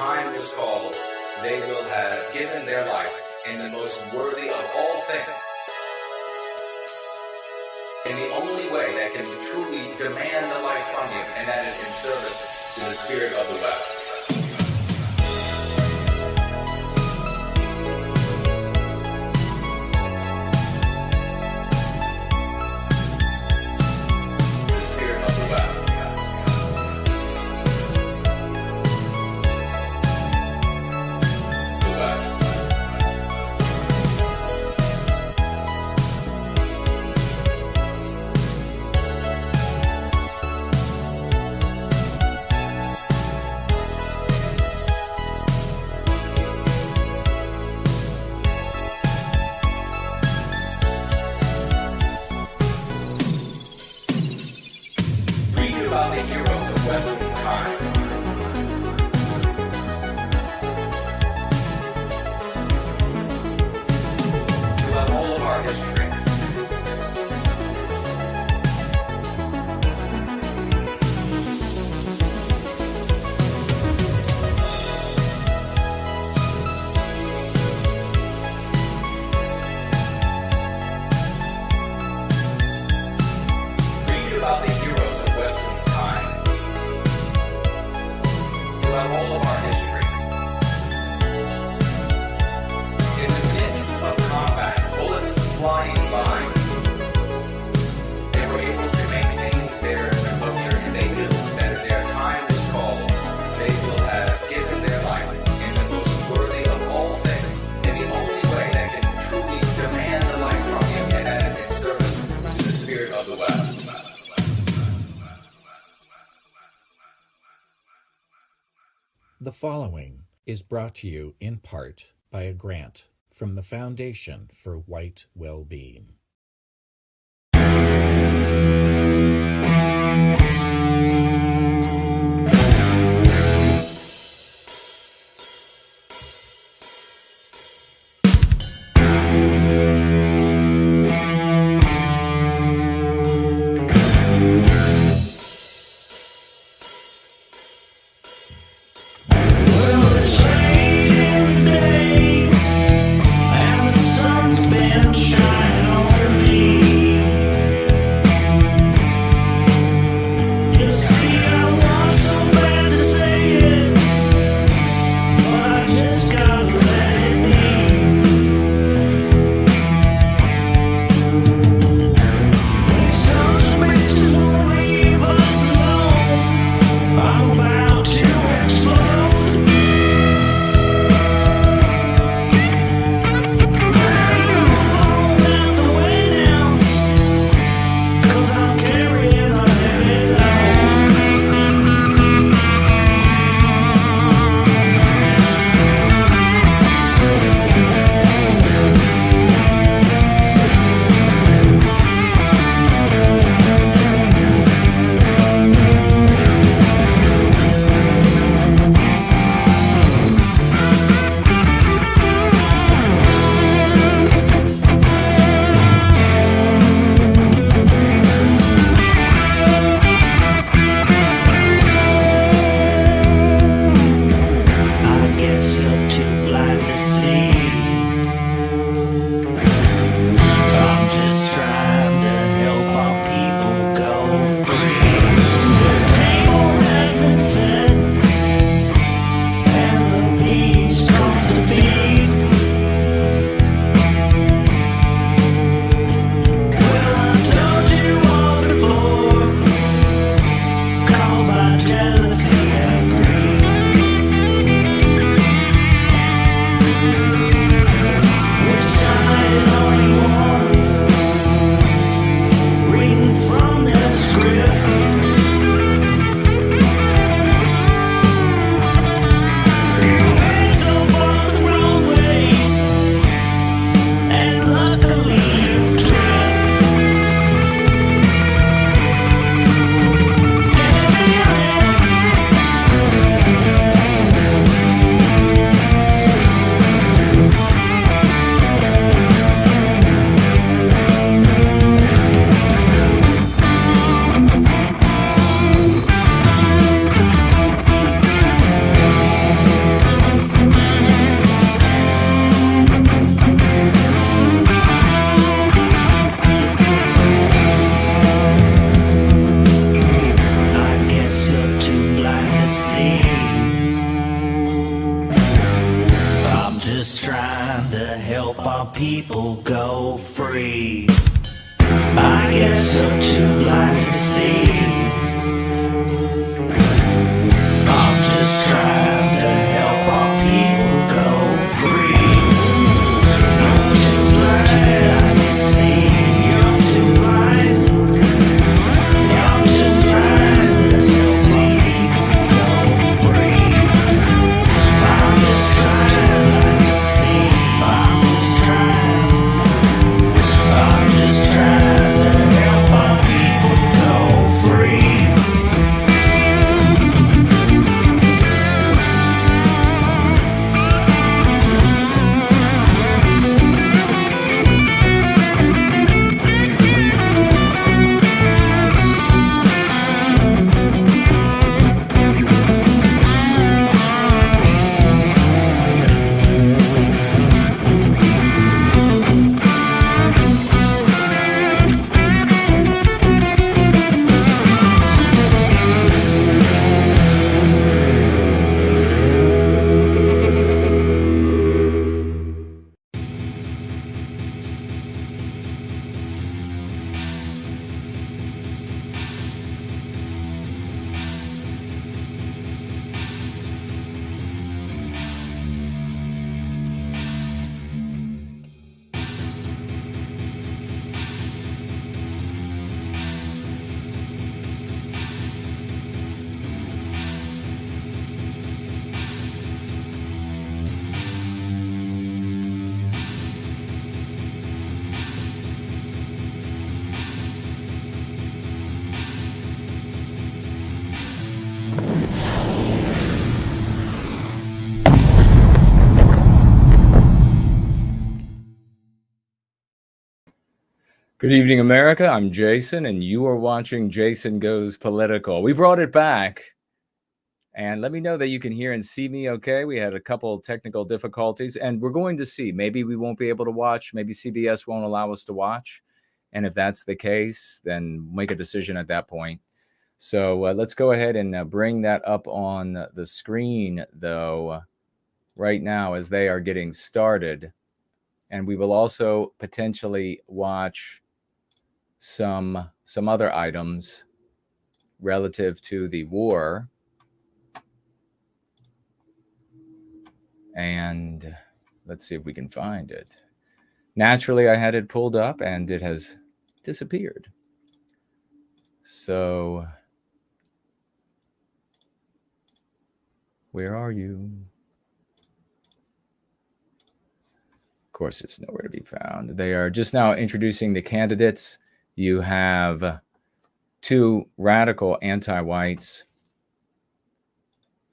time was called, they will have given their life in the most worthy of all things, in the only way that can truly demand the life from you, and that is in service to the spirit of the West. About the heroes of Western time. Throughout all of our history. Read about the heroes of Western all of our history. In the midst of combat, bullets flying by, they were able to maintain their composure, and they knew that if their time was called, they will have given their life in the most worthy of all things, in the only way that can truly demand the life from you, and that is in service to the spirit of the West. The following is brought to you in part by a grant from the Foundation for White Wellbeing. Shine on. I guess up to life to see. I'm just trying to help our people go free. I'm just glad I can see up to life. I'm just trying to see go free. I'm just trying to see. I'm just trying to help our people go free. Good evening, America. I'm Jason, and you are watching Jason Goes Political. We brought it back, and let me know that you can hear and see me okay. We had a couple of technical difficulties, and we're going to see. Maybe we won't be able to watch. Maybe CBS won't allow us to watch, and if that's the case, then make a decision at that point. So let's go ahead and bring that up on the screen, though, right now as they are getting started, and we will also potentially watch some other items relative to the war. And let's see if we can find it. Naturally, I had it pulled up and it has disappeared. So, where are you? Of course, it's nowhere to be found. They are just now introducing the candidates. You have two radical anti-whites.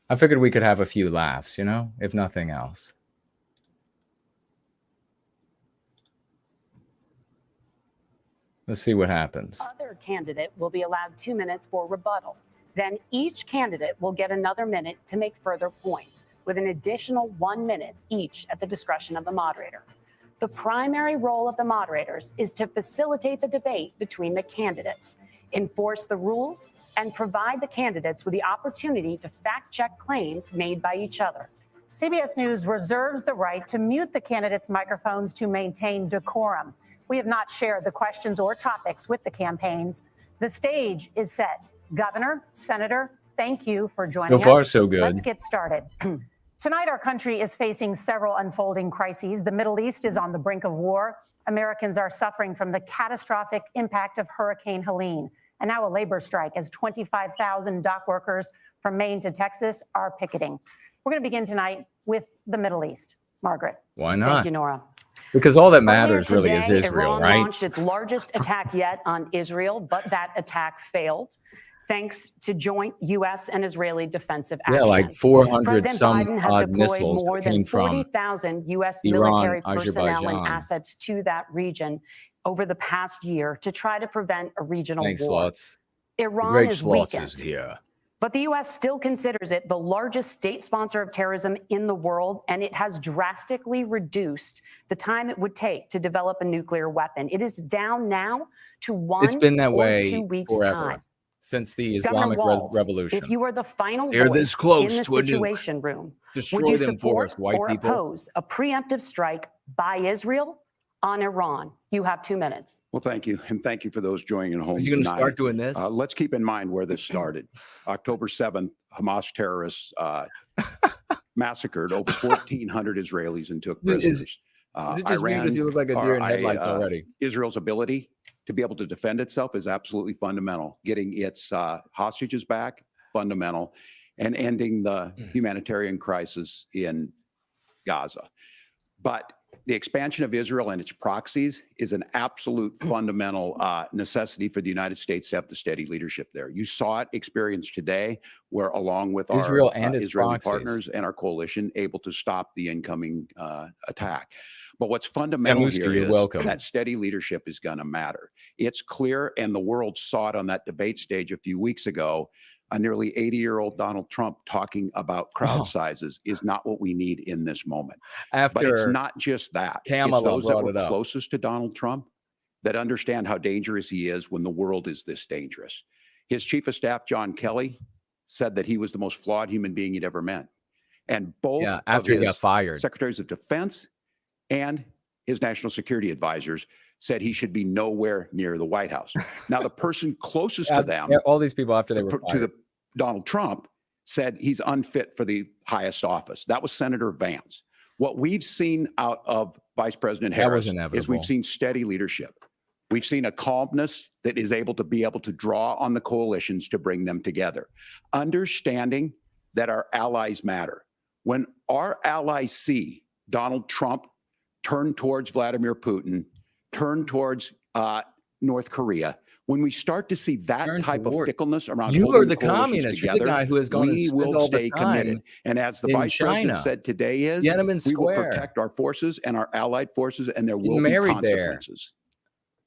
I figured we could have a few laughs, if nothing else. Let's see what happens. Other candidate will be allowed 2 minutes for rebuttal. Then each candidate will get another minute to make further points, with an additional 1 minute each at the discretion of the moderator. The primary role of the moderators is to facilitate the debate between the candidates, enforce the rules, and provide the candidates with the opportunity to fact-check claims made by each other. CBS News reserves the right to mute the candidates' microphones to maintain decorum. We have not shared the questions or topics with the campaigns. The stage is set. Governor, Senator, thank you for joining us. So far, so good. Let's get started. Tonight, our country is facing several unfolding crises. The Middle East is on the brink of war. Americans are suffering from the catastrophic impact of Hurricane Helene. And now a labor strike as 25,000 dock workers from Maine to Texas are picketing. We're going to begin tonight with the Middle East. Margaret. Why not? Thank you, Nora. Because all that matters really is Israel, Iran right? launched its largest attack yet on Israel, but that attack failed, thanks to joint U.S. and Israeli defensive action. Yeah, like 400 President some Biden has odd deployed missiles more that than came from 40,000 U.S. Iran, military personnel and Azerbaijan. assets to that region over the past year to try to prevent a regional Thanks, war. lots. Iran Great is Slots weakened. is here. But the U.S. still considers it the largest state sponsor of terrorism in the world, and it has drastically reduced the time it would take to develop a nuclear weapon. It is down now to 1 It's been that or way 2 weeks' forever, time. since the Governor Islamic Walz, Revolution. if you were the final They're voice this close in the to a nuke. Situation Room, Destroy would you them for support us, white or people. oppose a preemptive strike by Israel on Iran. You have 2 minutes. Well, thank you. And thank you for those joining at home Is he going to tonight. start doing this? Let's keep in mind where this started. October 7th, Hamas terrorists massacred over 1,400 Israelis and took prisoners. Is it just me because you look like a deer in headlights already? Israel's ability to be able to defend itself is absolutely fundamental. Getting its hostages back, fundamental, and ending the humanitarian crisis in Gaza. But the expansion of Israel and its proxies is an absolute fundamental necessity for the United States to have the steady leadership there. You saw it experienced today, where along with our Israel and its Israeli proxies. partners and our coalition, able to stop the incoming attack. But what's fundamental here is that steady leadership is going to matter. It's clear, and the world saw it on that debate stage a few weeks ago. A nearly 80-year-old Donald Trump talking about crowd sizes is not what we need in this moment. But it's not just that. It's those that were closest to Donald Trump that understand how dangerous he is when the world is this dangerous. His chief of staff, John Kelly, said that he was the most flawed human being he'd ever met. And both after he got fired, secretaries of defense and his national security advisors said he should be nowhere near the White House. Now, the person closest to them, all these people after they were fired, to Donald Trump, said he's unfit for the highest office. That was Senator Vance. What we've seen out of Vice President Harris is we've seen steady leadership. We've seen a calmness that is able to draw on the coalitions to bring them together, understanding that our allies matter. When our allies see Donald Trump turn towards Vladimir Putin, turn towards North Korea, when we start to see that type of fickleness around holding the communist, you're the guy who has gone we will stay committed. And as the vice president said today is, we will protect our forces and our allied forces, and there will be consequences.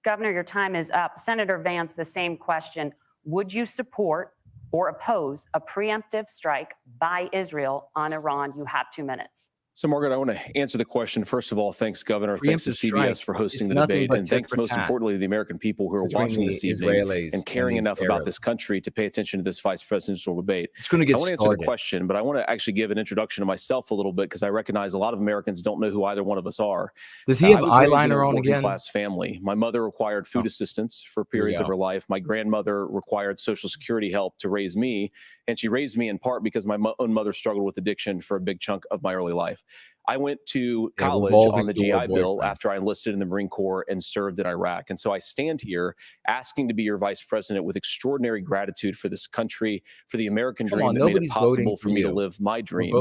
Governor, your time is up. Senator Vance, the same question. Would you support or oppose a preemptive strike by Israel on Iran? You have 2 minutes. So, Margaret, I want to answer the question. First of all, thanks, Governor. Thanks to CBS for hosting the debate. And thanks, most importantly, to the American people who are watching this evening and caring enough about this country to pay attention to this vice presidential debate. It's going to get started. I want to answer the question, but I want to actually give an introduction to myself a little bit, because I recognize a lot of Americans don't know who either one of us are. Does he have eyeliner on again? Class family. My mother required food assistance for periods of her life. My grandmother required Social Security help to raise me. And she raised me in part because my own mother struggled with addiction for a big chunk of my early life. I went to college on the GI Bill after I enlisted in the Marine Corps and served in Iraq. And so I stand here asking to be your vice president with extraordinary gratitude for this country, for the American dream that made it possible for me to live my dreams.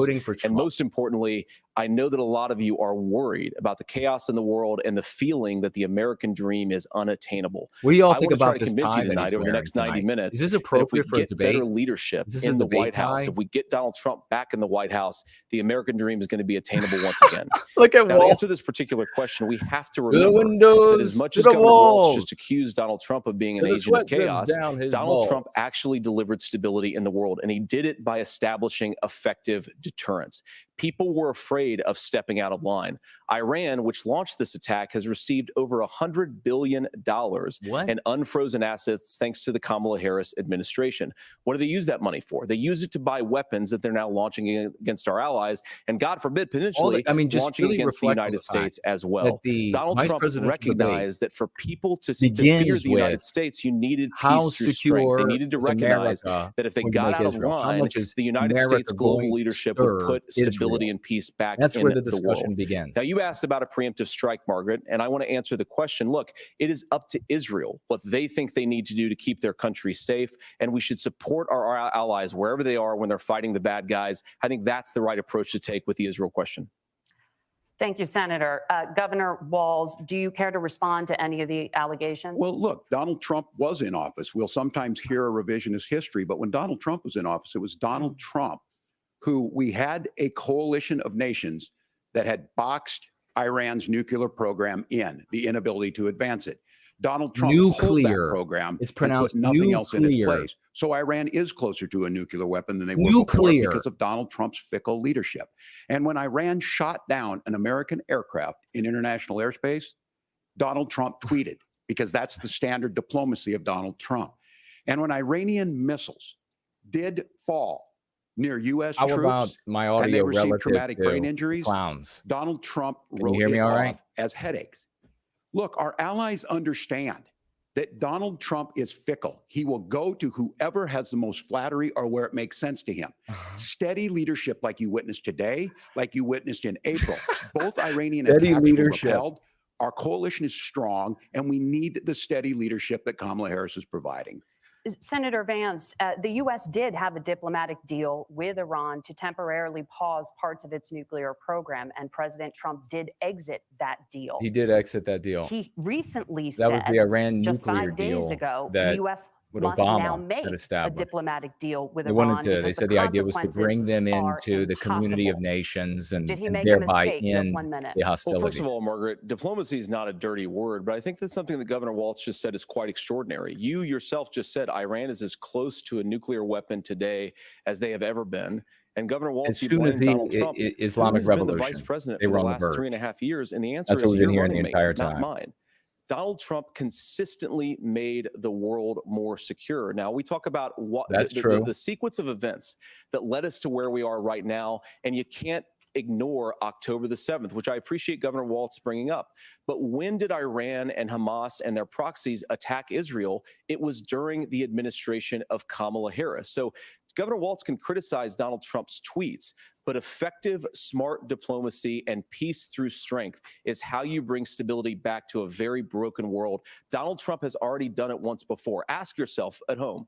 And most importantly, I know that a lot of you are worried about the chaos in the world and the feeling that the American dream is unattainable. What do you all think about this tie tonight over the next 90 minutes? Is this appropriate for a debate? Better leadership in the White House. If we get Donald Trump back in the White House, the American dream is going to be attainable once again. Look at now, to answer this particular question, we have to remember that as much as Governor Walz just accused Donald Trump of being an agent of chaos, Donald Trump actually delivered stability in the world, and he did it by establishing effective deterrence. People were afraid of stepping out of line. Iran, which launched this attack, has received over $100 billion in unfrozen assets thanks to the Kamala Harris administration. What do they use that money for? They use it to buy weapons that they're now launching against our allies, and God forbid, potentially launching against the United States as well. Donald Trump recognized that for people to fear the United States, you needed peace through strength. They needed to recognize that if they got out of line, the United States global leadership would put stability and peace back in the world. That's where the discussion begins. Now, you asked about a preemptive strike, Margaret, and I want to answer the question. Look, it is up to Israel what they think they need to do to keep their country safe, and we should support our allies wherever they are when they're fighting the bad guys. I think that's the right approach to take with the Israel question. Thank you, Senator. Governor Walz, do you care to respond to any of the allegations? Well, look, Donald Trump was in office. We'll sometimes hear a revisionist history, but when Donald Trump was in office, it was Donald Trump who we had a coalition of nations that had boxed Iran's nuclear program in, the inability to advance it. Donald Trump pulled that program. It's pronounced nothing else in its place. So Iran is closer to a nuclear weapon than they were before because of Donald Trump's fickle leadership. And when Iran shot down an American aircraft in international airspace, Donald Trump tweeted, because that's the standard diplomacy of Donald Trump. And when Iranian missiles did fall near U.S. troops, and they received traumatic brain injuries, Donald Trump wrote it off as headaches. Look, our allies understand that Donald Trump is fickle. He will go to whoever has the most flattery or where it makes sense to him. Steady leadership like you witnessed today, like you witnessed in April. Both Iranian attacks were repelled. Our coalition is strong, and we need the steady leadership that Kamala Harris is providing. Senator Vance, the U.S. did have a diplomatic deal with Iran to temporarily pause parts of its nuclear program, and President Trump did exit that deal. He did exit that deal. He recently That was said, the Iran just nuclear 5 days deal ago, that the U.S. what must Obama now make had a established. diplomatic deal with They Iran. wanted to. They said the idea was to bring them are into the community of impossible. nations and, Did he and make a thereby mistake? You have end 1 minute. the Well, hostilities. first of all, Margaret, diplomacy is not a dirty word, but I think that's something that Governor Walz just said is quite extraordinary. You yourself just said Iran is as close to a nuclear weapon today as they have ever been. And Governor Walz, as soon as Donald Trump, Islamic who's Revolution, been the vice president they for were the on the last verge. 3.5 years, and the answer That's is what we've been your hearing the running entire mate, not time. mine. Donald Trump consistently made the world more secure. Now, we talk about what the sequence of events that led us to where we are right now, and you can't ignore October the 7th, which I appreciate Governor Walz bringing up. But when did Iran and Hamas and their proxies attack Israel? It was during the administration of Kamala Harris. So Governor Walz can criticize Donald Trump's tweets, but effective, smart diplomacy and peace through strength is how you bring stability back to a very broken world. Donald Trump has already done it once before. Ask yourself at home,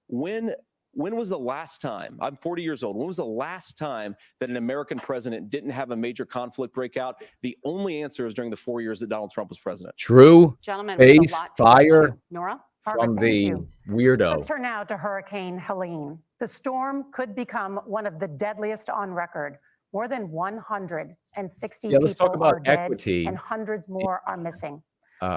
when was the last time, I'm 40 years old, when was the last time that an American president didn't have a major conflict break out? The only answer is during the 4 years that Donald Trump was president. True. Gentlemen, Based fire Nora? from the weirdo. Let's turn now to Hurricane Helene. The storm could become one of the deadliest on record. More than 160 let's talk people about are dead equity. and hundreds more are missing.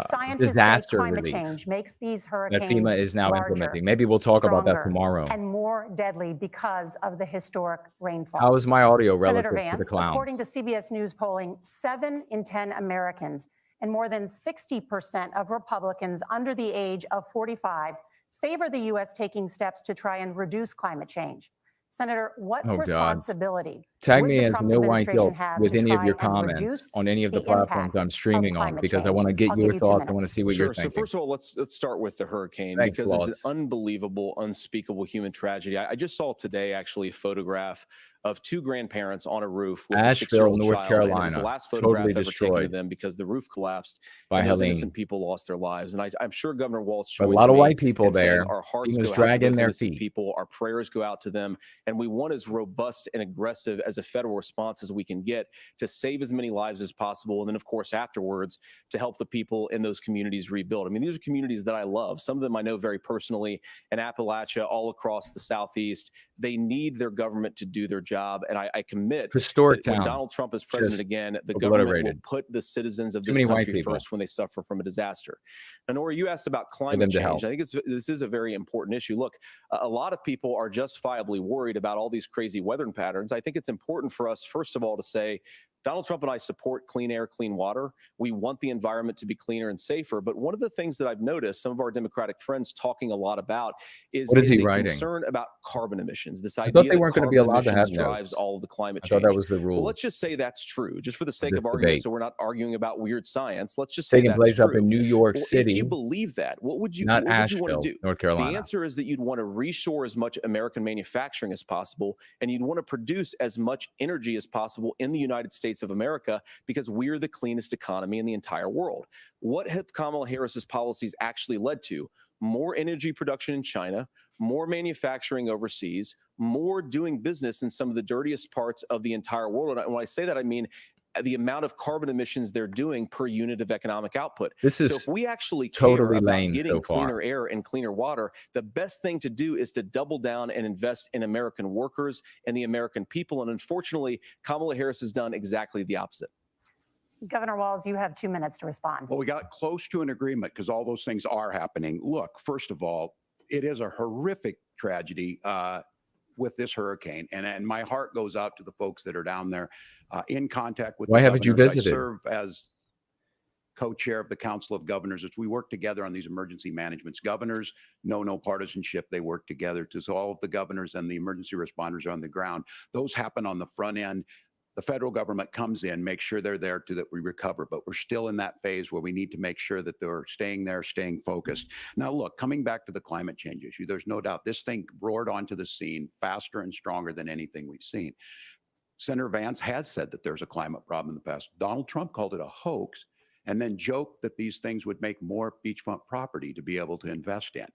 Scientists Disaster say climate relief change makes these that hurricanes FEMA is now larger, implementing. Maybe we'll talk about that stronger, tomorrow. and more deadly because of the historic rainfall. How is my audio Senator relative to the Vance, clowns? according to CBS News polling, 7 in 10 Americans and more than 60% of Republicans under the age of 45 favor the U.S. taking steps to try and reduce climate change. Senator, what responsibility Tag would me the as Trump no white administration guilt have with to any of try your and comments reduce on any of the the platforms I'm impact streaming of on, climate because I change? want to get I'll your give you 2 thoughts. I want to minutes. see what Sure. you're thinking. So first of all, let's start with the hurricane, Thanks, because Lawrence. it's an unbelievable, unspeakable human tragedy. I just saw today actually a photograph of 2 grandparents on a roof with a 6-year-old North child. Carolina, And it was the last photograph totally ever taken destroyed of them because the roof collapsed by and those Helene. innocent people lost their lives. And I'm sure Governor Walz A joins lot of me white people in saying there. our hearts FEMA's go out to dragging those their innocent feet. people. Our prayers go out to them. And we want as robust and aggressive as a federal response as we can get to save as many lives as possible. And then, of course, afterwards, to help the people in those communities rebuild. I mean, these are communities that I love. Some of them I know very personally in Appalachia, all across the Southeast. They need their government to do their job. And I commit that when Donald Trump is president again, the government will put the citizens of this country first when they suffer from a disaster. Now, Nora, you asked about climate change. I think this is a very important issue. Look, a lot of people are justifiably worried about all these crazy weather patterns. I think it's important for us, first of all, to say, Donald Trump and I support clean air, clean water. We want the environment to be cleaner and safer. But one of the things that I've noticed some of our Democratic friends talking a lot about is a concern about carbon emissions. This idea that they weren't going to be allowed to have drives all of the climate change. I thought that was the rule. Well, let's just say that's true, just for the sake of argument. So we're not arguing about weird science. Let's just say taking that's place true. up in New York City. If you believe that, what would you not what would Asheville, you want to do? North Carolina. The answer is that you'd want to reshore as much American manufacturing as possible, and you'd want to produce as much energy as possible in the United States of America, because we're the cleanest economy in the entire world. What have Kamala Harris's policies actually led to? More energy production in China, more manufacturing overseas, more doing business in some of the dirtiest parts of the entire world. And when I say that, I mean the amount of carbon emissions they're doing per unit of economic output. This is so if we actually totally care about lame getting so far. cleaner air and cleaner water, the best thing to do is to double down and invest in American workers and the American people. And unfortunately, Kamala Harris has done exactly the opposite. Governor Walz, you have 2 minutes to respond. Well, we got close to an agreement because all those things are happening. Look, first of all, it is a horrific tragedy with this hurricane. And my heart goes out to the folks that are down there in contact with Why the haven't you governors. visited? I serve as co-chair of the Council of Governors as we work together on these emergency managements. Governors know no partisanship. They work together. So all of the governors and the emergency responders are on the ground. Those happen on the front end. The federal government comes in, makes sure they're there to that we recover, but we're still in that phase where we need to make sure that they're staying there, staying focused. Now, look, coming back to the climate change issue, there's no doubt this thing roared onto the scene faster and stronger than anything we've seen. Senator Vance has said that there's a climate problem in the past. Donald Trump called it a hoax and then joked that these things would make more beachfront property to be able to invest in.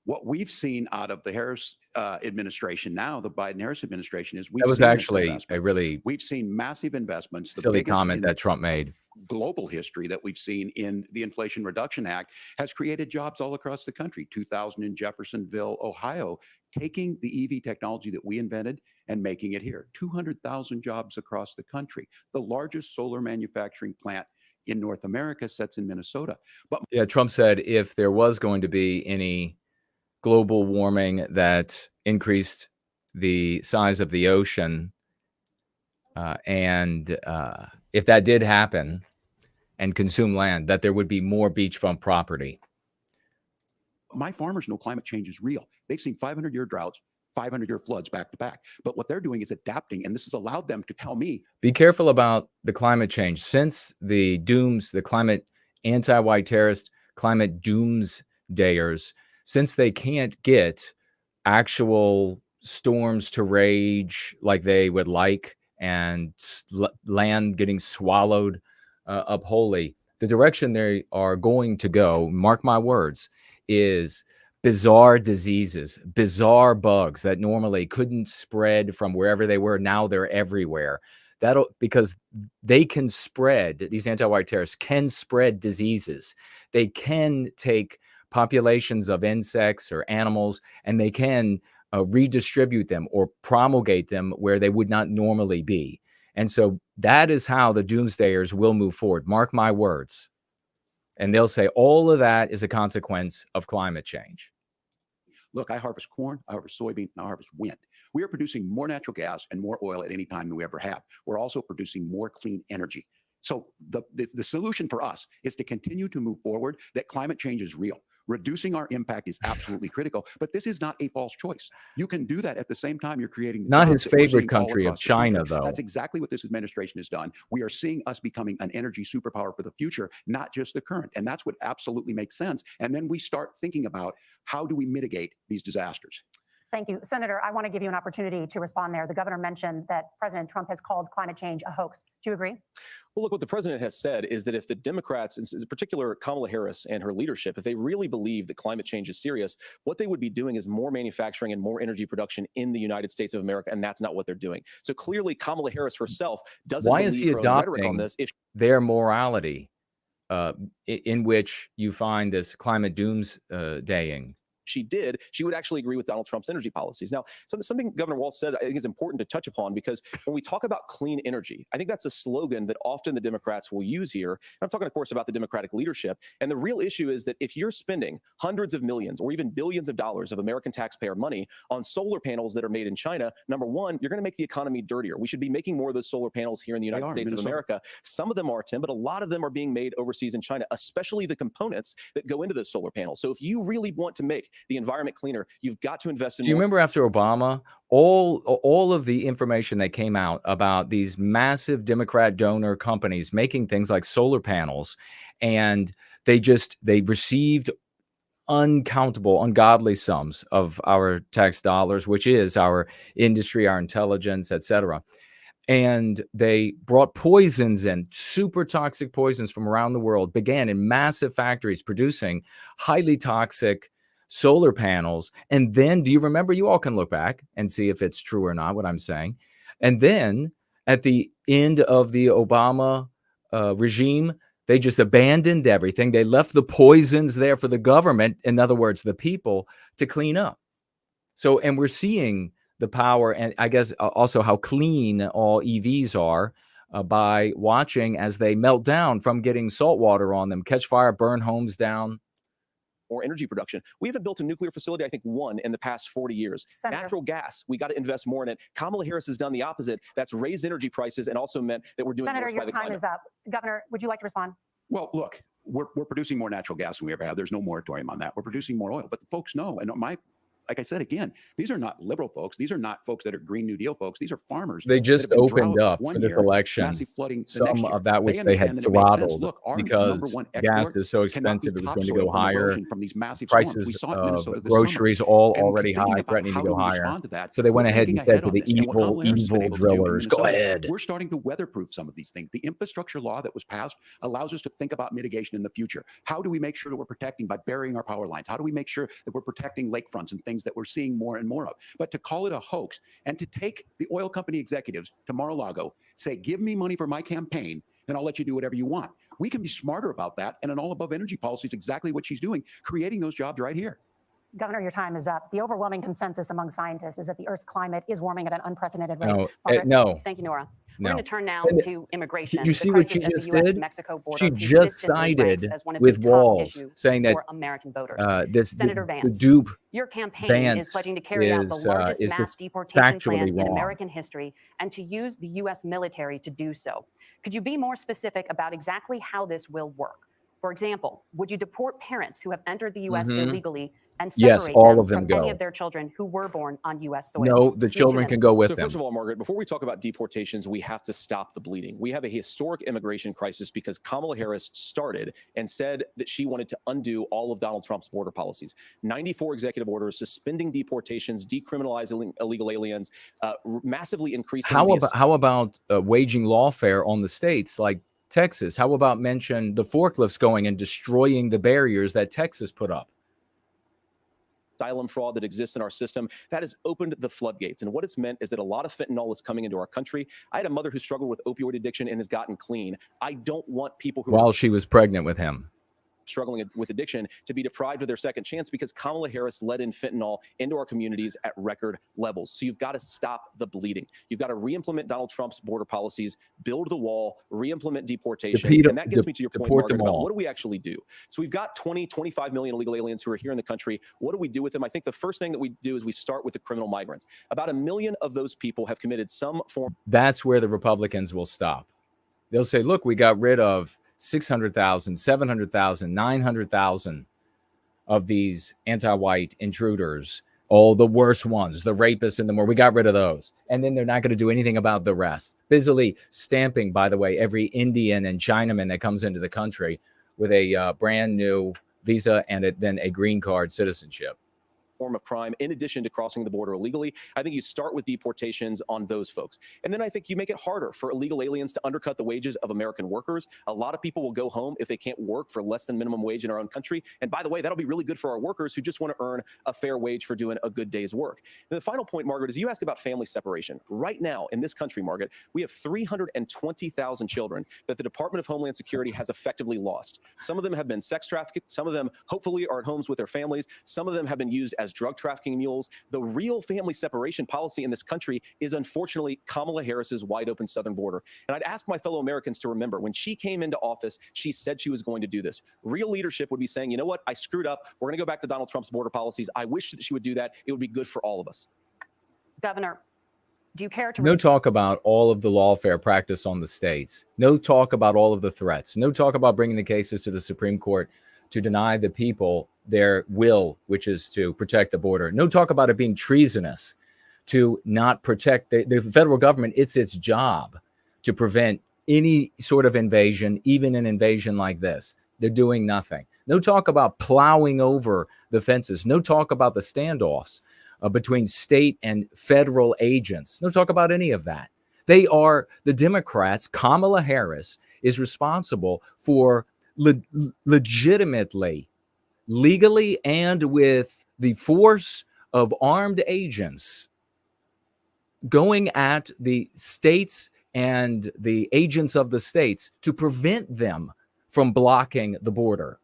What we've seen out of the Harris administration now, the Biden-Harris administration, is that was actually a really we've seen massive investments. Silly comment that Trump made. Global history that we've seen in the Inflation Reduction Act has created jobs all across the country. 2,000 in Jeffersonville, Ohio, taking the EV technology that we invented and making it here. 200,000 jobs across the country. The largest solar manufacturing plant in North America sits in Minnesota. But yeah, Trump said if there was going to be any global warming that increased the size of the ocean, and if that did happen and consume land, that there would be more beachfront property. My farmers know climate change is real. They've seen 500-year droughts, 500-year floods back to back. But what they're doing is adapting, and this has allowed them to tell me. Be careful about the climate change. Since the climate anti-white terrorist, climate doomsdayers, since they can't get actual storms to rage like they would like and land getting swallowed up wholly, the direction they are going to go, mark my words, is bizarre diseases, bizarre bugs that normally couldn't spread from wherever they were. Now they're everywhere. Because they can spread, these anti-white terrorists can spread diseases. They can take populations of insects or animals, and they can redistribute them or promulgate them where they would not normally be. And so that is how the doomsdayers will move forward. Mark my words. And they'll say all of that is a consequence of climate change. Look, I harvest corn, I harvest soybean, and I harvest wind. We are producing more natural gas and more oil at any time than we ever have. We're also producing more clean energy. So the solution for us is to continue to move forward, that climate change is real. Reducing our impact is absolutely critical, but this is not a false choice. You can do that at the same time you're creating. Not his favorite country of China, though. That's exactly what this administration has done. We are seeing us becoming an energy superpower for the future, not just the current. And that's what absolutely makes sense. And then we start thinking about how do we mitigate these disasters? Thank you. Senator, I want to give you an opportunity to respond there. The governor mentioned that President Trump has called climate change a hoax. Do you agree? Well, look, what the president has said is that if the Democrats, in particular Kamala Harris and her leadership, if they really believe that climate change is serious, what they would be doing is more manufacturing and more energy production in the United States of America, and that's not what they're doing. So clearly, Kamala Harris herself doesn't Why believe is he her own rhetoric on adopting this. their morality in which you find this climate doomsdaying? She did, she would actually agree with Donald Trump's energy policies. Now, something Governor Walz said I think is important to touch upon, because when we talk about clean energy, I think that's a slogan that often the Democrats will use here. And I'm talking, of course, about the Democratic leadership. And the real issue is that if you're spending hundreds of millions or even billions of dollars of American taxpayer money on solar panels that are made in China, number one, you're going to make the economy dirtier. We should be making more of those solar panels here in the United States of America. Some of them are, Tim, but a lot of them are being made overseas in China, especially the components that go into those solar panels. So if you really want to make the environment cleaner, you've got to invest in. Do you remember after Obama, all of the information that came out about these massive Democrat donor companies making things like solar panels, and they received uncountable, ungodly sums of our tax dollars, which is our industry, our intelligence, etc. And they brought poisons in, super toxic poisons from around the world, began in massive factories producing highly toxic solar panels. And then, do you remember, you all can look back and see if it's true or not, what I'm saying. And then at the end of the Obama regime, they just abandoned everything. They left the poisons there for the government, in other words, the people, to clean up. So, and we're seeing the power, and I guess also how clean all EVs are by watching as they melt down from getting salt water on them, catch fire, burn homes down. Or energy production. We haven't built a nuclear facility, I think, one in the past 40 years. Senator. Natural gas, we got to invest more in it. Kamala Harris has done the opposite. That's raised energy prices and also meant that we're doing Senator, worse by the climate. your time is up. Governor, would you like to respond? Well, look, we're producing more natural gas than we ever have. There's no moratorium on that. We're producing more oil, but the folks know, and like I said, again, these are not liberal folks. These are not folks that are Green New Deal folks. These are farmers. They just opened up for this election massive flooding some of that which they had throttled. Look, our because gas is so expensive, it was going to go higher. From these massive prices of groceries all already high, threatening to go higher. So they went ahead and said to the evil drillers, go ahead. We're starting to weatherproof some of these things. The infrastructure law that was passed allows us to think about mitigation in the future. How do we make sure that we're protecting by burying our power lines? How do we make sure that we're protecting lakefronts and things that we're seeing more and more of? But to call it a hoax and to take the oil company executives to Mar-a-Lago, say, give me money for my campaign and I'll let you do whatever you want. We can be smarter about that. And an all above energy policy is exactly what she's doing, creating those jobs right here. Governor, your time is up. The overwhelming consensus among scientists is that the Earth's climate is warming at an unprecedented rate. No. Thank you, Nora. We're No. going to turn now to immigration. Did you see what she just did? She just consistently ranks sided as one of with the top Walls, issues saying that for American voters. the Senator Vance, dupe your campaign Vance is pledging to carry out the largest is mass just deportation factually plan in wrong. American history and to use the U.S. military to do so. Could you be more specific about exactly how this will work? For example, would you deport parents who have entered the U.S. illegally and separate all of them from go. any of their children who were born on U.S. soil? No, the children can go with So them. first of all, Margaret, before we talk about deportations, we have to stop the bleeding. We have a historic immigration crisis because Kamala Harris started and said that she wanted to undo all of Donald Trump's border policies. 94 executive orders suspending deportations, decriminalizing illegal aliens, massively increasing. How about waging lawfare on the states like Texas? How about mention the forklifts going and destroying the barriers that Texas put up? Asylum fraud that exists in our system, that has opened the floodgates. And what it's meant is that a lot of fentanyl is coming into our country. I had a mother who struggled with opioid addiction and has gotten clean. I don't want people who while she was pregnant with him struggling with addiction to be deprived of their second chance because Kamala Harris let in fentanyl into our communities at record levels. So you've got to stop the bleeding. You've got to re-implement Donald Trump's border policies, build the wall, re-implement deportations. And that gets me to your point, Margaret, about what do we actually do? So we've got 25 million illegal aliens who are here in the country. What do we do with them? I think the first thing that we do is we start with the criminal migrants. About 1 million of those people have committed some form. That's where the Republicans will stop. They'll say, look, we got rid of 600,000, 700,000, 900,000 of these anti-white intruders, all the worst ones, the rapists and the more. We got rid of those. And then they're not going to do anything about the rest. Busily stamping, by the way, every Indian and Chinaman that comes into the country with a brand new visa and then a green card citizenship. Form of crime in addition to crossing the border illegally. I think you start with deportations on those folks. And then I think you make it harder for illegal aliens to undercut the wages of American workers. A lot of people will go home if they can't work for less than minimum wage in our own country. And by the way, that'll be really good for our workers who just want to earn a fair wage for doing a good day's work. And the final point, Margaret, is you asked about family separation. Right now in this country, Margaret, we have 320,000 children that the Department of Homeland Security has effectively lost. Some of them have been sex trafficked. Some of them hopefully are at homes with their families. Some of them have been used as drug trafficking mules. The real family separation policy in this country is unfortunately Kamala Harris's wide open southern border. And I'd ask my fellow Americans to remember when she came into office, she said she was going to do this. Real leadership would be saying, you know what? I screwed up. We're going to go back to Donald Trump's border policies. I wish that she would do that. It would be good for all of us. Governor, do you care to... No talk about all of the lawfare practiced on the states. No talk about all of the threats. No talk about bringing the cases to the Supreme Court to deny the people their will, which is to protect the border. No talk about it being treasonous to not protect the federal government. It's its job to prevent any sort of invasion, even an invasion like this. They're doing nothing. No talk about plowing over the fences. No talk about the standoffs between state and federal agents. No talk about any of that. They are the Democrats. Kamala Harris is responsible for legitimately, legally, and with the force of armed agents going at the states and the agents of the states to prevent them from blocking the border.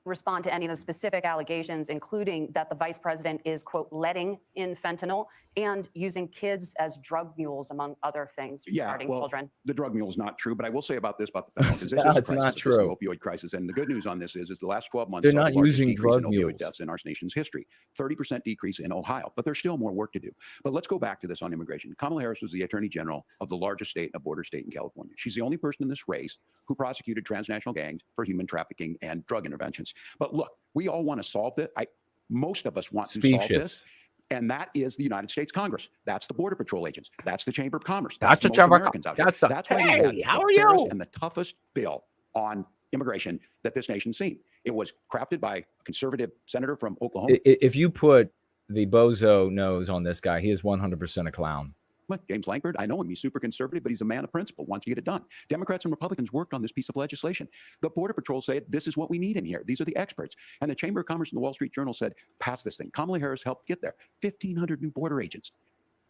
Respond to any of those specific allegations, including that the vice president is, quote, letting in fentanyl and using kids as drug mules, among other things regarding children. The drug mule is not true, but I will say about this, about the fentanyl. It's not true. Opioid crisis. And the good news on this is the last 12 months, they're not using drug mules. Opioid deaths in our nation's history, 30% decrease in Ohio, but there's still more work to do. But let's go back to this on immigration. Kamala Harris was the attorney general of the largest state, a border state in California. She's the only person in this race who prosecuted transnational gangs for human trafficking and drug interventions. But look, we all want to solve this. most of us want to solve this. And that is the United States Congress. That's the Border Patrol agents. That's the Chamber of Commerce. That's the Chamber of Americans out here. That's why we had the fairest and the toughest bill on immigration that this nation's seen. It was crafted by a conservative senator from Oklahoma. If you put the bozo nose on this guy, he is 100% a clown. James Langford, I know him. He's super conservative, but he's a man of principle. Once you get it done. Democrats and Republicans worked on this piece of legislation. The Border Patrol said, this is what we need in here. These are the experts. And the Chamber of Commerce and the Wall Street Journal said, pass this thing. Kamala Harris helped get there. 1,500 new border agents.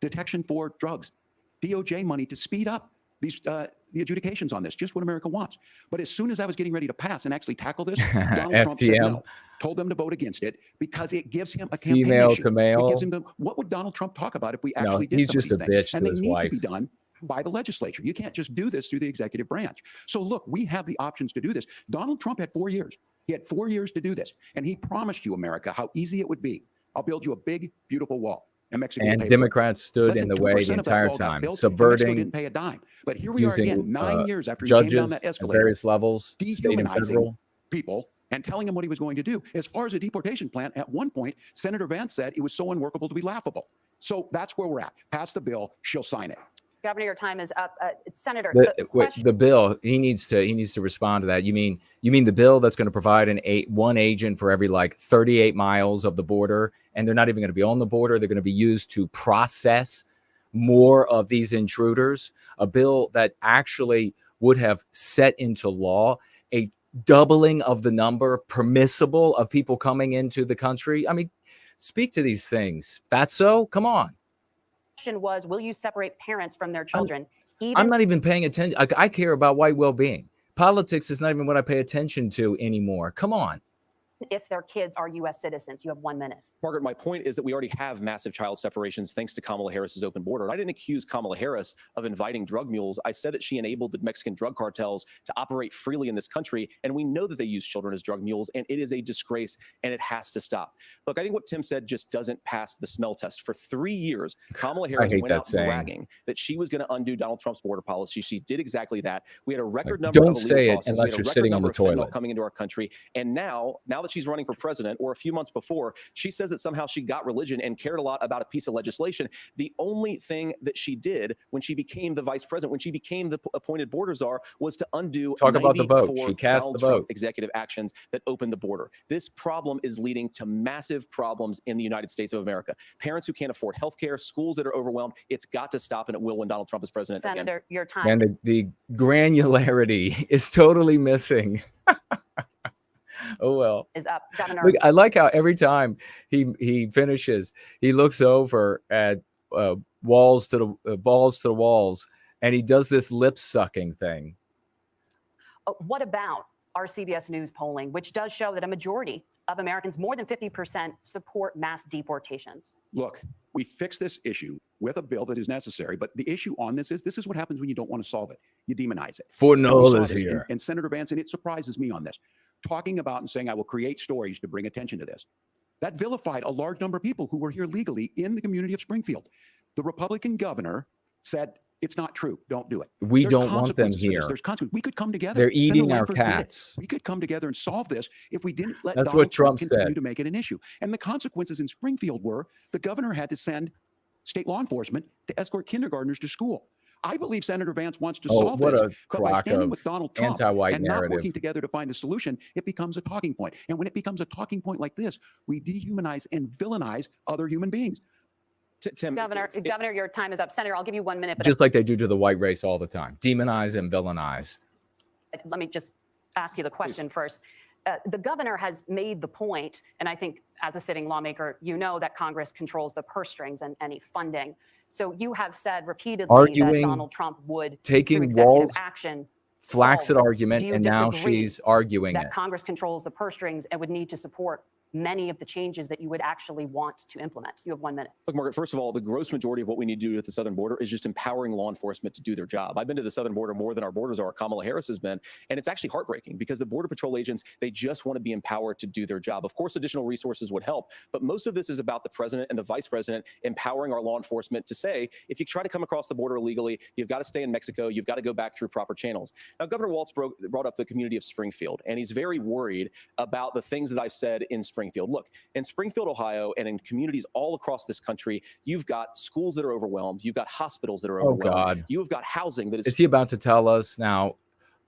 Detection for drugs. DOJ money to speed up these the adjudications on this, just what America wants. But as soon as I was getting ready to pass and actually tackle this, Donald Trump said no, told them to vote against it because it gives him a campaign female issue. to male. It gives him what would Donald Trump talk about if we actually did he's some of just a these bitch things? And to they his need wife. to be done by the legislature. You can't just do this through the executive branch. So look, we have the options to do this. Donald Trump had 4 years. He had 4 years to do this. And he promised you, America, how easy it would be. I'll build you a big, beautiful wall. And Mexico Democrats stood in the way the entire time, subverting, didn't pay a dime. But here we are again, 9 years after he came down that escalator, at various levels, state and federal, people and telling him what he was going to do. As far as a deportation plan, at one point, Senator Vance said it was so unworkable to be laughable. So that's where we're at. Pass the bill, she'll sign it. Governor, your time is up. Senator, the bill, he needs to respond to that. You mean the bill that's going to provide one agent for every like 38 miles of the border, and they're not even going to be on the border. They're going to be used to process more of these intruders. A bill that actually would have set into law a doubling of the number permissible of people coming into the country. I mean, speak to these things. Fatso, come on. Was, will you separate parents from their children? I'm not even paying attention. I care about white well-being. Politics is not even what I pay attention to anymore. Come on. If their kids are U.S. citizens. You have 1 minute. Margaret, my point is that we already have massive child separations thanks to Kamala Harris's open border. I didn't accuse Kamala Harris of inviting drug mules. I said that she enabled the Mexican drug cartels to operate freely in this country, and we know that they use children as drug mules, and it is a disgrace, and it has to stop. Look, I think what Tim said just doesn't pass the smell test. For 3 years, Kamala Harris went out bragging that she was going to undo Donald Trump's border policy. She did exactly that. We had a record number of illegal crossings. Don't say it unless you're sitting on the toilet. Coming into our country, and now that she's running for president, or a few months before, she says that somehow she got religion and cared a lot about a piece of legislation. The only thing that she did when she became the vice president, when she became the appointed border czar, was to undo about the vote. She cast the vote. Executive actions that opened the border. This problem is leading to massive problems in the United States of America. Parents who can't afford health care, schools that are overwhelmed. It's got to stop, and it will when Donald Trump is president. Senator, again. your time. And the granularity is totally missing. Oh well, is up, Governor. Look, I like how every time he finishes, he looks over at balls to the walls, and he does this lip sucking thing. What about our CBS News polling, which does show that a majority of Americans, more than 50%, support mass deportations? Look, we fix this issue with a bill that is necessary, but the issue on this is what happens when you don't want to solve it. You demonize it. For Noel is here. And Senator Vance, and it surprises me on this, talking about and saying, I will create stories to bring attention to this. That vilified a large number of people who were here legally in the community of Springfield. The Republican governor said, it's not true. Don't do it. We don't want them here. There's consequences. We could come together. They're eating our cats. We could come together and solve this if we didn't let That's what Trump continue said. to make it an issue. And the consequences in Springfield were the governor had to send state law enforcement to escort kindergartners to school. I believe Senator Vance wants to solve this, but by standing with Donald Trump and not working together to find a solution, it becomes a talking point. And when it becomes a talking point like this, we dehumanize and villainize other human beings. Tim, Governor, your time is up. Senator, I'll give you 1 minute. But just like they do to the white race all the time. Demonize and villainize. Let me just ask you the question first. The governor has made the point, and I think as a sitting lawmaker, you know that Congress controls the purse strings and any funding. So you have said repeatedly that Donald Trump would taking Wall's action flaccid argument, and now she's arguing that Congress controls the purse strings and would need to support many of the changes that you would actually want to implement? You have 1 minute. Look, Margaret, first of all, the gross majority of what we need to do at the southern border is just empowering law enforcement to do their job. I've been to the southern border more than our borders are. Kamala Harris has been, and it's actually heartbreaking because the Border Patrol agents, they just want to be empowered to do their job. Of course, additional resources would help, but most of this is about the president and the vice president empowering our law enforcement to say, if you try to come across the border illegally, you've got to stay in Mexico, you've got to go back through proper channels. Now, Governor Walz brought up the community of Springfield, and he's very worried about the things that I've said in Springfield. Springfield. Look, in Springfield, Ohio, and in communities all across this country, you've got schools that are overwhelmed. You've got hospitals that are overwhelmed. God. You've got housing that is he about to tell us now?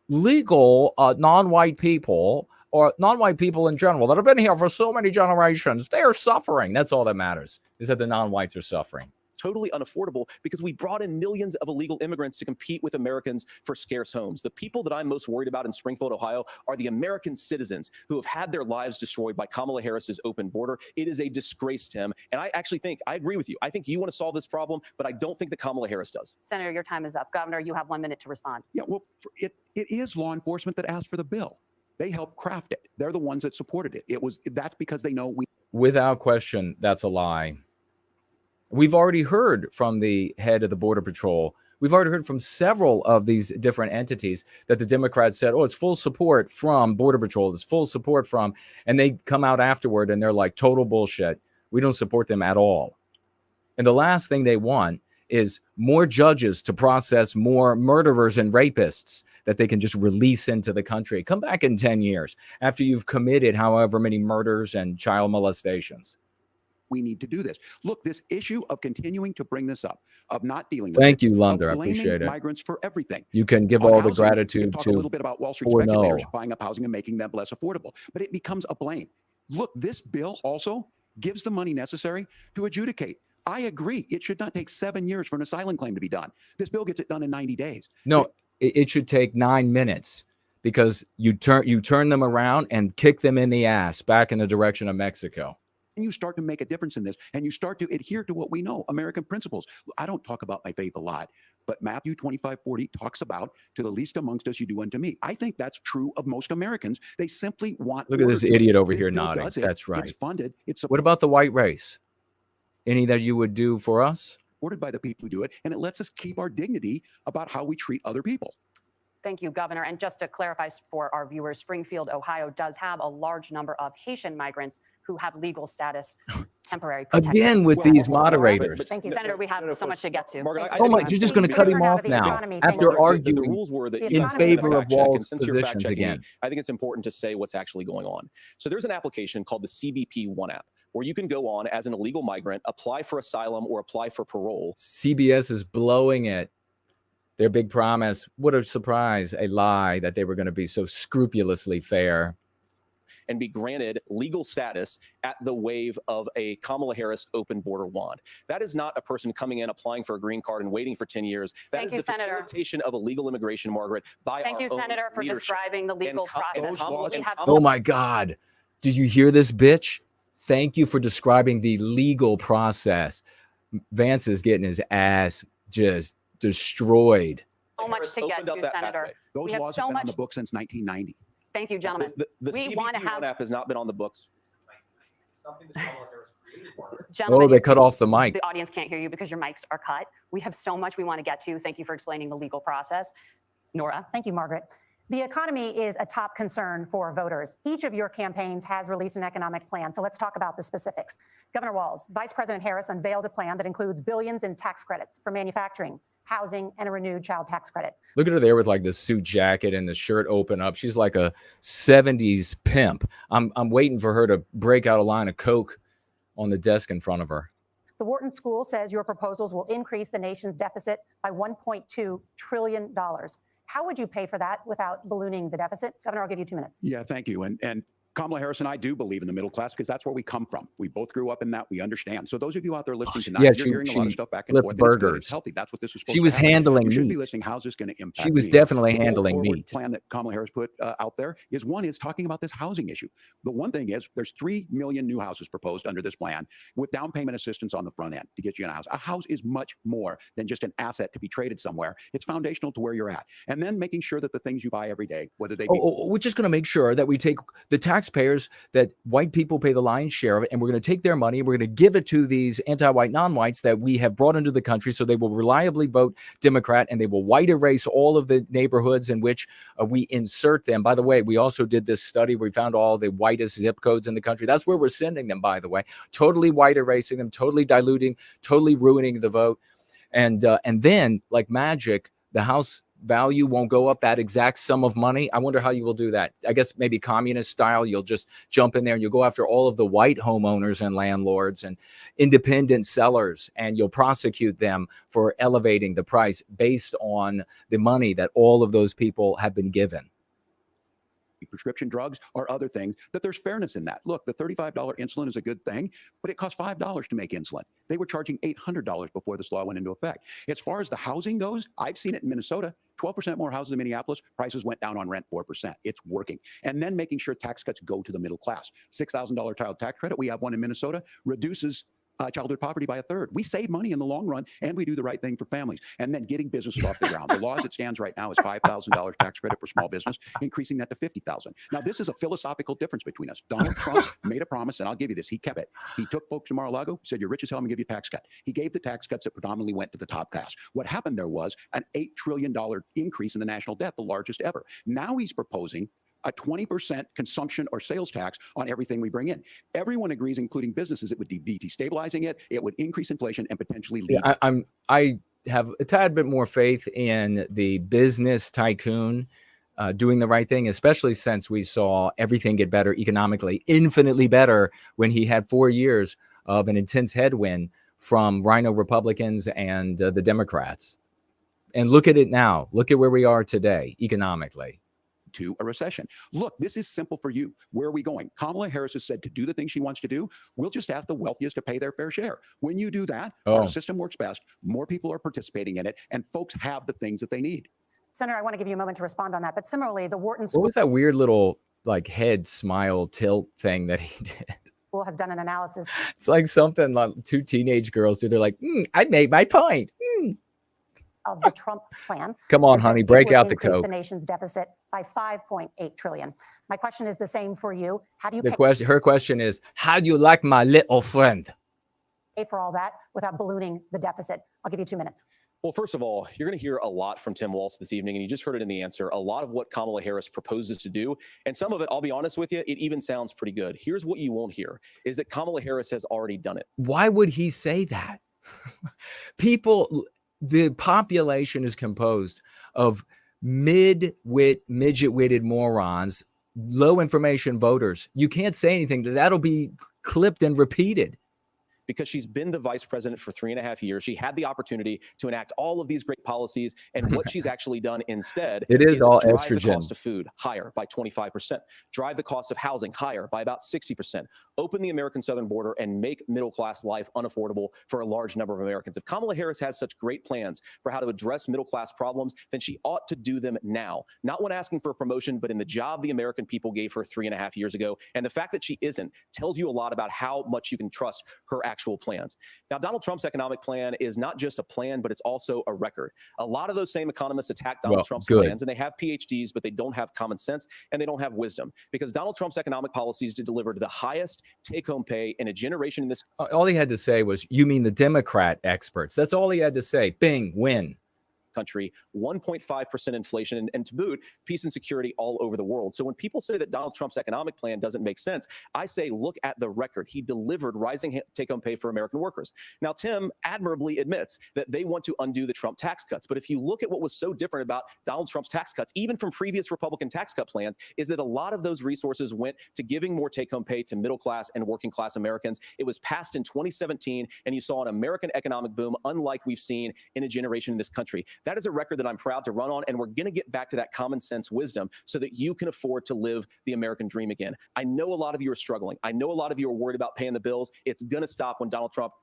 Legal non-white people or non-white people in general that have been here for so many generations, they are suffering. That's all that matters, is that the non-whites are suffering. Totally unaffordable because we brought in millions of illegal immigrants to compete with Americans for scarce homes. The people that I'm most worried about in Springfield, Ohio, are the American citizens who have had their lives destroyed by Kamala Harris's open border. It is a disgrace, Tim. And I actually think, I agree with you. I think you want to solve this problem, but I don't think that Kamala Harris does. Senator, your time is up. Governor, you have 1 minute to respond. Yeah, well, it is law enforcement that asked for the bill. They helped craft it. They're the ones that supported it. That's because they know we. Without question, that's a lie. We've already heard from the head of the Border Patrol. We've already heard from several of these different entities that the Democrats said, oh, it's full support from Border Patrol. It's full support from, and they come out afterward and they're like, total bullshit. We don't support them at all. And the last thing they want is more judges to process more murderers and rapists that they can just release into the country. Come back in 10 years after you've committed however many murders and child molestations. We need to do this. Look, this issue of continuing to bring this up, of not dealing with Thank you, Lunder. I appreciate it. Migrants for everything. You can give all the gratitude talk to a little bit about Wall Street speculators buying up housing and making them less affordable, but it becomes a blame. Look, this bill also gives the money necessary to adjudicate. I agree. It should not take 7 years for an asylum claim to be done. This bill gets it done in 90 days. No, it should take 9 minutes because you turn them around and kick them in the ass back in the direction of Mexico. And you start to make a difference in this, and you start to adhere to what we know, American principles. I don't talk about my faith a lot, but Matthew 25:40 talks about, to the least amongst us, you do unto me. I think that's true of most Americans. They simply want. Look at this idiot over here nodding. That's right. It's funded. What about the white race? Any that you would do for us? Supported by the people who do it, and it lets us keep our dignity about how we treat other people. Thank you, Governor. And just to clarify for our viewers, Springfield, Ohio does have a large number of Haitian migrants who have legal status, temporary protection. Again with these moderators. Thank you, Senator. We have so much to get to. Margaret, oh my, you're just going to cut him off now after arguing the rules were that in favor of Wall's positions again. I think it's important to say what's actually going on. So there's an application called the CBP One app, where you can go on as an illegal migrant, apply for asylum or apply for parole. CBS is blowing it. Their big promise, what a surprise, a lie that they were going to be so scrupulously fair. And be granted legal status at the wave of a Kamala Harris open border wand. That is not a person coming in, applying for a green card and waiting for 10 years. That is the facilitation of illegal immigration, Margaret, by Thank you, Senator, for describing the legal process. Oh my God. Did you hear this, bitch? Thank you for describing the legal process. Vance is getting his ass just destroyed. So much to get to, Senator. Those laws have been on the books since 1990. Thank you, gentlemen. The CBP One app has not been on the books. Gentlemen, oh, they cut off the mic. The audience can't hear you because your mics are cut. We have so much we want to get to. Thank you for explaining the legal process. Nora. Thank you, Margaret. The economy is a top concern for voters. Each of your campaigns has released an economic plan, so let's talk about the specifics. Governor Walz, Vice President Harris unveiled a plan that includes billions in tax credits for manufacturing, housing, and a renewed child tax credit. Look at her there with like the suit jacket and the shirt open up. She's like a 70s pimp. I'm waiting for her to break out a line of Coke on the desk in front of her. The Wharton School says your proposals will increase the nation's deficit by $1.2 trillion. How would you pay for that without ballooning the deficit? Governor, I'll give you 2 minutes. Yeah, thank you. And Kamala Harris and I do believe in the middle class because that's where we come from. We both grew up in that. We understand. So those of you out there listening tonight, you're hearing a lot of stuff back and forth. Burgers. It's healthy. That's what this is supposed to She was handling meat. You should be meat. listening. How's this going to impact She was me? definitely The handling meat. plan that Kamala Harris put out there is talking about this housing issue. The one thing is there's 3 million new houses proposed under this plan with down payment assistance on the front end to get you in a house. A house is much more than just an asset to be traded somewhere. It's foundational to where you're at. And then making sure that the things you buy every day, whether they be we're just going to make sure that we take the taxpayers that white people pay the lion's share of it, and we're going to take their money and we're going to give it to these anti-white non-whites that we have brought into the country so they will reliably vote Democrat, and they will white erase all of the neighborhoods in which we insert them. By the way, we also did this study where we found all the whitest zip codes in the country. That's where we're sending them, by the way. Totally white erasing them, totally diluting, totally ruining the vote. And then, like magic, the House value won't go up that exact sum of money. I wonder how you will do that. I guess maybe communist style, you'll just jump in there and you'll go after all of the white homeowners and landlords and independent sellers, and you'll prosecute them for elevating the price based on the money that all of those people have been given. Prescription drugs or other things, that there's fairness in that. Look, the $35 insulin is a good thing, but it costs $5 to make insulin. They were charging $800 before this law went into effect. As far as the housing goes, I've seen it in Minnesota, 12% more houses in Minneapolis, prices went down on rent 4%. It's working. And then making sure tax cuts go to the middle class. $6,000 child tax credit, we have one in Minnesota, reduces childhood poverty by a third. We save money in the long run, and we do the right thing for families. And then getting businesses off the ground. The law as it stands right now is $5,000 tax credit for small business, increasing that to $50,000. Now, this is a philosophical difference between us. Donald Trump made a promise, and I'll give you this. He kept it. He took folks to Mar-a-Lago, said, "You're rich as hell, I'm going to give you a tax cut." He gave the tax cuts that predominantly went to the top class. What happened there was an $8 trillion increase in the national debt, the largest ever. Now he's proposing a 20% consumption or sales tax on everything we bring in. Everyone agrees, including businesses, it would be destabilizing it. It would increase inflation and potentially lead. I have a tad bit more faith in the business tycoon doing the right thing, especially since we saw everything get better economically, infinitely better when he had 4 years of an intense headwind from rhino Republicans and the Democrats. And look at it now. Look at where we are today economically. To a recession. Look, this is simple for you. Where are we going? Kamala Harris has said to do the things she wants to do, we'll just ask the wealthiest to pay their fair share. When you do that, our system works best. More people are participating in it, and folks have the things that they need. Senator, I want to give you a moment to respond on that. But similarly, the Wharton School. What was that weird little like head smile tilt thing that he did? Has done an analysis. It's like something like two teenage girls do. They're like, I made my point. Of the Trump plan. Come on, honey, break out the Coke. The nation's deficit by $5.8 trillion. My question is the same for you. How do you her question is, how do you like my little friend? Pay for all that without ballooning the deficit? I'll give you 2 minutes. Well, first of all, you're going to hear a lot from Tim Walz this evening, and you just heard it in the answer. A lot of what Kamala Harris proposes to do, and some of it, I'll be honest with you, it even sounds pretty good. Here's what you won't hear, is that Kamala Harris has already done it. Why would he say that? The population is composed of midget-witted morons, low information voters. You can't say anything that'll be clipped and repeated. Because she's been the vice president for 3.5 years. She had the opportunity to enact all of these great policies. And what she's actually done instead is all drive estrogen. The cost of food higher by 25%, drive the cost of housing higher by about 60%, open the American southern border and make middle-class life unaffordable for a large number of Americans. If Kamala Harris has such great plans for how to address middle-class problems, then she ought to do them now. Not when asking for a promotion, but in the job the American people gave her 3.5 years ago. And the fact that she isn't tells you a lot about how much you can trust her actual plans. Now, Donald Trump's economic plan is not just a plan, but it's also a record. A lot of those same economists attack Donald Trump's plans, and they have PhDs, but they don't have common sense and they don't have wisdom, because Donald Trump's economic policies delivered the highest take-home pay in a generation in this. All he had to say was, you mean the Democrat experts. That's all he had to say. Bing, win. Country, 1.5% inflation, and to boot, peace and security all over the world. So when people say that Donald Trump's economic plan doesn't make sense, I say, look at the record. He delivered rising take-home pay for American workers. Now, Tim admirably admits that they want to undo the Trump tax cuts. But if you look at what was so different about Donald Trump's tax cuts, even from previous Republican tax cut plans, is that a lot of those resources went to giving more take-home pay to middle-class and working-class Americans. It was passed in 2017, and you saw an American economic boom unlike we've seen in a generation in this country. That is a record that I'm proud to run on, and we're going to get back to that common sense wisdom so that you can afford to live the American dream again. I know a lot of you are struggling. I know a lot of you are worried about paying the bills. It's going to stop when Donald Trump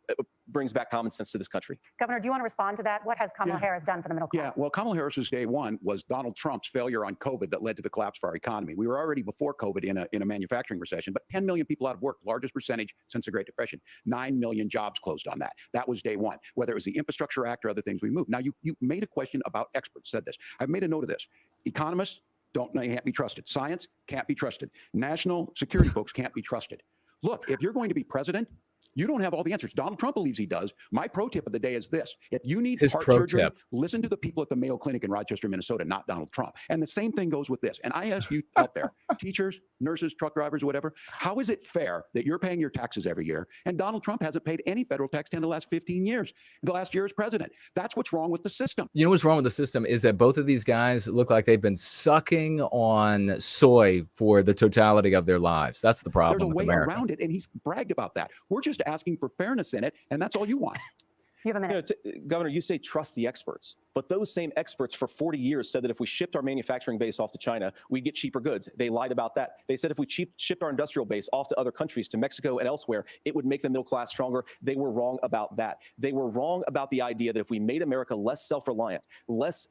brings back common sense to this country. Governor, do you want to respond to that? What has Kamala Harris done for the middle class? Yeah, well, Kamala Harris's day one was Donald Trump's failure on COVID that led to the collapse of our economy. We were already before COVID in a manufacturing recession, but 10 million people out of work, largest percentage since the Great Depression. 9 million jobs closed on that. That was day one. Whether it was the Infrastructure Act or other things we moved. Now, you made a question about experts, said this. I've made a note of this. Economists can't be trusted. Science can't be trusted. National security folks can't be trusted. Look, if you're going to be president, You don't have all the answers. Donald Trump believes he does. My pro tip of the day is this. If you need His heart pro surgery, tip. listen to the people at the Mayo Clinic in Rochester, Minnesota, not Donald Trump. And the same thing goes with this. And I ask you out there, teachers, nurses, truck drivers, whatever, how is it fair that you're paying your taxes every year and Donald Trump hasn't paid any federal tax in the last 15 years, the last year as president? That's what's wrong with the system. You know what's wrong with the system is that both of these guys look like they've been sucking on soy for the totality of their lives. That's the problem. There's a way America. around it, and he's bragged about that. We're just asking for fairness in it, and that's all you want. You have a minute. Governor, you say trust the experts, but those same experts for 40 years said that if we shipped our manufacturing base off to China, we'd get cheaper goods. They lied about that. They said if we shipped our industrial base off to other countries, to Mexico and elsewhere, it would make the middle class stronger. They were wrong about that. They were wrong about the idea that if we made America less self-reliant, less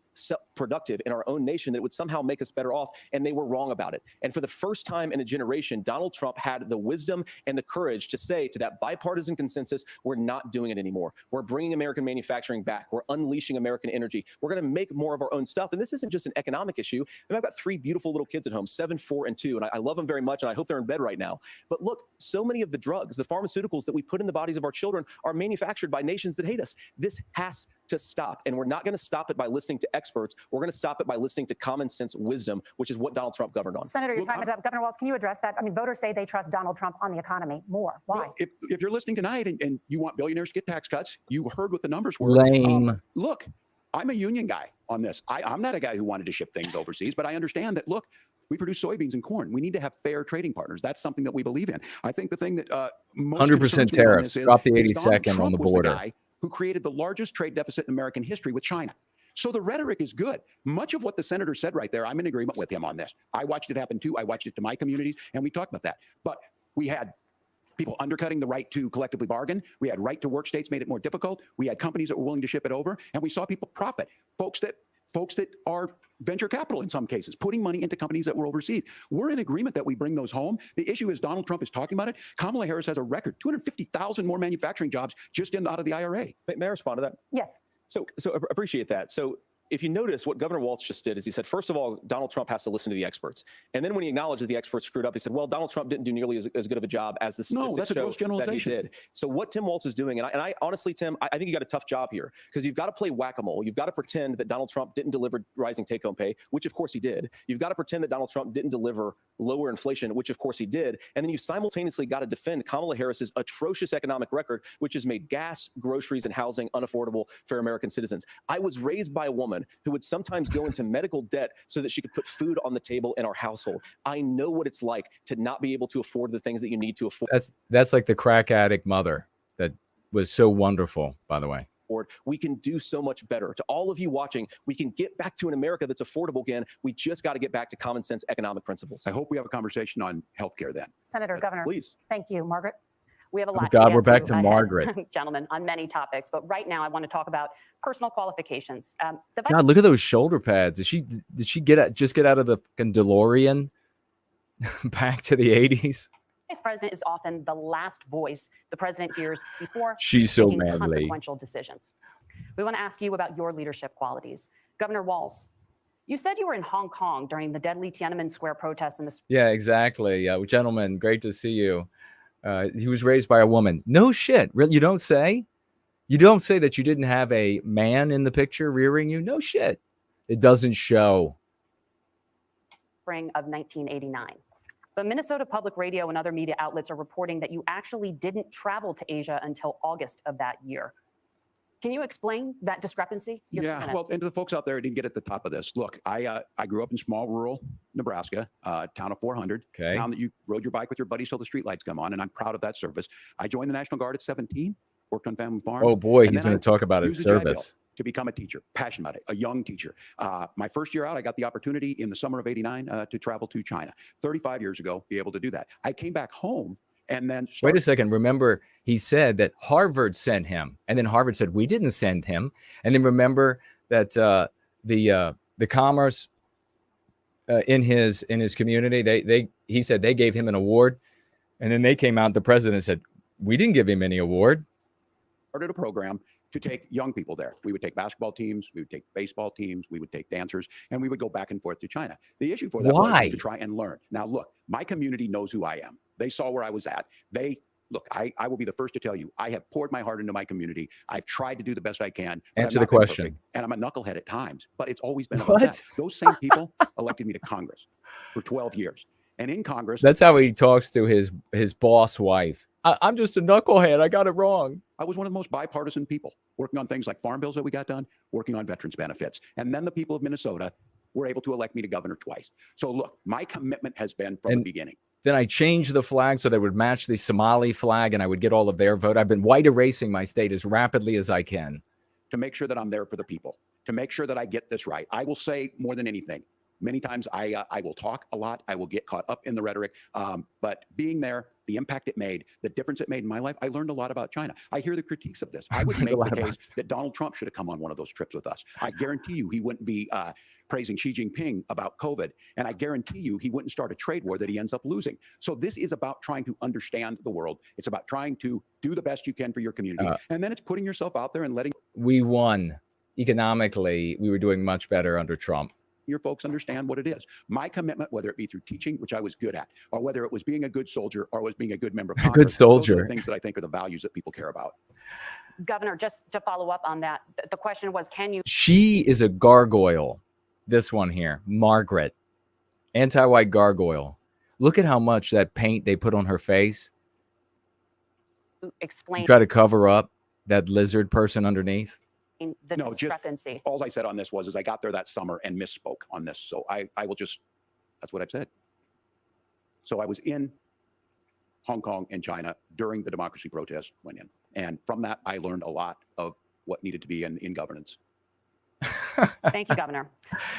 productive in our own nation, that it would somehow make us better off, and they were wrong about it. And for the first time in a generation, Donald Trump had the wisdom and the courage to say to that bipartisan consensus, we're not doing it anymore. We're bringing American manufacturing back. We're unleashing American energy. We're going to make more of our own stuff. And this isn't just an economic issue. I mean, I've got 3 beautiful little kids at home, 7, 4, and 2, and I love them very much, and I hope they're in bed right now. But look, so many of the drugs, the pharmaceuticals that we put in the bodies of our children are manufactured by nations that hate us. This has to stop, and we're not going to stop it by listening to experts. We're going to stop it by listening to common sense wisdom, which is what Donald Trump governed on. Senator, your time is up. Governor Walz, can you address that? I mean, voters say they trust Donald Trump on the economy more. Why? Well, if you're listening tonight and you want billionaires to get tax cuts, you heard what the numbers were. Lame. Look, I'm a union guy on this. I'm not a guy who wanted to ship things overseas, but I understand that, look, we produce soybeans and corn. We need to have fair trading partners. That's something that we believe in. I think the thing that 100% tariffs. Drop the 82nd on the border. The guy who created the largest trade deficit in American history with China. So the rhetoric is good. Much of what the senator said right there, I'm in agreement with him on this. I watched it happen too. I watched it to my communities, and we talked about that. But we had people undercutting the right to collectively bargain. We had right to work states made it more difficult. We had companies that were willing to ship it over, and we saw people profit. Folks that are venture capital in some cases, putting money into companies that were overseas. We're in agreement that we bring those home. The issue is Donald Trump is talking about it. Kamala Harris has a record, 250,000 more manufacturing jobs just out of the IRA. May I respond to that? Yes. So appreciate that. So if you notice, what Governor Walz just did is he said, first of all, Donald Trump has to listen to the experts. And then when he acknowledged that the experts screwed up, he said, well, Donald Trump didn't do nearly as good of a job as the statistics that's a gross generalization. that he did. So what Tim Walz is doing, and I honestly, Tim, I think you got a tough job here, because you've got to play whack-a-mole. You've got to pretend that Donald Trump didn't deliver rising take-home pay, which of course he did. You've got to pretend that Donald Trump didn't deliver lower inflation, which of course he did. And then you simultaneously got to defend Kamala Harris's atrocious economic record, which has made gas, groceries, and housing unaffordable for American citizens. I was raised by a woman who would sometimes go into medical debt so that she could put food on the table in our household. I know what it's like to not be able to afford the things that you need to afford. That's like the crack addict mother that was so wonderful, by the way. We can do so much better. To all of you watching, we can get back to an America that's affordable again. We just got to get back to common sense economic principles. I hope we have a conversation on healthcare then. Senator, Governor, please. Thank you. Margaret? We have a lot God, to we're get back to Margaret. Gentlemen, on many topics, but right now I want to talk about personal qualifications. God, look at those shoulder pads. Did she just get out of the DeLorean back to the 80s? Vice President is often the last voice the president hears before she's so making manly. Consequential decisions. We want to ask you about your leadership qualities. Governor Walz, you said you were in Hong Kong during the deadly Tiananmen Square protests in the... Yeah, exactly. Gentlemen, great to see you. He was raised by a woman. No shit. Really? You don't say? You don't say that you didn't have a man in the picture rearing you? No shit. It doesn't show. Spring of 1989. But Minnesota Public Radio and other media outlets are reporting that you actually didn't travel to Asia until August of that year. Can you explain that discrepancy? Yeah, well, and to the folks out there who didn't get at the top of this, look, I grew up in small rural Nebraska, town of 400, town that you rode your bike with your buddies till the streetlights come on, and I'm proud of that service. I joined the National Guard at 17, worked on family farm. Oh boy, he's going to talk about his service. To become a teacher, passionate about it, a young teacher. My first year out, I got the opportunity in the summer of '89 to travel to China. 35 years ago, be able to do that. I came back home and then wait a second. Remember, he said that Harvard sent him, and then Harvard said we didn't send him. And then remember that the commerce in his community, he said they gave him an award, and then they came out. The president said we didn't give him any award. Started a program to take young people there. We would take basketball teams, we would take baseball teams, we would take dancers, and we would go back and forth to China. The issue for that was to try and learn. Now, look, my community knows who I am. They saw where I was at. They look, I will be the first to tell you, I have poured my heart into my community. I've tried to do the best I can. Answer the question. Perfect, and I'm a knucklehead at times, but it's always been about that. Those same people elected me to Congress for 12 years. And in Congress, that's how he talks to his boss wife. I'm just a knucklehead. I got it wrong. I was one of the most bipartisan people, working on things like farm bills that we got done, working on veterans benefits. And then the people of Minnesota were able to elect me to governor twice. So look, my commitment has been from the beginning. Then I changed the flag so that it would match the Somali flag and I would get all of their vote. I've been white erasing my state as rapidly as I can. To make sure that I'm there for the people, to make sure that I get this right. I will say more than anything, many times I will talk a lot. I will get caught up in the rhetoric. But being there, the impact it made, the difference it made in my life, I learned a lot about China. I hear the critiques of this. I would make the case that Donald Trump should have come on one of those trips with us. I guarantee you he wouldn't be praising Xi Jinping about COVID. And I guarantee you he wouldn't start a trade war that he ends up losing. So this is about trying to understand the world. It's about trying to do the best you can for your community. And then it's putting yourself out there and letting. We won. Economically, we were doing much better under Trump. Your folks understand what it is. My commitment, whether it be through teaching, which I was good at, or whether it was being a good soldier, or was being a good member of Congress, good soldier. Those are the things that I think are the values that people care about. Governor, just to follow up on that, the question was, can you? She is a gargoyle. This one here, Margaret, anti-white gargoyle. Look at how much that paint they put on her face. Explain. Try to cover up that lizard person underneath. The discrepancy. Just, all I said on this was I got there that summer and misspoke on this. So I will just, that's what I've said. So I was in Hong Kong and China during the democracy protest went in. And from that, I learned a lot of what needed to be in governance. Thank you, Governor.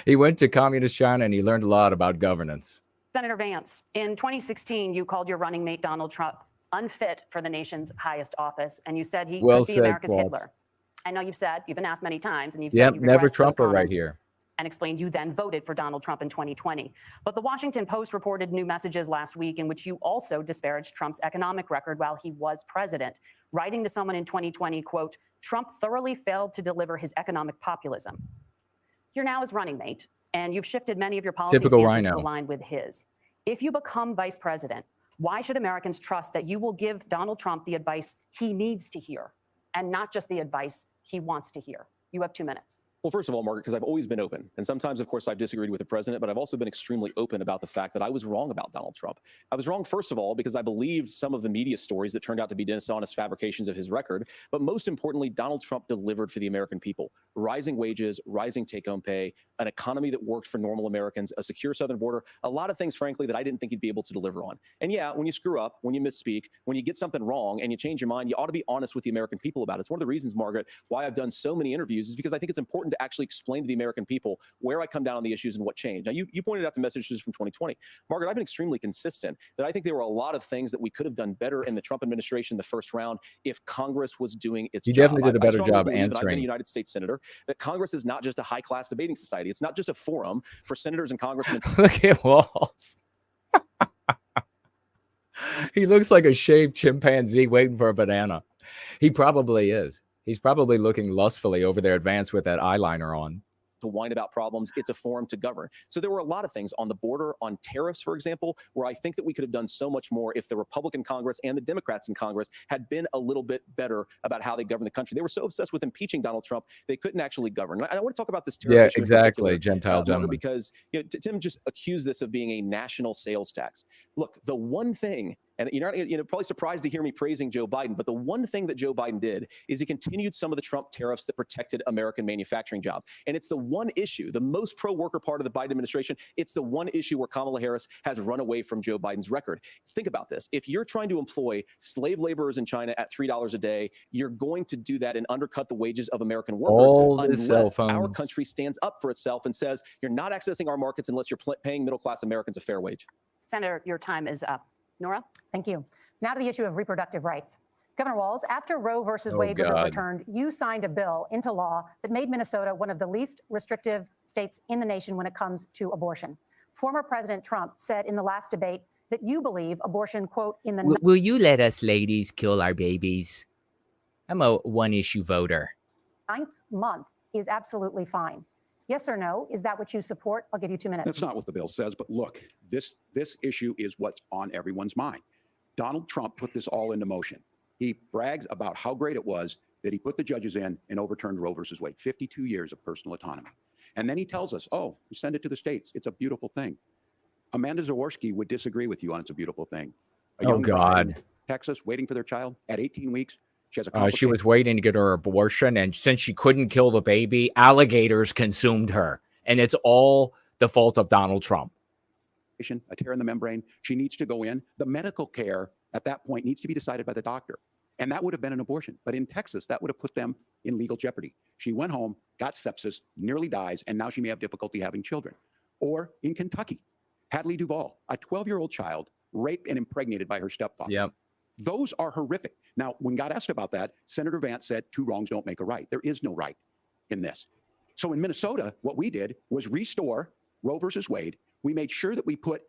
He went to communist China and he learned a lot about governance. Senator Vance, in 2016, you called your running mate, Donald Trump, unfit for the nation's highest office. And you said he could be America's Hitler. I know you've been asked many times, and you've said you never Trumper right here. And explained you then voted for Donald Trump in 2020. But the Washington Post reported new messages last week in which you also disparaged Trump's economic record while he was president, writing to someone in 2020, quote, Trump thoroughly failed to deliver his economic populism. You're now his running mate, and you've shifted many of your policy stances to align with his. If you become vice president, why should Americans trust that you will give Donald Trump the advice he needs to hear and not just the advice he wants to hear? You have 2 minutes. Well, first of all, Margaret, because I've always been open. And sometimes, of course, I've disagreed with the president, but I've also been extremely open about the fact that I was wrong about Donald Trump. I was wrong, first of all, because I believed some of the media stories that turned out to be dishonest fabrications of his record. But most importantly, Donald Trump delivered for the American people. Rising wages, rising take-home pay, an economy that worked for normal Americans, a secure southern border, a lot of things, frankly, that I didn't think he'd be able to deliver on. And yeah, when you screw up, when you misspeak, when you get something wrong and you change your mind, you ought to be honest with the American people about it. It's one of the reasons, Margaret, why I've done so many interviews is because I think it's important to actually explain to the American people where I come down on the issues and what changed. Now, you pointed out the messages from 2020. Margaret, I've been extremely consistent that I think there were a lot of things that we could have done better in the Trump administration the first round if Congress was doing its job. You definitely did a better job answering. I've been a United States senator, that Congress is not just a high-class debating society. It's not just a forum for senators and congressmen. Look at Walls. He looks like a shaved chimpanzee waiting for a banana. He probably is. He's probably looking lustfully over there at Vance with that eyeliner on. To whine about problems. It's a forum to govern. So there were a lot of things on the border, on tariffs, for example, where I think that we could have done so much more if the Republican Congress and the Democrats in Congress had been a little bit better about how they govern the country. They were so obsessed with impeaching Donald Trump, they couldn't actually govern. And I want to talk about this tariff issue exactly, Gentile gentleman. Because Tim just accused this of being a national sales tax. Look, the one thing, and you're not probably surprised to hear me praising Joe Biden, but the one thing that Joe Biden did is he continued some of the Trump tariffs that protected American manufacturing jobs. And it's the one issue, the most pro-worker part of the Biden administration, it's the one issue where Kamala Harris has run away from Joe Biden's record. Think about this. If you're trying to employ slave laborers in China at $3 a day, you're going to do that and undercut the wages of American workers unless our country stands up for itself and says, you're not accessing our markets unless you're paying middle-class Americans a fair wage. Senator, your time is up. Nora? Thank you. Now to the issue of reproductive rights. Governor Walz, after Roe versus Wade was overturned, you signed a bill into law that made Minnesota one of the least restrictive states in the nation when it comes to abortion. Former President Trump said in the last debate that you believe abortion, quote, in the... Will you let us ladies kill our babies? I'm a one-issue voter. 9th month is absolutely fine. Yes or no? Is that what you support? I'll give you 2 minutes. That's not what the bill says. But look, this issue is what's on everyone's mind. Donald Trump put this all into motion. He brags about how great it was that he put the judges in and overturned Roe versus Wade, 52 years of personal autonomy. And then he tells us, oh, we send it to the states. It's a beautiful thing. Amanda Zaworski would disagree with you on it's a beautiful thing. A young bride in Texas waiting for their child at 18 weeks. She was waiting to get her abortion, and since she couldn't kill the baby, alligators consumed her. And it's all the fault of Donald Trump. A tear in the membrane. She needs to go in. The medical care at that point needs to be decided by the doctor. And that would have been an abortion. But in Texas, that would have put them in legal jeopardy. She went home, got sepsis, nearly dies, and now she may have difficulty having children. Or in Kentucky, Hadley Duvall, a 12-year-old child, raped and impregnated by her stepfather. Yep. Those are horrific. Now, when God asked about that, Senator Vance said, 2 wrongs don't make a right. There is no right in this. So in Minnesota, what we did was restore Roe versus Wade. We made sure that we put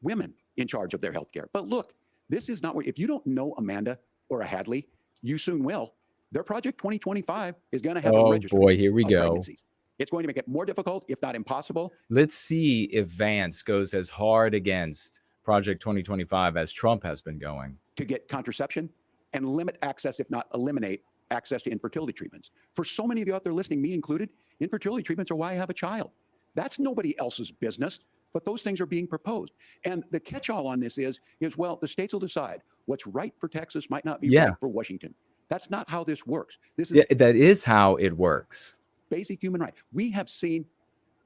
women in charge of their health care. But look, this is not what, if you don't know Amanda or a Hadley, you soon will. Their Project 2025 is going to have a registry. Oh boy, here we go. Pregnancies. It's going to make it more difficult, if not impossible. Let's see if Vance goes as hard against Project 2025 as Trump has been going. To get contraception and limit access, if not eliminate access to infertility treatments. For so many of you out there listening, me included, infertility treatments are why I have a child. That's nobody else's business, but those things are being proposed. And the catch-all on this is, well, the states will decide what's right for Texas might not be right for Washington. That's not how this works. This is that is how it works. Basic human right. We have seen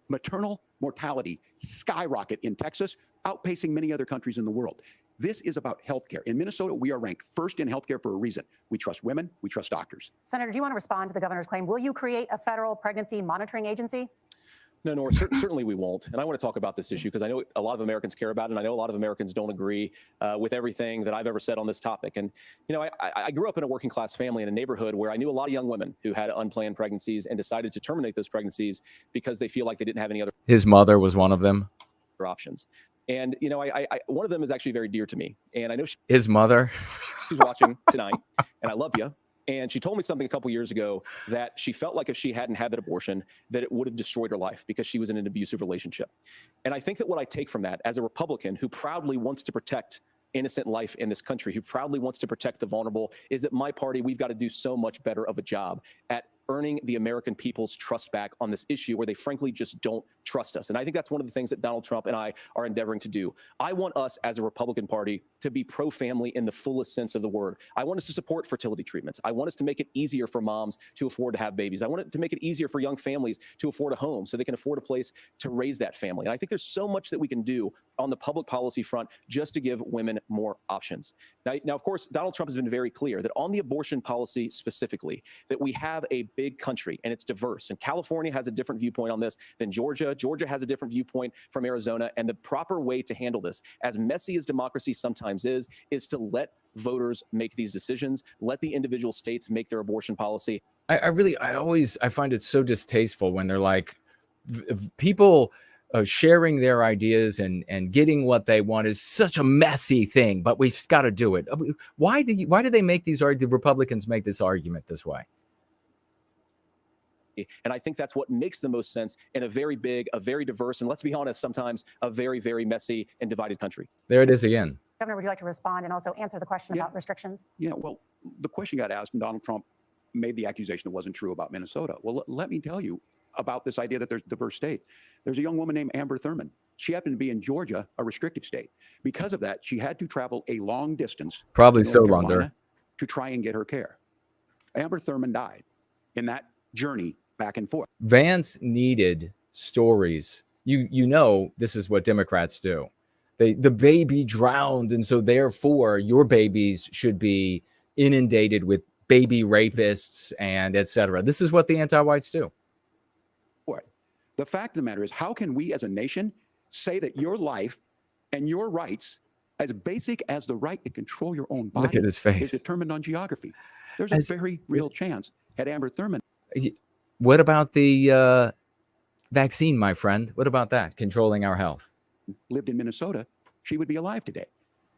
maternal mortality skyrocket in Texas, outpacing many other countries in the world. This is about healthcare. In Minnesota, we are ranked first in healthcare for a reason. We trust women. We trust doctors. Senator, do you want to respond to the governor's claim? Will you create a federal pregnancy monitoring agency? No, Nora, certainly we won't. And I want to talk about this issue because I know a lot of Americans care about it, and I know a lot of Americans don't agree with everything that I've ever said on this topic. And, you know, I grew up in a working class family in a neighborhood where I knew a lot of young women who had unplanned pregnancies and decided to terminate those pregnancies because they feel like they didn't have any other. His mother was one of them. Options. And, you know, one of them is actually very dear to me. And I know his mother. She's watching tonight, and I love you. And she told me something a couple years ago that she felt like if she hadn't had that abortion, that it would have destroyed her life because she was in an abusive relationship. And I think that what I take from that as a Republican who proudly wants to protect innocent life in this country, who proudly wants to protect the vulnerable, is that my party, we've got to do so much better of a job at earning the American people's trust back on this issue where they frankly just don't trust us. And I think that's one of the things that Donald Trump and I are endeavoring to do. I want us as a Republican Party to be pro-family in the fullest sense of the word. I want us to support fertility treatments. I want us to make it easier for moms to afford to have babies. I want it to make it easier for young families to afford a home so they can afford a place to raise that family. And I think there's so much that we can do on the public policy front just to give women more options. Now, of course, Donald Trump has been very clear that on the abortion policy specifically, that we have a big country and it's diverse. And California has a different viewpoint on this than Georgia. Georgia has a different viewpoint from Arizona. And the proper way to handle this, as messy as democracy sometimes is to let voters make these decisions, let the individual states make their abortion policy. I find it so distasteful when they're like, people sharing their ideas and getting what they want is such a messy thing, but we've got to do it. Why do they make these the Republicans make this argument this way? And I think that's what makes the most sense in a very big, a very diverse, and let's be honest, sometimes a very, very messy and divided country. There it is again. Governor, would you like to respond and also answer the question about restrictions? Yeah, well, the question got asked and Donald Trump made the accusation it wasn't true about Minnesota. Well, let me tell you about this idea that there's diverse states. There's a young woman named Amber Thurman. She happened to be in Georgia, a restrictive state. Because of that, she had to travel a long distance. Probably so longer. To try and get her care. Amber Thurman died in that journey back and forth. Vance needed stories. You know, this is what Democrats do. The baby drowned, and so therefore your babies should be inundated with baby rapists and etc. This is what the anti-whites do. The fact of the matter is, how can we as a nation say that your life and your rights, as basic as the right to control your own body, look at his face, is determined on geography? There's a very real chance had Amber Thurman. What about the vaccine, my friend? What about that? Controlling our health. Lived in Minnesota, she would be alive today.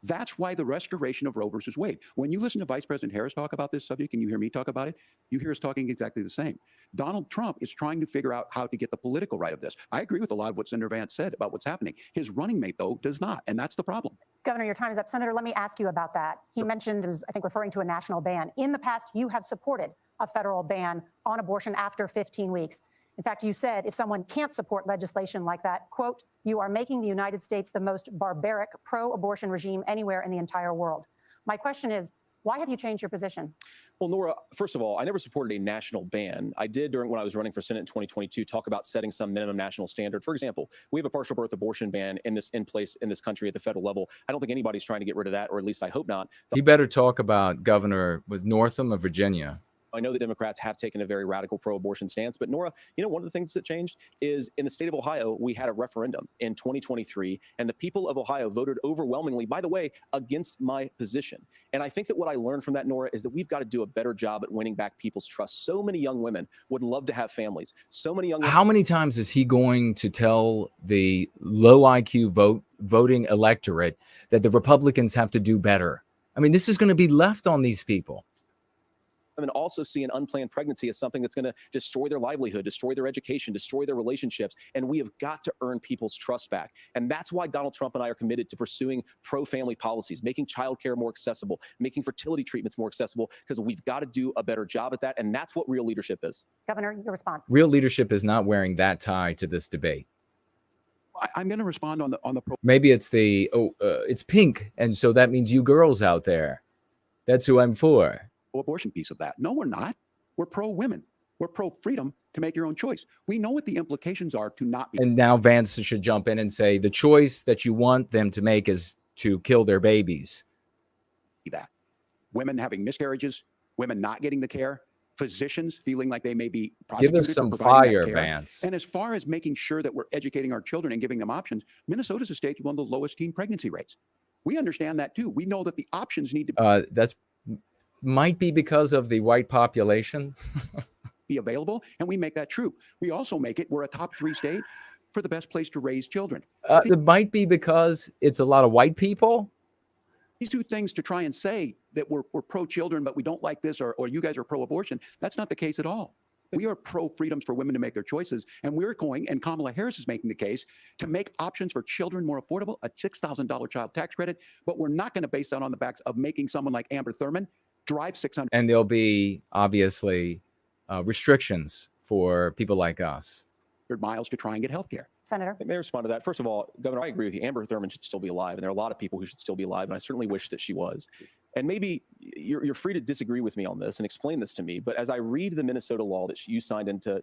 That's why the restoration of Roe versus Wade. When you listen to Vice President Harris talk about this subject and you hear me talk about it, you hear us talking exactly the same. Donald Trump is trying to figure out how to get the political right of this. I agree with a lot of what Senator Vance said about what's happening. His running mate, though, does not, and that's the problem. Governor, your time is up. Senator, let me ask you about that. He mentioned, I think, referring to a national ban. In the past, you have supported a federal ban on abortion after 15 weeks. In fact, you said if someone can't support legislation like that, quote, you are making the United States the most barbaric pro-abortion regime anywhere in the entire world. My question is, why have you changed your position? Well, Nora, first of all, I never supported a national ban. I did when I was running for Senate in 2022 talk about setting some minimum national standard. For example, we have a partial birth abortion ban in place in this country at the federal level. I don't think anybody's trying to get rid of that, or at least I hope not. He better talk about Governor Northam of Virginia. I know the Democrats have taken a very radical pro-abortion stance, but Nora, one of the things that changed is in the state of Ohio, we had a referendum in 2023, and the people of Ohio voted overwhelmingly, by the way, against my position. And I think that what I learned from that, Nora, is that we've got to do a better job at winning back people's trust. So many young women would love to have families. So many young women. How many times is he going to tell the low IQ voting electorate that the Republicans have to do better? I mean, this is going to be left on these people. Women also see an unplanned pregnancy as something that's going to destroy their livelihood, destroy their education, destroy their relationships. And we have got to earn people's trust back. And that's why Donald Trump and I are committed to pursuing pro-family policies, making childcare more accessible, making fertility treatments more accessible, because we've got to do a better job at that. And that's what real leadership is. Governor, your response. Real leadership is not wearing that tie to this debate. I'm going to respond on the maybe it's it's pink, and so that means you girls out there. That's who I'm for. Abortion piece of that. No, we're not. We're pro-women. We're pro-freedom to make your own choice. We know what the implications are to not be. And now Vance should jump in and say the choice that you want them to make is to kill their babies. That women having miscarriages, women not getting the care, physicians feeling like they may be prosecuted. Give us some fire, Vance. And as far as making sure that we're educating our children and giving them options, Minnesota's a state with one of the lowest teen pregnancy rates. We understand that too. We know that the options need to might be because of the white population be available, and we make that true. We also make it, we're a top 3 state for the best place to raise children. It might be because it's a lot of white people. These two things to try and say that we're pro-children, but we don't like this, or you guys are pro-abortion, that's not the case at all. We are pro-freedoms for women to make their choices, and we're going, and Kamala Harris is making the case, to make options for children more affordable, a $6,000 child tax credit, but we're not going to base that on the backs of making someone like Amber Thurman drive 600. And there'll be obviously restrictions for people like us. Miles to try and get health care. Senator. May I respond to that? First of all, Governor, I agree with you. Amber Thurman should still be alive, and there are a lot of people who should still be alive, and I certainly wish that she was. And maybe you're free to disagree with me on this and explain this to me, but as I read the Minnesota law that you signed into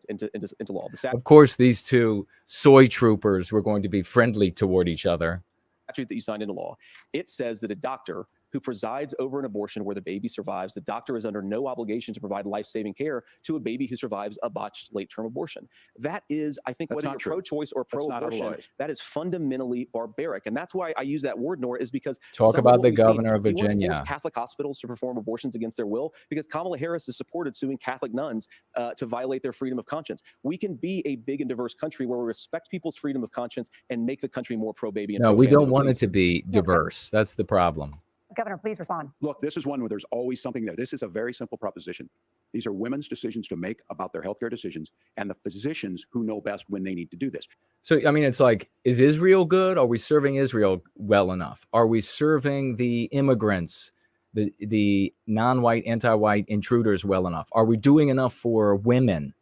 law, of course, these two soy troopers were going to be friendly toward each other. Statute that you signed into law, it says that a doctor who presides over an abortion where the baby survives, the doctor is under no obligation to provide life-saving care to a baby who survives a botched late-term abortion. That is, I think, whether you're pro-choice or pro-abortion, that is fundamentally barbaric. And that's why I use that word, Nora, is because talk about the governor of Virginia. Force Catholic hospitals to perform abortions against their will, because Kamala Harris has supported suing Catholic nuns to violate their freedom of conscience. We can be a big and diverse country where we respect people's freedom of conscience and make the country more pro-baby. No, we don't want it to be diverse. That's the problem. Governor, please respond. Look, this is one where there's always something there. This is a very simple proposition. These are women's decisions to make about their healthcare decisions, and the physicians who know best when they need to do this. So, I mean, it's like, is Israel good? Are we serving Israel well enough? Are we serving the immigrants, the non-white, anti-white intruders well enough? Are we doing enough for women?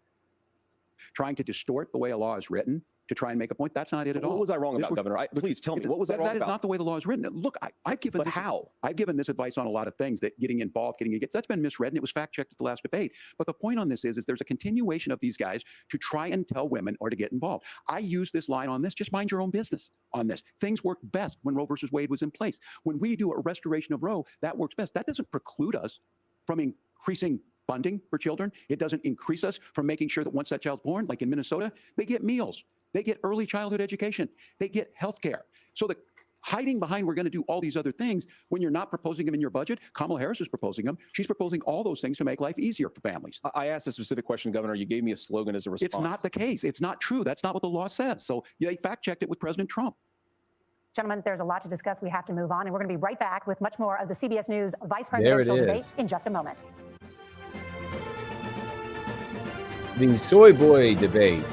Trying to distort the way a law is written to try and make a point. That's not it at all. What was I wrong about, Governor? Please tell me, what was I wrong about? That is not the way the law is written. Look, I've given this advice on a lot of things, that getting involved, that's been misread, and it was fact-checked at the last debate. But the point on this is there's a continuation of these guys to try and tell women or to get involved. I use this line on this, just mind your own business on this. Things worked best when Roe versus Wade was in place. When we do a restoration of Roe, that works best. That doesn't preclude us from increasing funding for children. It doesn't increase us from making sure that once that child's born, like in Minnesota, they get meals. They get early childhood education. They get health care. So the hiding behind we're going to do all these other things when you're not proposing them in your budget. Kamala Harris is proposing them. She's proposing all those things to make life easier for families. I asked a specific question, Governor. You gave me a slogan as a response. It's not the case. It's not true. That's not what the law says. So they fact-checked it with President Trump. Gentlemen, there's a lot to discuss. We have to move on, and we're going to be right back with much more of the CBS News vice presidential debate in just a moment. The soy boy debate.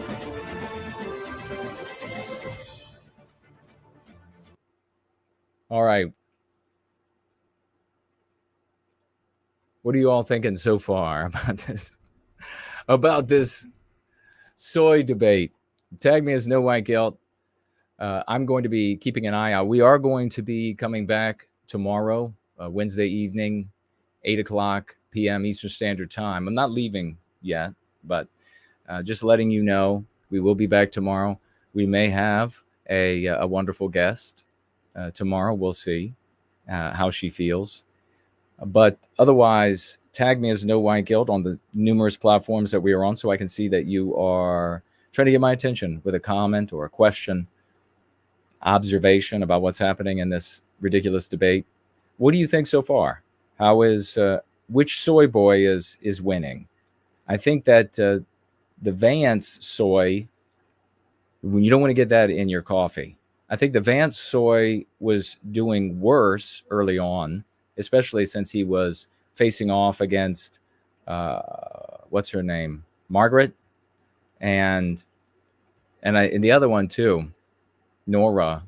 All right. What are you all thinking so far about this soy debate? Tag me as No White Guilt. I'm going to be keeping an eye out. We are going to be coming back tomorrow, Wednesday evening, 8:00 p.m. Eastern Standard Time. I'm not leaving yet, but just letting you know, we will be back tomorrow. We may have a wonderful guest tomorrow. We'll see how she feels. But otherwise, tag me as No White Guilt on the numerous platforms that we are on so I can see that you are trying to get my attention with a comment or a question, observation about what's happening in this ridiculous debate. What do you think so far? How is which soy boy is winning? I think that the Vance soy, when you don't want to get that in your coffee. I think the Vance soy was doing worse early on, especially since he was facing off against what's her name, Margaret, and the other one too, Nora,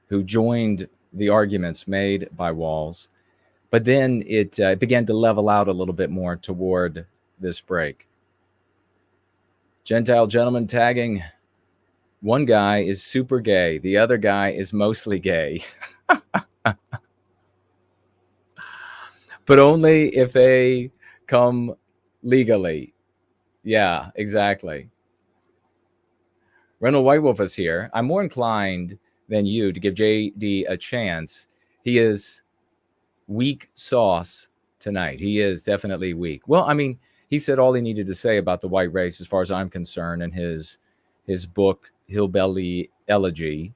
who joined the arguments made by Walz. But then it began to level out a little bit more toward this break. Gentile gentleman tagging. One guy is super gay. The other guy is mostly gay. But only if they come legally. Yeah, exactly. Reynold White Wolf is here. I'm more inclined than you to give JD a chance. He is weak sauce tonight. He is definitely weak. Well, I mean, he said all he needed to say about the white race, as far as I'm concerned, in his book, Hillbilly Elegy,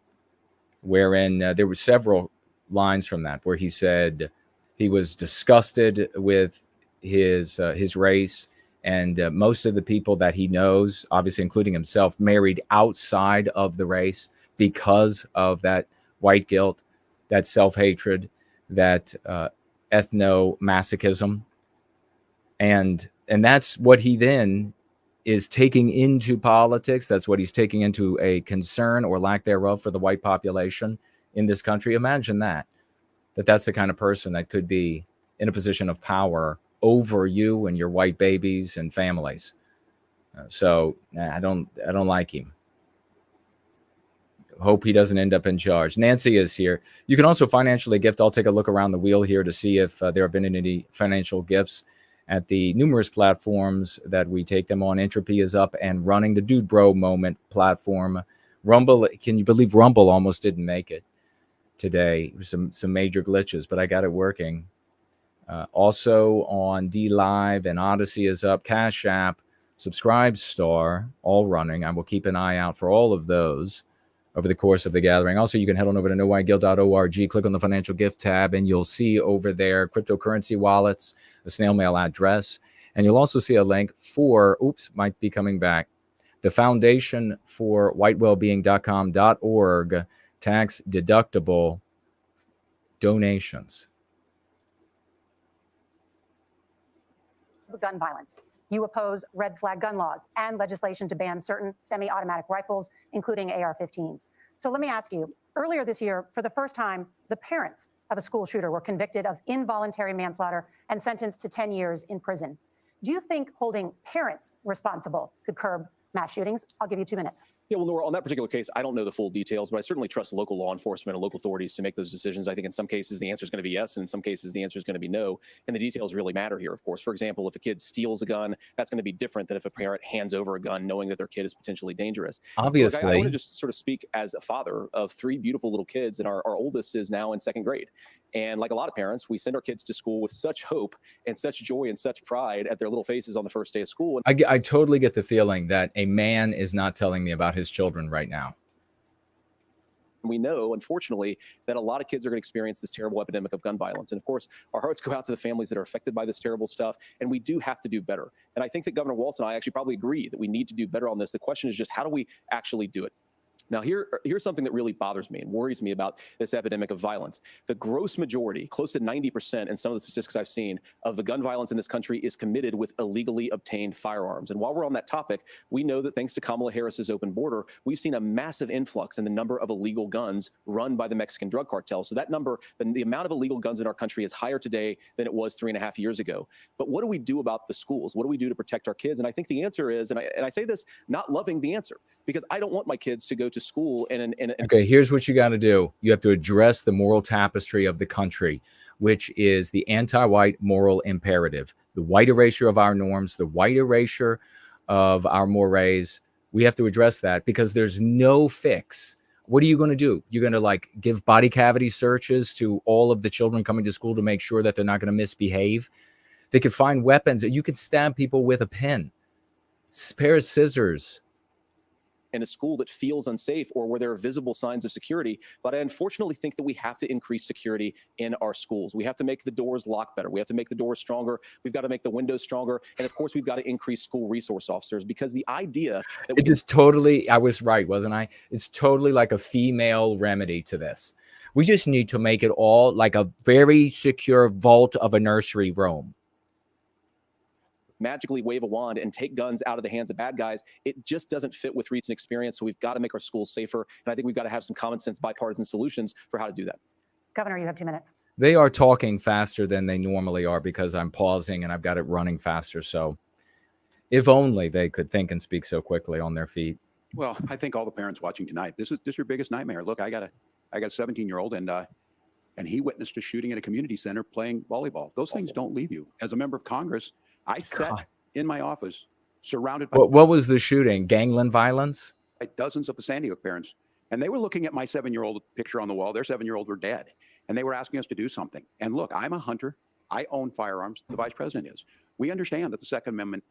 wherein there were several lines from that where he said he was disgusted with his race, and most of the people that he knows, obviously including himself, married outside of the race because of that white guilt, that self-hatred, that ethno-masochism. And that's what he then is taking into politics. That's what he's taking into a concern or lack thereof for the white population in this country. Imagine that's the kind of person that could be in a position of power over you and your white babies and families. So I don't like him. Hope he doesn't end up in charge. Nancy is here. You can also financially gift. I'll take a look around the wheel here to see if there have been any financial gifts at the numerous platforms that we take them on. Entropy is up and running. The Dude Bro Moment platform. Rumble, can you believe Rumble almost didn't make it today? Some major glitches, but I got it working. Also on D Live and Odyssey is up. Cash App, Subscribe Star, all running. I will keep an eye out for all of those over the course of the gathering. Also, you can head on over to nowhiteguilt.org, click on the financial gift tab, and you'll see over there cryptocurrency wallets, a snail mail address, and you'll also see a link for, might be coming back, the foundation for whitewellbeingoutreachteam.org, tax deductible donations. Gun violence. You oppose red flag gun laws and legislation to ban certain semi-automatic rifles, including AR-15s. So let me ask you, earlier this year, for the first time, the parents of a school shooter were convicted of involuntary manslaughter and sentenced to 10 years in prison. Do you think holding parents responsible could curb mass shootings? I'll give you 2 minutes. Yeah, well, Nora, on that particular case, I don't know the full details, but I certainly trust local law enforcement and local authorities to make those decisions. I think in some cases the answer is going to be yes, and in some cases the answer is going to be no. And the details really matter here, of course. For example, if a kid steals a gun, that's going to be different than if a parent hands over a gun knowing that their kid is potentially dangerous. Obviously. So, look, I want to just sort of speak as a father of 3 beautiful little kids, and our oldest is now in 2nd grade. And like a lot of parents, we send our kids to school with such hope and such joy and such pride at their little faces on the first day of school. I totally get the feeling that a man is not telling me about his children right now. We know, unfortunately, that a lot of kids are going to experience this terrible epidemic of gun violence. And of course, our hearts go out to the families that are affected by this terrible stuff. And we do have to do better. And I think that Governor Walz and I actually probably agree that we need to do better on this. The question is just, how do we actually do it? Now, here's something that really bothers me and worries me about this epidemic of violence. The gross majority, close to 90% in some of the statistics I've seen, of the gun violence in this country is committed with illegally obtained firearms. And while we're on that topic, we know that thanks to Kamala Harris's open border, we've seen a massive influx in the number of illegal guns run by the Mexican drug cartel. So that number, the amount of illegal guns in our country is higher today than it was 3.5 years ago. But what do we do about the schools? What do we do to protect our kids? And I think the answer is, and I say this not loving the answer, because I don't want my kids to go to school and okay, here's what you got to do. You have to address the moral tapestry of the country, which is the anti-white moral imperative, the white erasure of our norms, the white erasure of our mores. We have to address that because there's no fix. What are you going to do? You're going to like give body cavity searches to all of the children coming to school to make sure that they're not going to misbehave. They could find weapons. You could stab people with a pin, pair of scissors. In a school that feels unsafe or where there are visible signs of security. But I unfortunately think that we have to increase security in our schools. We have to make the doors lock better. We have to make the doors stronger. We've got to make the windows stronger. And of course, we've got to increase school resource officers, because the idea that it is totally, I was right, wasn't I? It's totally like a female remedy to this. We just need to make it all like a very secure vault of a nursery room. Magically wave a wand and take guns out of the hands of bad guys. It just doesn't fit with recent experience. So we've got to make our schools safer. And I think we've got to have some common sense bipartisan solutions for how to do that. Governor, you have 2 minutes. They are talking faster than they normally are because I'm pausing and I've got it running faster. So if only they could think and speak so quickly on their feet. Well, I think all the parents watching tonight, this is your biggest nightmare. Look, I got a 17-year-old and he witnessed a shooting at a community center playing volleyball. Those things don't leave you. As a member of Congress, I sat in my office surrounded by what was the shooting? Gangland violence? Dozens of the Sandy Hook parents. And they were looking at my 7-year-old picture on the wall. Their 7-year-old were dead. And they were asking us to do something. And look, I'm a hunter. I own firearms. The vice president is. We understand that the Second Amendment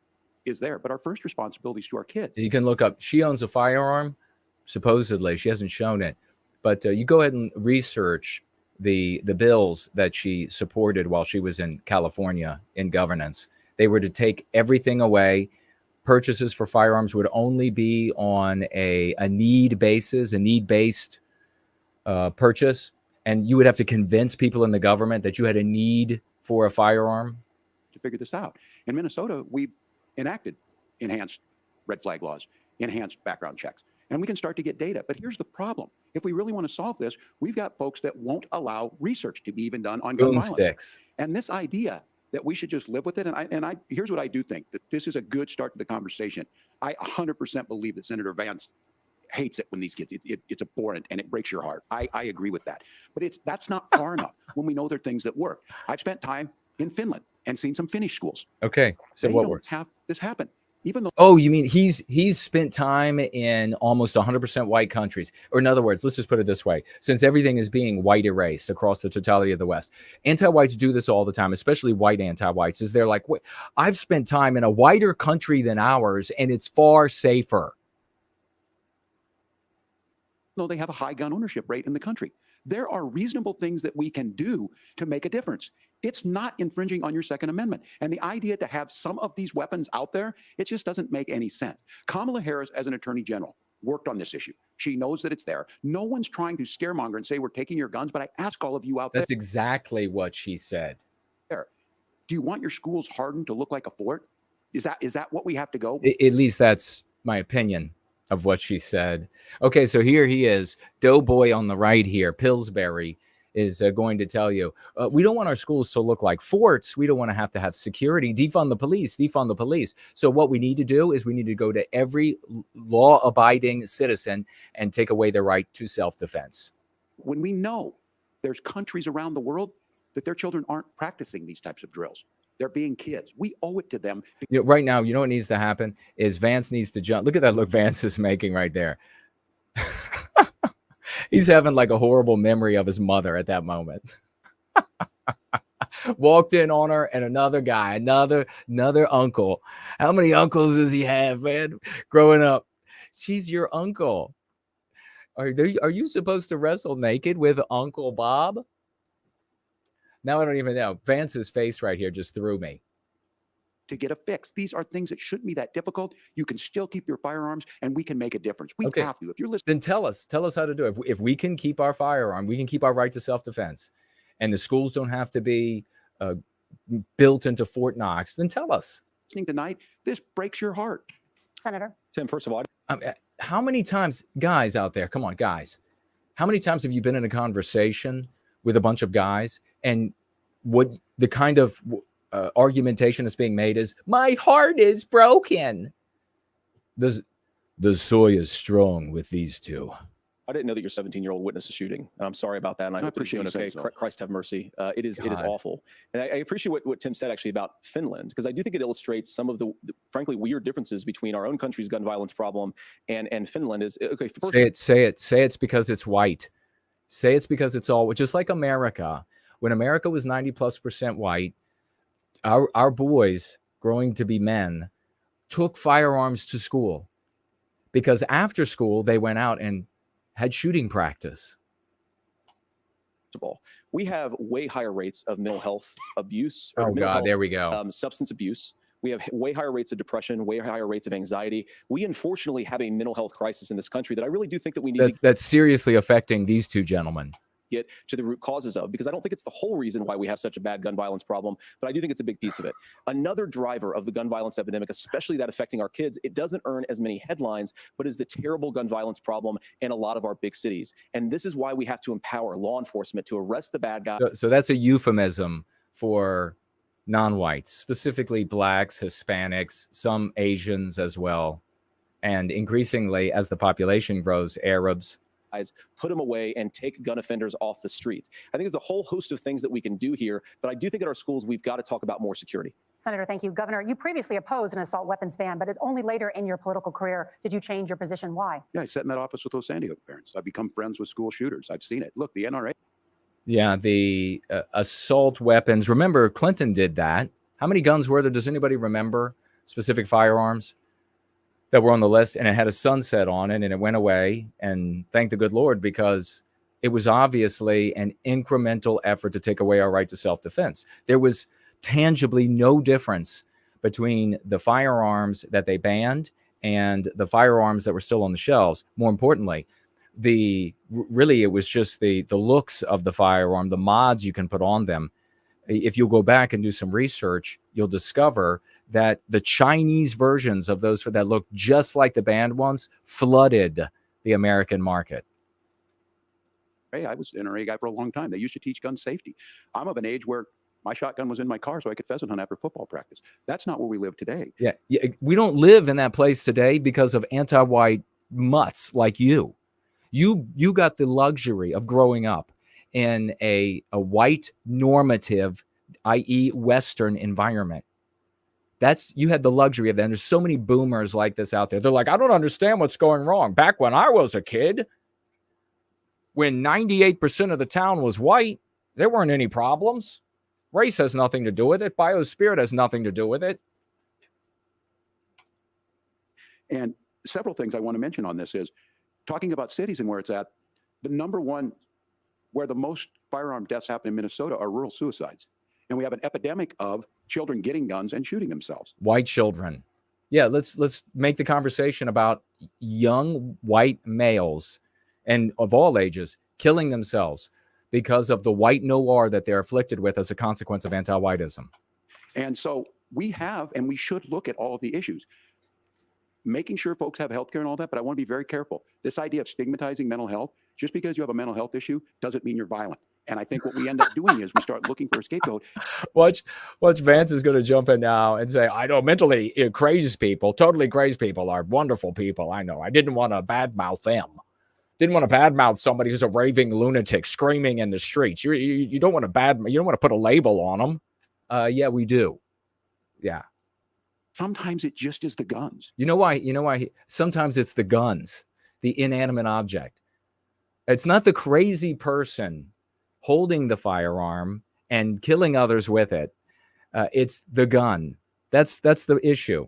is there, but our first responsibility is to our kids. You can look up. She owns a firearm, supposedly. She hasn't shown it. But you go ahead and research the bills that she supported while she was in California in governance. They were to take everything away. Purchases for firearms would only be on a need basis, a need-based purchase. And you would have to convince people in the government that you had a need for a firearm. To figure this out. In Minnesota, we've enacted enhanced red flag laws, enhanced background checks, and we can start to get data. But here's the problem. If we really want to solve this, we've got folks that won't allow research to be even done on gun violence. And this idea that we should just live with it. And I here's what I do think, that this is a good start to the conversation. I 100% believe that Senator Vance hates it when these kids, it's abhorrent and it breaks your heart. I agree with that. But that's not far enough when we know there are things that work. I've spent time in Finland and seen some Finnish schools. Okay. So they what don't works? have this happen. Even though, oh, you mean he's spent time in almost 100% white countries, or in other words, let's just put it this way: since everything is being white erased across the totality of the West, anti-whites do this all the time, especially white anti-whites. Is they're like, wait, I've spent time in a whiter country than ours, and it's far safer. no, they have a high gun ownership rate in the country. There are reasonable things that we can do to make a difference. It's not infringing on your Second Amendment. And the idea to have some of these weapons out there, it just doesn't make any sense. Kamala Harris, as an attorney general, worked on this issue. She knows that it's there. No one's trying to scaremonger and say, we're taking your guns, but I ask all of you out there. That's exactly what she said. Do you want your schools hardened to look like a fort? Is that what we have to go? At least that's my opinion of what she said. Okay, so here he is, Doughboy on the right here, Pillsbury, is going to tell you, we don't want our schools to look like forts. We don't want to have security. Defund the police, defund the police. So what we need to do is we need to go to every law-abiding citizen and take away their right to self-defense. When we know there's countries around the world that their children aren't practicing these types of drills. They're being kids. We owe it to them. Right now, you know what needs to happen is Vance needs to jump. Look at that look Vance is making right there. He's having like a horrible memory of his mother at that moment. Walked in on her and another guy, another uncle. How many uncles does he have, man? Growing up, she's your uncle. Are you supposed to wrestle naked with Uncle Bob? Now I don't even know. Vance's face right here just threw me. to get a fix. These are things that shouldn't be that difficult. You can still keep your firearms, and we can make a difference. We have to. If you're listening, then tell us how to do it. If we can keep our firearm, we can keep our right to self-defense, and the schools don't have to be built into Fort Knox, then tell us. Listening tonight, this breaks your heart. Senator Tim, first of all, how many times, guys out there, come on, guys, how many times have you been in a conversation with a bunch of guys, and what the kind of argumentation that's being made is, my heart is broken. The soy is strong with these two. I didn't know that your 17-year-old witnessed a shooting. I'm sorry about that, and I hope that you're doing okay. Christ have mercy. It is awful. And I appreciate what Tim said actually about Finland, because I do think it illustrates some of the frankly weird differences between our own country's gun violence problem and Finland. Is okay. First, say it's because it's white. Say it's because it's all, just like America. When America was 90+% white, our boys growing to be men took firearms to school, because after school they went out and had shooting practice. First of all, we have way higher rates of mental health abuse. Oh God, there we go. Substance abuse. We have way higher rates of depression, way higher rates of anxiety. We unfortunately have a mental health crisis in this country that I really do think that we need that's seriously affecting these two gentlemen. Get to the root causes of, because I don't think it's the whole reason why we have such a bad gun violence problem, but I do think it's a big piece of it. Another driver of the gun violence epidemic, especially that affecting our kids, it doesn't earn as many headlines, but is the terrible gun violence problem in a lot of our big cities. And this is why we have to empower law enforcement to arrest the bad guys. So that's a euphemism for non-whites, specifically blacks, Hispanics, some Asians as well. And increasingly, as the population grows, Arabs. Put them away and take gun offenders off the streets. I think there's a whole host of things that we can do here, but I do think at our schools, we've got to talk about more security. Senator, thank you. Governor, you previously opposed an assault weapons ban, but only later in your political career did you change your position. Why? Yeah, I sat in that office with those San Diego parents. I've become friends with school shooters. I've seen it. Look, the NRA. Yeah, the assault weapons. Remember, Clinton did that. How many guns were there? Does anybody remember specific firearms that were on the list? And it had a sunset on it, and it went away. And thank the good Lord, because it was obviously an incremental effort to take away our right to self-defense. There was tangibly no difference between the firearms that they banned and the firearms that were still on the shelves. More importantly, really it was just the looks of the firearm, the mods you can put on them. If you go back and do some research, you'll discover that the Chinese versions of those that look just like the banned ones flooded the American market. Hey, I was an NRA guy for a long time. They used to teach gun safety. I'm of an age where my shotgun was in my car so I could pheasant hunt after football practice. That's not where we live today. Yeah, we don't live in that place today because of anti-white mutts like you. You got the luxury of growing up in a white normative, i.e. Western environment. You had the luxury of that. And there's so many boomers like this out there. They're like, I don't understand what's going wrong. Back when I was a kid, when 98% of the town was white, there weren't any problems. Race has nothing to do with it. Biospirit has nothing to do with it. And several things I want to mention on this is talking about cities and where it's at. The number one where the most firearm deaths happen in Minnesota are rural suicides. And we have an epidemic of children getting guns and shooting themselves. White children. Yeah, let's make the conversation about young white males and of all ages killing themselves because of the white noir that they're afflicted with as a consequence of anti-whiteism. And so we have, and we should look at all of the issues, making sure folks have health care and all that, but I want to be very careful. This idea of stigmatizing mental health, just because you have a mental health issue doesn't mean you're violent. And I think what we end up doing is we start looking for a scapegoat. Watch Vance is going to jump in now and say, I know mentally crazy people, totally crazy people are wonderful people. I know. I didn't want to badmouth them. Didn't want to badmouth somebody who's a raving lunatic screaming in the streets. You don't want to you don't want to put a label on them. Yeah, we do. Yeah. Sometimes it just is the guns. You know why? Sometimes it's the guns, the inanimate object. It's not the crazy person holding the firearm and killing others with it. It's the gun. That's the issue.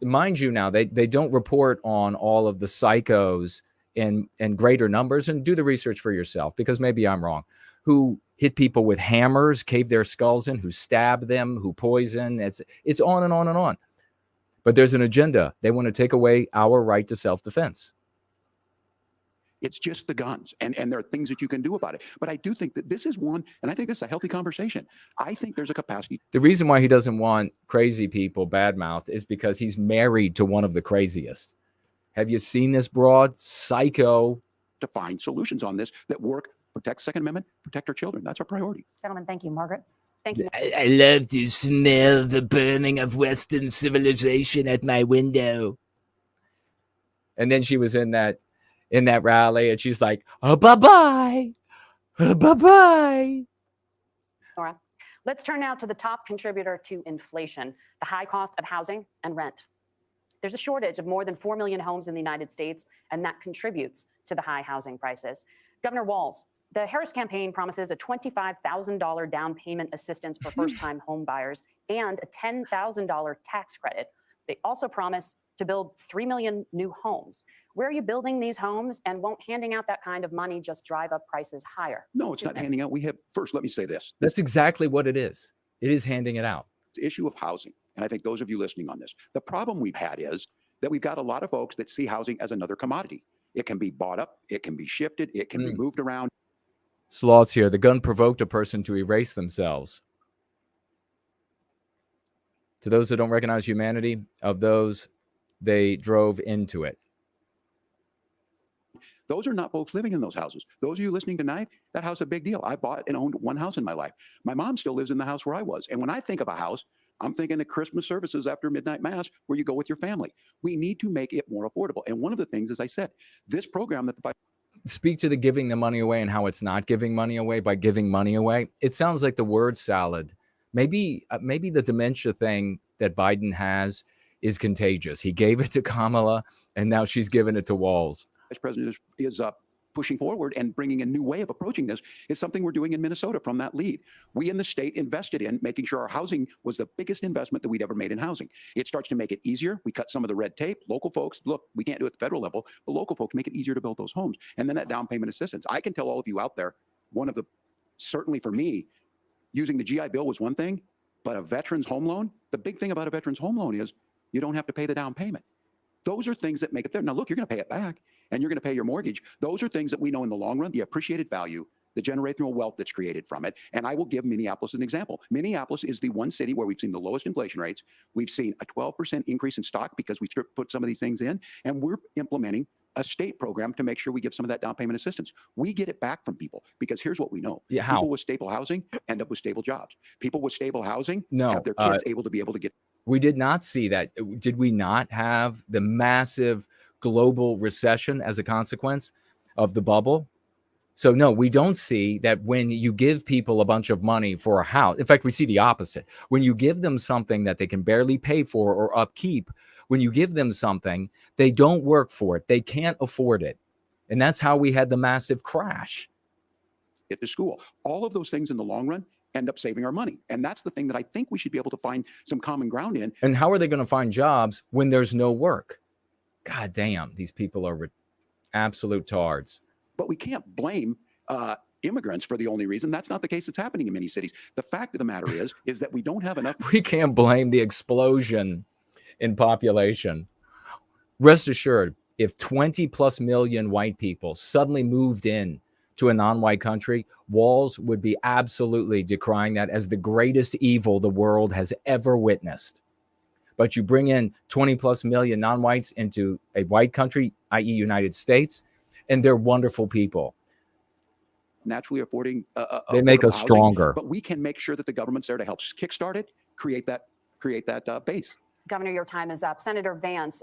Mind you, now they don't report on all of the psychos in greater numbers, and do the research for yourself, because maybe I'm wrong, who hit people with hammers, cave their skulls in, who stab them, who poison. It's on and on and on. But there's an agenda. They want to take away our right to self-defense. It's just the guns, and there are things that you can do about it. But I do think that this is one, and I think this is a healthy conversation. I think there's a capacity. The reason why he doesn't want crazy people badmouthed is because he's married to one of the craziest. Have you seen this broad? Psycho. To find solutions on this that work, protect Second Amendment, protect our children. That's our priority. Gentlemen, thank you. Margaret? Thank you. I love to smell the burning of Western civilization at my window. And then she was in that rally, and she's like, oh, bye-bye. Oh, bye-bye. Nora, let's turn now to the top contributor to inflation, the high cost of housing and rent. There's a shortage of more than 4 million homes in the United States, and that contributes to the high housing prices. Governor Walz, the Harris campaign promises a $25,000 down payment assistance for first-time home buyers and a $10,000 tax credit. They also promise to build 3 million new homes. Where are you building these homes, and won't handing out that kind of money just drive up prices higher? No, it's not handing out. First, let me say this. That's exactly what it is. It is handing it out. It's the issue of housing. And I think those of you listening on this, the problem we've had is that we've got a lot of folks that see housing as another commodity. It can be bought up, it can be shifted, it can be moved around. Sloths here. The gun provoked a person to erase themselves. To those that don't recognize humanity, of those, they drove into it. Those are not folks living in those houses. Those of you listening tonight, that house is a big deal. I bought and owned one house in my life. My mom still lives in the house where I was. And when I think of a house, I'm thinking of Christmas services after midnight mass where you go with your family. We need to make it more affordable. And one of the things, as I said, this program that the Speak to the giving the money away and how it's not giving money away by giving money away. It sounds like the word salad. Maybe the dementia thing that Biden has is contagious. He gave it to Kamala, and now she's given it to Walz. Vice President is pushing forward and bringing a new way of approaching this is something we're doing in Minnesota from that lead. We in the state invested in making sure our housing was the biggest investment that we'd ever made in housing. It starts to make it easier. We cut some of the red tape. Local folks, look, we can't do it at the federal level, but local folks make it easier to build those homes. And then that down payment assistance. I can tell all of you out there, certainly for me, using the GI Bill was one thing, but a veteran's home loan, the big thing about a veteran's home loan is you don't have to pay the down payment. Those are things that make it there. Now, look, you're going to pay it back and you're going to pay your mortgage. Those are things that we know in the long run, the appreciated value, the generational wealth that's created from it. And I will give Minneapolis an example. Minneapolis is the one city where we've seen the lowest inflation rates. We've seen a 12% increase in stock because we put some of these things in, and we're implementing a state program to make sure we give some of that down payment assistance. We get it back from people because here's what we know. Yeah, how? People with stable housing end up with stable jobs. People with stable housing No, have their kids able to get. We did not see that. Did we not have the massive global recession as a consequence of the bubble? So no, we don't see that when you give people a bunch of money for a house. In fact, we see the opposite. When you give them something that they can barely pay for or upkeep, when you give them something, they don't work for it. They can't afford it. And that's how we had the massive crash. Get to school. All of those things in the long run end up saving our money. And that's the thing that I think we should be able to find some common ground in. And how are they going to find jobs when there's no work? God damn, these people are absolute tards. But we can't blame immigrants for the only reason. That's not the case that's happening in many cities. The fact of the matter is that we don't have enough. We can't blame the explosion in population. Rest assured, if 20 plus million white people suddenly moved in to a non-white country, Walz would be absolutely decrying that as the greatest evil the world has ever witnessed. But you bring in 20 plus million non-whites into a white country, i.e. United States, and they're wonderful people. Naturally affording they make us housing, stronger. But we can make sure that the government's there to help kickstart it, create that base. Governor, your time is up. Senator Vance,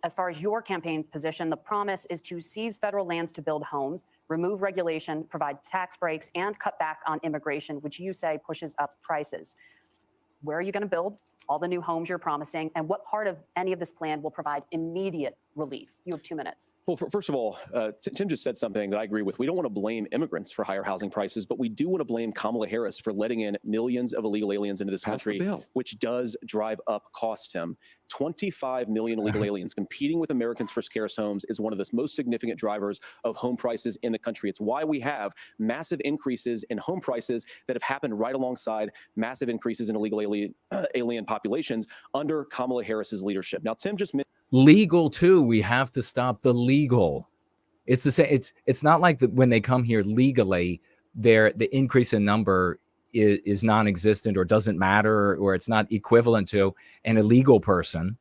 as far as your campaign's position, the promise is to seize federal lands to build homes, remove regulation, provide tax breaks, and cut back on immigration, which you say pushes up prices. Where are you going to build all the new homes you're promising, and what part of any of this plan will provide immediate relief. You have 2 minutes. Well, first of all, Tim just said something that I agree with. We don't want to blame immigrants for higher housing prices, but we do want to blame Kamala Harris for letting in millions of illegal aliens into this country, which does drive up costs, Tim. 25 million illegal aliens competing with Americans for scarce homes is one of the most significant drivers of home prices in the country. It's why we have massive increases in home prices that have happened right alongside massive increases in illegal alien populations under Kamala Harris's leadership. Now, Tim just mentioned legal too. We have to stop the legal. It's the same. It's not like when they come here legally, the increase in number is non-existent or doesn't matter, or it's not equivalent to an illegal person.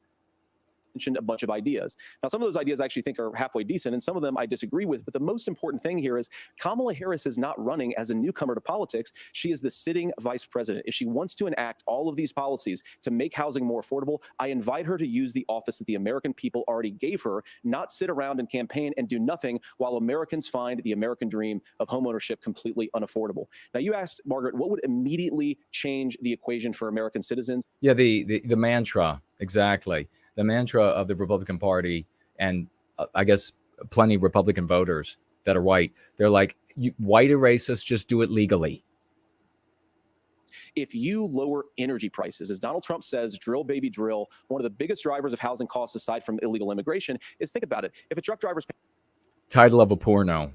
Mentioned a bunch of ideas. Now, some of those ideas I actually think are halfway decent, and some of them I disagree with. But the most important thing here is Kamala Harris is not running as a newcomer to politics. She is the sitting vice president. If she wants to enact all of these policies to make housing more affordable, I invite her to use the office that the American people already gave her, not sit around and campaign and do nothing while Americans find the American dream of homeownership completely unaffordable. Now, you asked, Margaret, what would immediately change the equation for American citizens? Yeah, the mantra, exactly. The mantra of the Republican Party, and I guess plenty of Republican voters that are white, they're like, white are racist, just do it legally. If you lower energy prices, as Donald Trump says, drill, baby, drill, one of the biggest drivers of housing costs aside from illegal immigration is, think about it, if a truck driver's title of a porno.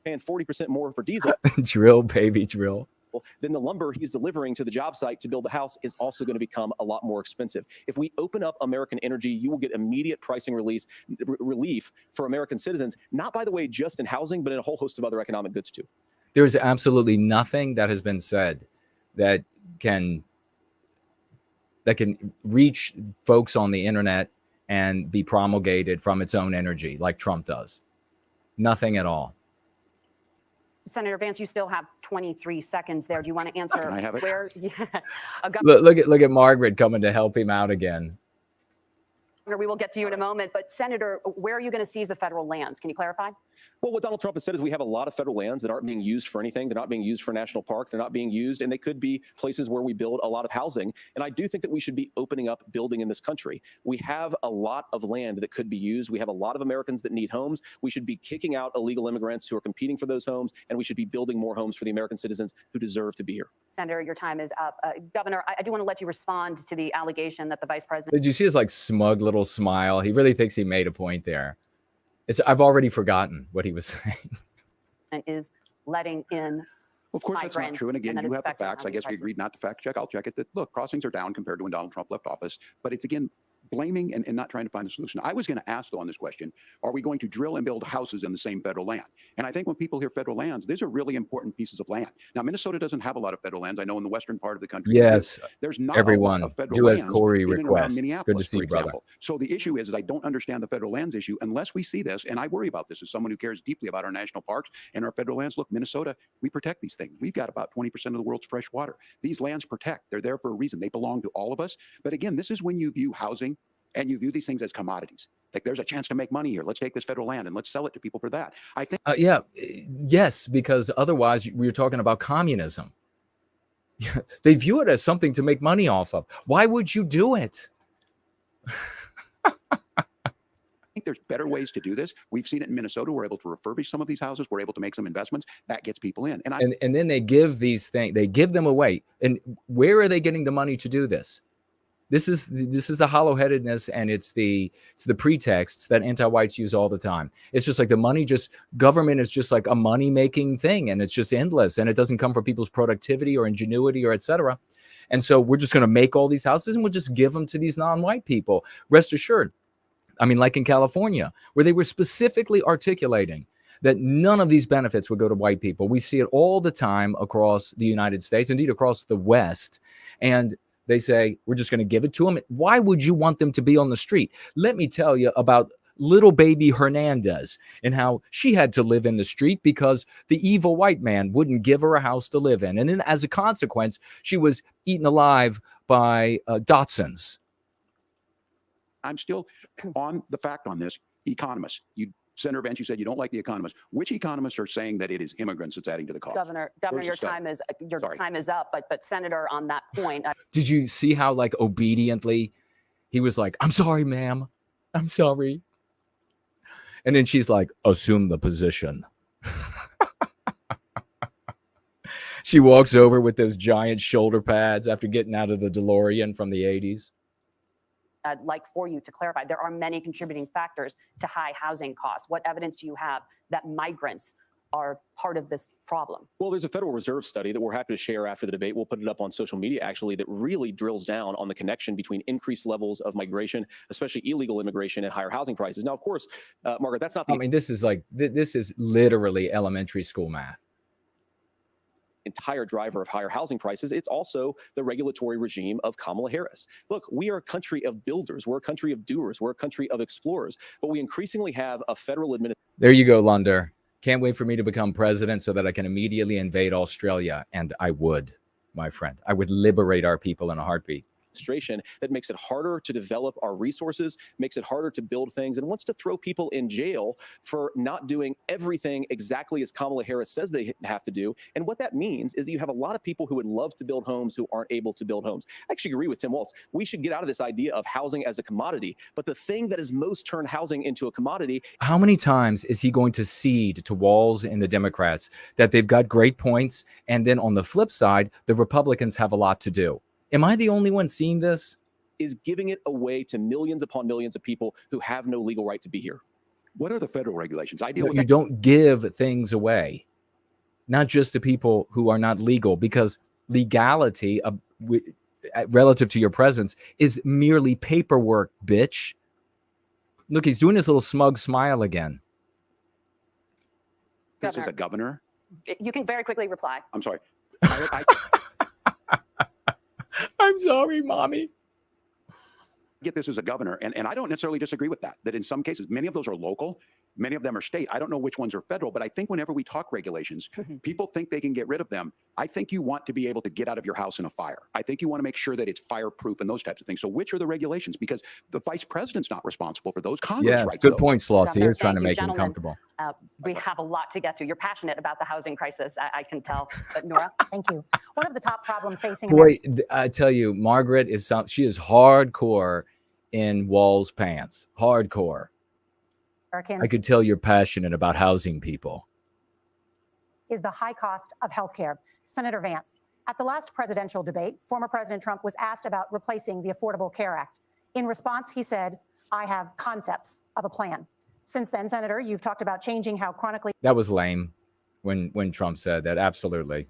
paying 40% more for diesel. Drill, baby, drill. Then the lumber he's delivering to the job site to build the house is also going to become a lot more expensive. If we open up American energy, you will get immediate pricing relief for American citizens, not, by the way, just in housing, but in a whole host of other economic goods too. There's absolutely nothing that has been said that can reach folks on the internet and be promulgated from its own energy like Trump does. Nothing at all. Senator Vance, you still have 23 seconds there. Do you want to answer? Can I have it? Where? Yeah. Look at Margaret coming to help him out again. We will get to you in a moment, but Senator, where are you going to seize the federal lands? Can you clarify? Well, what Donald Trump has said is we have a lot of federal lands that aren't being used for anything. They're not being used for a national park. They're not being used, and they could be places where we build a lot of housing. And I do think that we should be opening up building in this country. We have a lot of land that could be used. We have a lot of Americans that need homes. We should be kicking out illegal immigrants who are competing for those homes, and we should be building more homes for the American citizens who deserve to be here. Senator, your time is up. Governor, I do want to let you respond to the allegation that the vice president... Did you see his smug little smile? He really thinks he made a point there. I've already forgotten what he was saying. Is letting in. Well, of course, that's not true. And again, you have the facts. I guess we agreed not to fact check. I'll check it. That look, crossings are down compared to when Donald Trump left office. But it's again blaming and not trying to find a solution. I was going to ask though on this question: are we going to drill and build houses in the same federal land? And I think when people hear federal lands, these are really important pieces of land. Now, Minnesota doesn't have a lot of federal lands. I know in the western part of the country, yes, there's not everyone a lot of federal do as lands Corey in and around requests. Minneapolis, Good to see you, brother. So the issue is I don't understand the federal lands issue unless we see this, and I worry about this as someone who cares deeply about our national parks and our federal lands. Look, Minnesota, we protect these things. We've got about 20% of the world's fresh water. These lands protect. They're there for a reason. They belong to all of us. But again, this is when you view housing and you view these things as commodities. Like there's a chance to make money here. Let's take this federal land and let's sell it to people for that. I think. Yes, because otherwise we're talking about communism. They view it as something to make money off of. Why would you do it? I think there's better ways to do this. We've seen it in Minnesota. We're able to refurbish some of these houses. We're able to make some investments. That gets people in. And then they give these things, they give them away. And where are they getting the money to do this? This is the hollow-headedness, and it's the pretexts that anti-whites use all the time. It's just like government is just like a money-making thing, and it's just endless, and it doesn't come from people's productivity or ingenuity or etc. And so we're just going to make all these houses, and we'll just give them to these non-white people. Rest assured, I mean, like in California, where they were specifically articulating that none of these benefits would go to white people. We see it all the time across the United States, indeed across the West, and they say, we're just going to give it to them. Why would you want them to be on the street? Let me tell you about little baby Hernandez and how she had to live in the street because the evil white man wouldn't give her a house to live in. And then as a consequence, she was eaten alive by Dachshunds. I'm still on the fact on this. Economists, Senator Vance, you said you don't like the economists. Which economists are saying that it is immigrants that's adding to the cost? Governor, your time is up. But Senator, on that point, did you see how obediently He was like, I'm sorry, ma'am. I'm sorry. And then she's like, assume the position. She walks over with those giant shoulder pads after getting out of the DeLorean from the 80s. I'd like for you to clarify, there are many contributing factors to high housing costs. What evidence do you have that migrants are part of this problem? Well, there's a Federal Reserve study that we're happy to share after the debate. We'll put it up on social media, actually, that really drills down on the connection between increased levels of migration, especially illegal immigration, and higher housing prices. Now, of course, Margaret, that's not the this is like, this is literally elementary school math. Entire driver of higher housing prices. It's also the regulatory regime of Kamala Harris. Look, we are a country of builders. We're a country of doers. We're a country of explorers. But we increasingly have a federal administration. There you go, Lunder. Can't wait for me to become president so that I can immediately invade Australia. And I would, my friend. I would liberate our people in a heartbeat. That makes it harder to develop our resources, makes it harder to build things, and wants to throw people in jail for not doing everything exactly as Kamala Harris says they have to do. And what that means is that you have a lot of people who would love to build homes who aren't able to build homes. I actually agree with Tim Walz. We should get out of this idea of housing as a commodity. But the thing that has most turned housing into a commodity. How many times is he going to cede to Walz and the Democrats that they've got great points, and then on the flip side, the Republicans have a lot to do? Am I the only one seeing this? Is giving it away to millions upon millions of people who have no legal right to be here. What are the federal regulations? I deal No, with you don't give things away, not just to people who are not legal, because legality relative to your presence is merely paperwork, bitch. Look, he's doing his little smug smile again. This is a governor. You can very quickly reply. I'm sorry. I'm sorry, mommy. Get this as a governor, and I don't necessarily disagree with that in some cases, many of those are local, many of them are state. I don't know which ones are federal, but I think whenever we talk regulations, people think they can get rid of them. I think you want to be able to get out of your house in a fire. I think you want to make sure that it's fireproof and those types of things. So which are the regulations? Because the vice president's not responsible for those. Congress writes good those. point, Slots. He is trying to make him gentlemen. comfortable. We have a lot to get to. You're passionate about the housing crisis, I can tell. But Nora? Thank you. One of the top problems facing Boy, I tell you, Margaret is she is hardcore in Walls pants. Hardcore. Americans I could tell you're passionate about housing people. is the high cost of healthcare. Senator Vance, at the last presidential debate, former President Trump was asked about replacing the Affordable Care Act. In response, he said, I have concepts of a plan. Since then, Senator, you've talked about changing how chronically That was lame when Trump said that. Absolutely.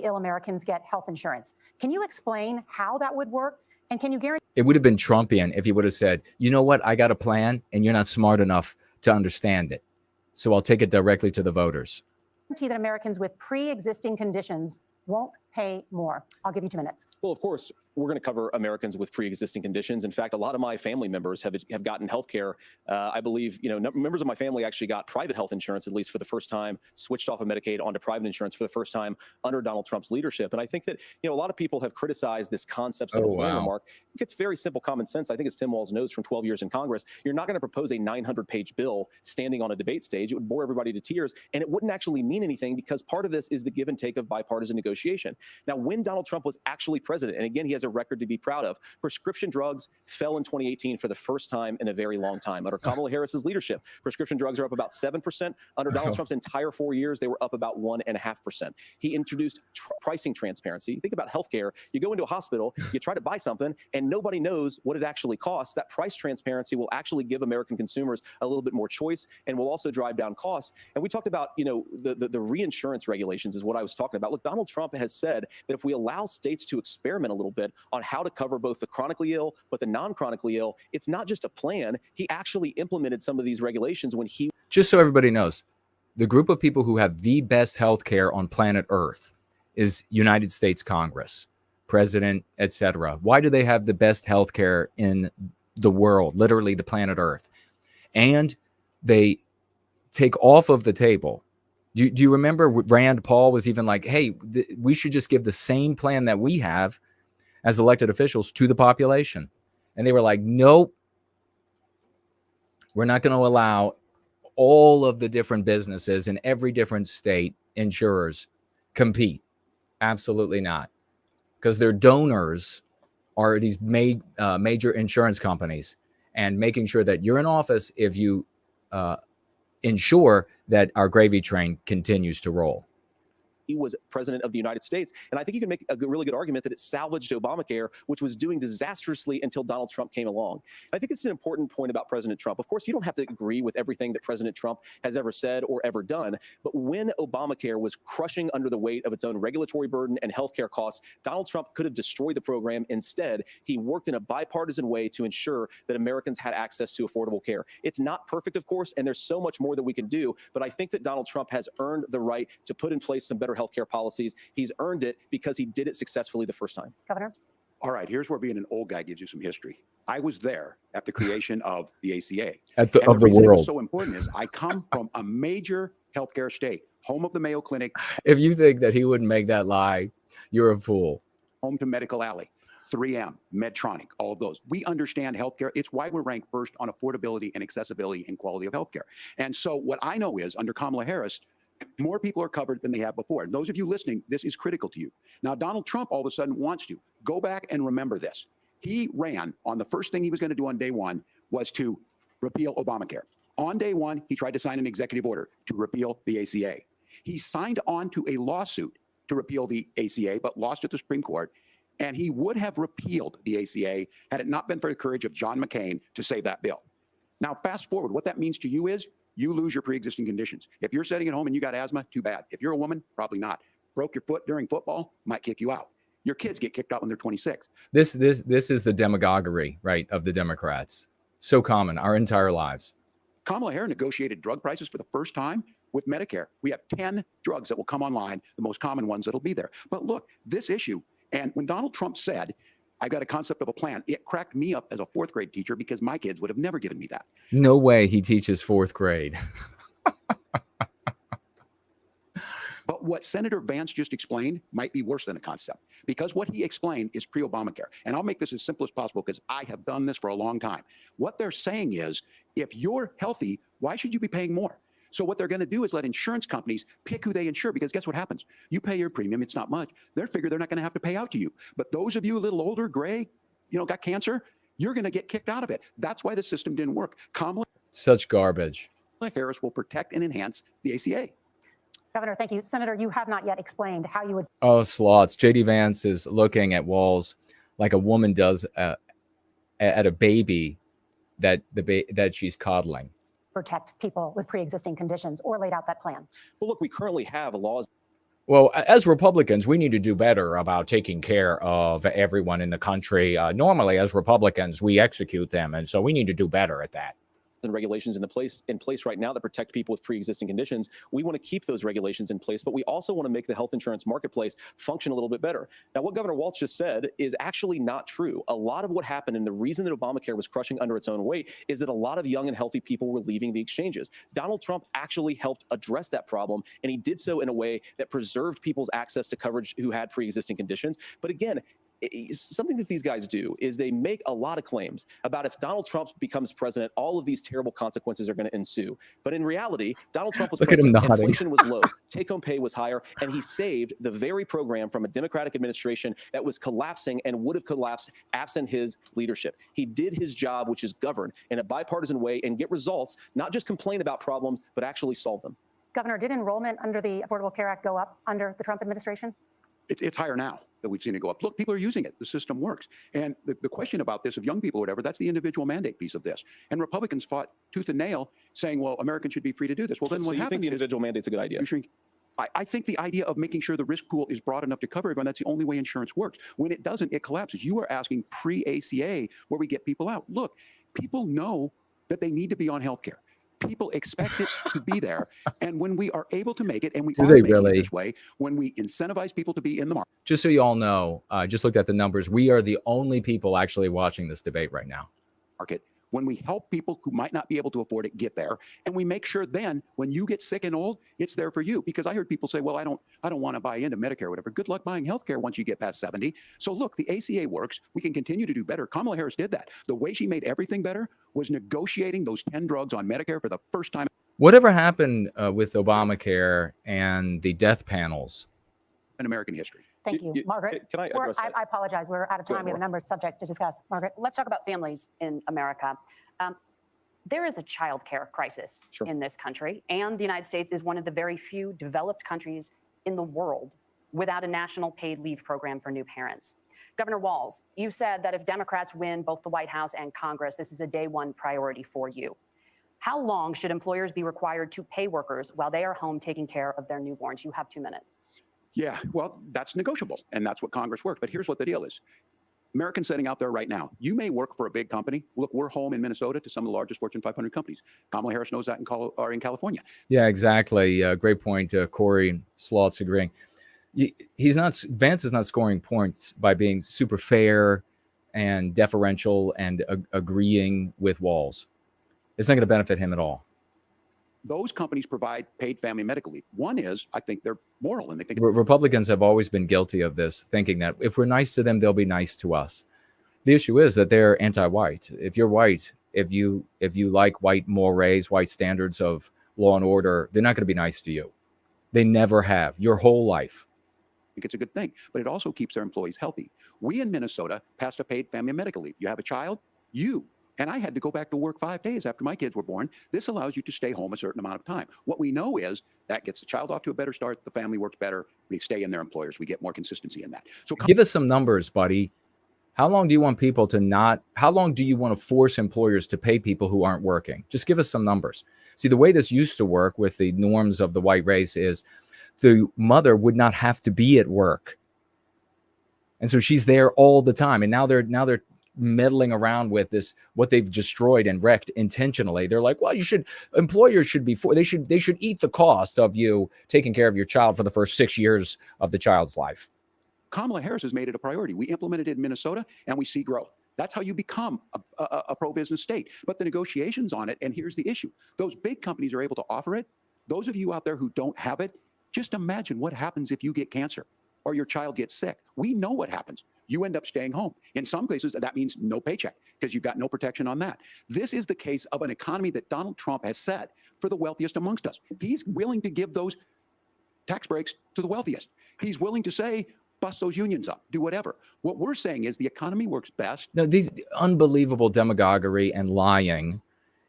ill Americans get health insurance. Can you explain how that would work? And can you guarantee It would have been Trumpian if he would have said, you know what, I got a plan and you're not smart enough to understand it. So I'll take it directly to the voters. that Americans with pre-existing conditions won't pay more? I'll give you 2 minutes. Well, of course, we're going to cover Americans with pre-existing conditions. In fact, a lot of my family members have gotten health care. I believe, members of my family actually got private health insurance, at least for the first time, switched off of Medicaid onto private insurance for the first time under Donald Trump's leadership. And I think that, a lot of people have criticized this concept of a plan remark. I think it's very simple common sense. I think it's Tim Walz knows from 12 years in Congress. You're not going to propose a 900-page bill standing on a debate stage. It would bore everybody to tears, and it wouldn't actually mean anything because part of this is the give and take of bipartisan negotiation. Now, when Donald Trump was actually president, and again, he has a record to be proud of, prescription drugs fell in 2018 for the first time in a very long time. Under Kamala Harris's leadership, prescription drugs are up about 7%. Under Donald Trump's entire 4 years, they were up about 1.5%. He introduced pricing transparency. Think about healthcare. You go into a hospital, you try to buy something, and nobody knows what it actually costs. That price transparency will actually give American consumers a little bit more choice and will also drive down costs. And we talked about, the reinsurance regulations is what I was talking about. Look, Donald Trump has said that if we allow states to experiment a little bit on how to cover both the chronically ill but the non-chronically ill, it's not just a plan. He actually implemented some of these regulations when he... Just so everybody knows, the group of people who have the best health care on planet Earth is United States Congress, president, etc. Why do they have the best health care in the world, literally the planet Earth? And they take off of the table. Do you remember Rand Paul was even like, hey, we should just give the same plan that we have as elected officials to the population. And they were like, nope, we're not going to allow all of the different businesses in every different state, insurers, compete. Absolutely not. Because they're donors are these major insurance companies, and making sure that you're in office if you ensure that our gravy train continues to roll. He was president of the United States. And I think you can make a really good argument that it salvaged Obamacare, which was doing disastrously until Donald Trump came along. And I think it's an important point about President Trump. Of course, you don't have to agree with everything that President Trump has ever said or ever done. But when Obamacare was crushing under the weight of its own regulatory burden and healthcare costs, Donald Trump could have destroyed the program. Instead, he worked in a bipartisan way to ensure that Americans had access to affordable care. It's not perfect, of course, and there's so much more that we can do. But I think that Donald Trump has earned the right to put in place some better healthcare policies. He's earned it because he did it successfully the first time. Governor? All right, here's where being an old guy gives you some history. I was there at the creation of the ACA. Of the reason world. It was so important is I come from a major healthcare state, home of the Mayo Clinic. If you think that he wouldn't make that lie, you're a fool. Home to Medical Alley, 3M, Medtronic, all of those. We understand healthcare. It's why we're ranked first on affordability and accessibility and quality of healthcare. And so what I know is under Kamala Harris, more people are covered than they have before. And those of you listening, this is critical to you. Now, Donald Trump all of a sudden wants to go back and remember this. He ran on the first thing he was going to do on day one was to repeal Obamacare. On day one, he tried to sign an executive order to repeal the ACA. He signed on to a lawsuit to repeal the ACA, but lost at the Supreme Court. And he would have repealed the ACA had it not been for the courage of John McCain to save that bill. Now, fast forward, what that means to you is you lose your pre-existing conditions. If you're sitting at home and you got asthma, too bad. If you're a woman, probably not. Broke your foot during football, might kick you out. Your kids get kicked out when they're 26. This is the demagoguery, right, of the Democrats. So common our entire lives. Kamala Harris negotiated drug prices for the first time with Medicare. We have 10 drugs that will come online, the most common ones that'll be there. But look, this issue, and when Donald Trump said, I got a concept of a plan, it cracked me up as a fourth grade teacher because my kids would have never given me that. No way he teaches fourth grade. But what Senator Vance just explained might be worse than a concept, because what he explained is pre-Obamacare. And I'll make this as simple as possible because I have done this for a long time. What they're saying is, if you're healthy, why should you be paying more? So what they're going to do is let insurance companies pick who they insure, because guess what happens? You pay your premium, it's not much. They figure they're not going to have to pay out to you. But those of you a little older, gray, got cancer, you're going to get kicked out of it. That's why the system didn't work. Kamala Such garbage. Harris will protect and enhance the ACA. Governor, thank you. Senator, you have not yet explained how you would. Oh, slots. JD Vance is looking at walls like a woman does at a baby that she's coddling. Protect people with pre-existing conditions, or laid out that plan. Well, look, we currently have laws. Well, as Republicans, we need to do better about taking care of everyone in the country. Normally, as Republicans, we execute them, and so we need to do better at that. And regulations in place right now that protect people with pre-existing conditions. We want to keep those regulations in place, but we also want to make the health insurance marketplace function a little bit better. Now, what Governor Walz just said is actually not true. A lot of what happened, and the reason that Obamacare was crushing under its own weight, is that a lot of young and healthy people were leaving the exchanges. Donald Trump actually helped address that problem, and he did so in a way that preserved people's access to coverage who had pre-existing conditions. But again, something that these guys do is they make a lot of claims about if Donald Trump becomes president, all of these terrible consequences are going to ensue. But in reality, Donald Trump was president, inflation was low, take-home pay was higher, and he saved the very program from a Democratic administration that was collapsing and would have collapsed absent his leadership. He did his job, which is govern in a bipartisan way and get results, not just complain about problems, but actually solve them. Governor, did enrollment under the Affordable Care Act go up under the Trump administration? It's higher now that we've seen it go up. Look, people are using it. The system works. And the question about this of young people or whatever, that's the individual mandate piece of this. And Republicans fought tooth and nail saying, well, Americans should be free to do this. Well, then so what you happens think the individual mandate's a good idea? I think the idea of making sure the risk pool is broad enough to cover everyone, that's the only way insurance works. When it doesn't, it collapses. You are asking pre-ACA where we get people out. Look, people know that they need to be on health care. People expect it to be there. And when we are able to make it, and we are making it this way, when we incentivize people to be in the market. Just so you all know, just looked at the numbers. We are the only people actually watching this debate right now. When we help people who might not be able to afford it get there, and we make sure then when you get sick and old, it's there for you. Because I heard people say, well, I don't want to buy into Medicare or whatever. Good luck buying healthcare once you get past 70. So look, the ACA works. We can continue to do better. Kamala Harris did that. The way she made everything better was negotiating those 10 drugs on Medicare for the first time. Whatever happened with Obamacare and the death panels in American history? Thank you. Margaret, can I address that? I apologize. We're out of time. We have a number of subjects to discuss. Margaret? Let's talk about families in America. There is a child care crisis in this country, and the United States is one of the very few developed countries in the world without a national paid leave program for new parents. Governor Walz, you've said that if Democrats win both the White House and Congress, this is a day one priority for you. How long should employers be required to pay workers while they are home taking care of their newborns? You have 2 minutes. Yeah, well, that's negotiable, and that's what Congress worked. But here's what the deal is. Americans sitting out there right now, you may work for a big company. Look, we're home in Minnesota to some of the largest Fortune 500 companies. Kamala Harris knows that in California. Yeah, exactly. Great point. Corey Slot's agreeing. Vance is not scoring points by being super fair and deferential and agreeing with Walz. It's not going to benefit him at all. Those companies provide paid family medical leave. One is, I think they're moral, and they think Republicans have always been guilty of this, thinking that if we're nice to them, they'll be nice to us. The issue is that they're anti-white. If you're white, if you like white mores, white standards of law and order, they're not going to be nice to you. They never have your whole life. I think it's a good thing, but it also keeps their employees healthy. We in Minnesota passed a paid family medical leave. You have a child, and I had to go back to work 5 days after my kids were born. This allows you to stay home a certain amount of time. What we know is that gets the child off to a better start. The family works better. They stay in their employers. We get more consistency in that. So give us some numbers, buddy. How long do you want people to not, how long do you want to force employers to pay people who aren't working? Just give us some numbers. See, the way this used to work with the norms of the white race is the mother would not have to be at work. And so she's there all the time. And now they're meddling around with this, what they've destroyed and wrecked intentionally. They're like, well, employers should be they should eat the cost of you taking care of your child for the first 6 years of the child's life. Kamala Harris has made it a priority. We implemented it in Minnesota, and we see growth. That's how you become a pro-business state. But the negotiations on it, and here's the issue. Those big companies are able to offer it. Those of you out there who don't have it, just imagine what happens if you get cancer or your child gets sick. We know what happens. You end up staying home. In some cases, that means no paycheck because you've got no protection on that. This is the case of an economy that Donald Trump has set for the wealthiest amongst us. He's willing to give those tax breaks to the wealthiest. He's willing to say, bust those unions up, do whatever. What we're saying is the economy works best. No, these unbelievable demagoguery and lying,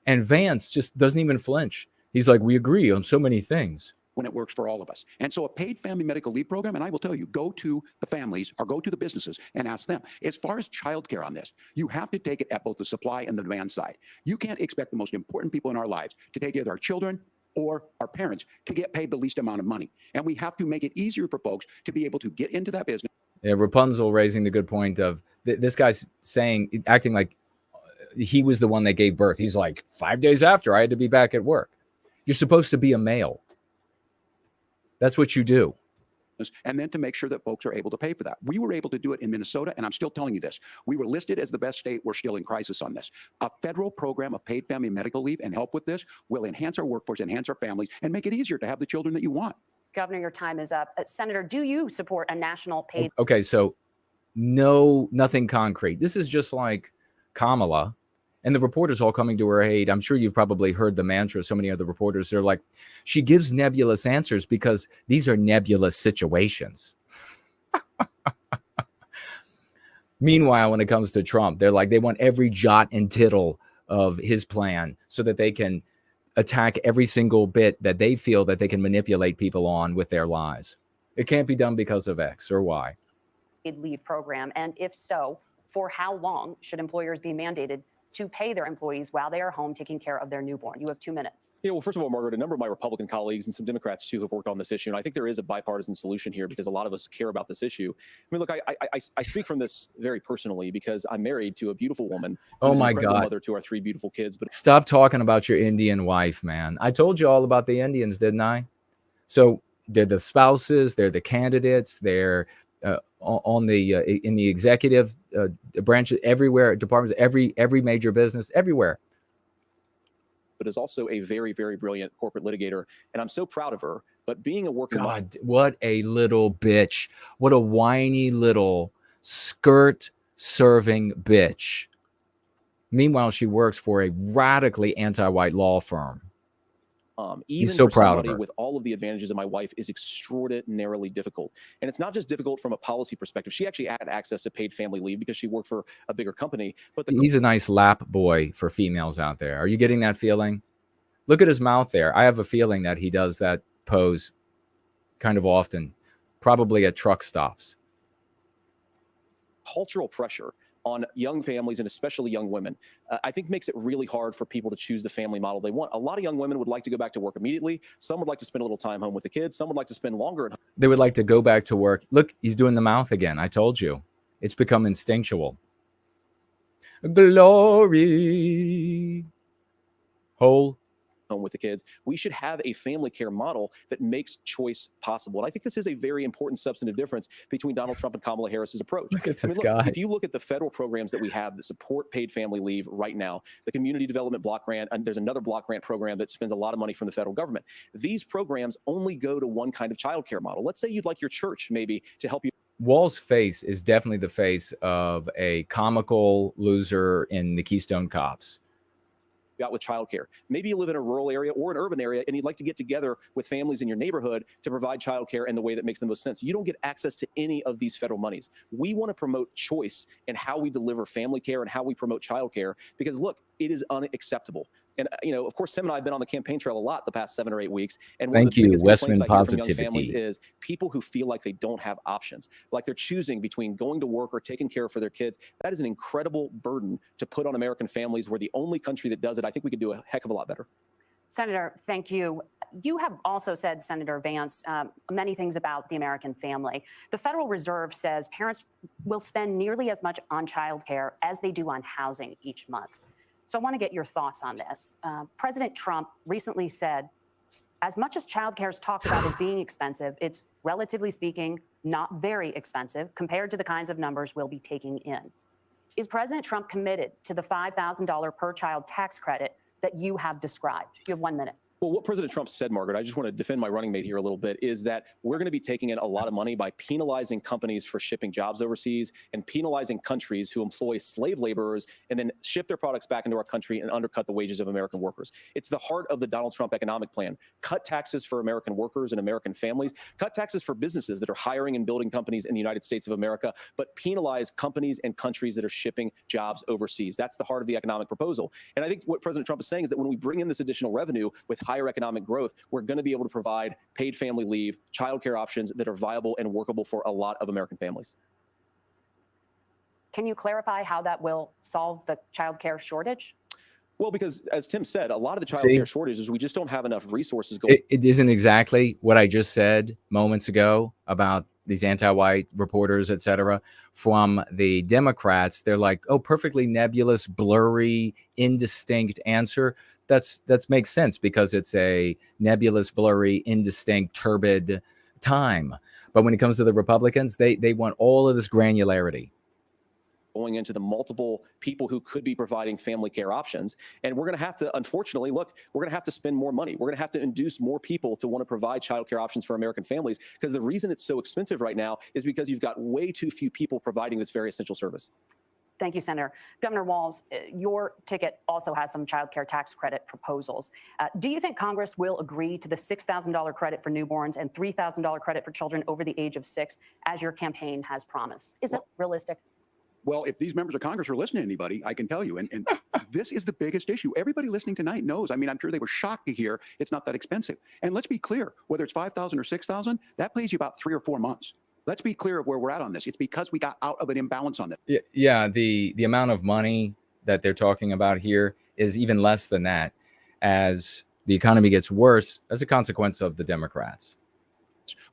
and Vance just doesn't even flinch. He's like, we agree on so many things. When it works for all of us. And so a paid family medical leave program, and I will tell you, go to the families or go to the businesses and ask them. As far as childcare on this, you have to take it at both the supply and the demand side. You can't expect the most important people in our lives to take care of our children or our parents to get paid the least amount of money. And we have to make it easier for folks to be able to get into that business. Yeah, Rapunzel raising the good point of this guy's acting like he was the one that gave birth. He's like, 5 days after I had to be back at work. You're supposed to be a male. That's what you do. And then to make sure that folks are able to pay for that. We were able to do it in Minnesota, and I'm still telling you this. We were listed as the best state. We're still in crisis on this. A federal program of paid family medical leave and help with this will enhance our workforce, enhance our families, and make it easier to have the children that you want. Governor, your time is up. Senator, do you support a national paid? Okay, so nothing concrete. This is just like Kamala. And the reporters all coming to her aid. I'm sure you've probably heard the mantra. So many other reporters, they're like, she gives nebulous answers because these are nebulous situations. Meanwhile, when it comes to Trump, they're like, they want every jot and tittle of his plan so that they can attack every single bit that they feel that they can manipulate people on with their lies. It can't be done because of X or Y. Leave program. And if so, for how long should employers be mandated to pay their employees while they are home taking care of their newborn? You have 2 minutes. Yeah, well, first of all, Margaret, a number of my Republican colleagues and some Democrats, too, have worked on this issue. And I think there is a bipartisan solution here because a lot of us care about this issue. I mean, look, I speak from this very personally because I'm married to a beautiful woman. Oh, my God. Mother to our 3 beautiful kids. But stop talking about your Indian wife, man. I told you all about the Indians, didn't I? So they're the spouses, they're the candidates, they're on the in the executive branches everywhere, departments, every major business, everywhere. But is also a very, very brilliant corporate litigator, and I'm so proud of her. But being a working mom, what a little bitch! What a whiny little skirt-serving bitch. Meanwhile, she works for a radically anti-white law firm. Even He's so for proud of somebody her. with all of the advantages of my wife, is extraordinarily difficult. And it's not just difficult from a policy perspective. She actually had access to paid family leave because she worked for a bigger company. But He's a nice lap boy for females out there. Are you getting that feeling? Look at his mouth there. I have a feeling that he does that pose kind of often, probably at truck stops. Cultural pressure on young families and especially young women, I think makes it really hard for people to choose the family model they want. A lot of young women would like to go back to work immediately. Some would like to spend a little time home with the kids. Some would like to spend longer at home. They would like to go back to work. Look, he's doing the mouth again. I told you. It's become instinctual. Glory. Hole. Home with the kids. We should have a family care model that makes choice possible. And I think this is a very important substantive difference between Donald Trump and Kamala Harris's approach. Look at this guy. If you look at the federal programs that we have that support paid family leave right now, the Community Development Block Grant, and there's another block grant program that spends a lot of money from the federal government. These programs only go to one kind of child care model. Let's say you'd like your church maybe to help you. Wall's face is definitely the face of a comical loser in the Keystone Cops. Out with childcare. Maybe you live in a rural area or an urban area and you'd like to get together with families in your neighborhood to provide childcare in the way that makes the most sense. You don't get access to any of these federal monies. We want to promote choice in how we deliver family care and how we promote childcare, because look, it is unacceptable. And of course, Tim and I have been on the campaign trail a lot the past 7 or 8 weeks. And one of the biggest complaints I hear from young families is people who feel like they don't have options, like they're choosing between going to work or taking care for their kids. That is an incredible burden to put on American families. We're the only country that does it. I think we could do a heck of a lot better. Senator, thank you. You have also said, Senator Vance, many things about the American family. The Federal Reserve says parents will spend nearly as much on childcare as they do on housing each month. So I want to get your thoughts on this. President Trump recently said, as much as childcare is talked about as being expensive, it's relatively speaking not very expensive compared to the kinds of numbers we'll be taking in. Is President Trump committed to the $5,000 per child tax credit that you have described? You have 1 minute. Well, what President Trump said, Margaret, I just want to defend my running mate here a little bit, is that we're going to be taking in a lot of money by penalizing companies for shipping jobs overseas and penalizing countries who employ slave laborers and then ship their products back into our country and undercut the wages of American workers. It's the heart of the Donald Trump economic plan. Cut taxes for American workers and American families. Cut taxes for businesses that are hiring and building companies in the United States of America, but penalize companies and countries that are shipping jobs overseas. That's the heart of the economic proposal. And I think what President Trump is saying is that when we bring in this additional revenue with higher economic growth, we're going to be able to provide paid family leave, childcare options that are viable and workable for a lot of American families. Can you clarify how that will solve the childcare shortage? Well, because as Tim said, a lot of the childcare shortages, we just don't have enough resources going. It isn't exactly what I just said moments ago about these anti-white reporters, et cetera, from the Democrats. They're like, oh, perfectly nebulous, blurry, indistinct answer. That makes sense because it's a nebulous, blurry, indistinct, turbid time. But when it comes to the Republicans, they want all of this granularity. Going into the multiple people who could be providing family care options. And we're going to have to, unfortunately, look, we're going to have to spend more money. We're going to have to induce more people to want to provide child care options for American families, because the reason it's so expensive right now is because you've got way too few people providing this very essential service. Thank you, Senator. Governor Walz, your ticket also has some child care tax credit proposals. Do you think Congress will agree to the $6,000 credit for newborns and $3,000 credit for children over the age of 6, as your campaign has promised? Is that realistic? Well, if these members of Congress are listening to anybody, I can tell you, and this is the biggest issue. Everybody listening tonight knows. I mean, I'm sure they were shocked to hear it's not that expensive. And let's be clear, whether it's $5,000 or $6,000, that pays you about 3 or 4 months. Let's be clear of where we're at on this. It's because we got out of an imbalance on this. Yeah, the amount of money that they're talking about here is even less than that, as the economy gets worse as a consequence of the Democrats.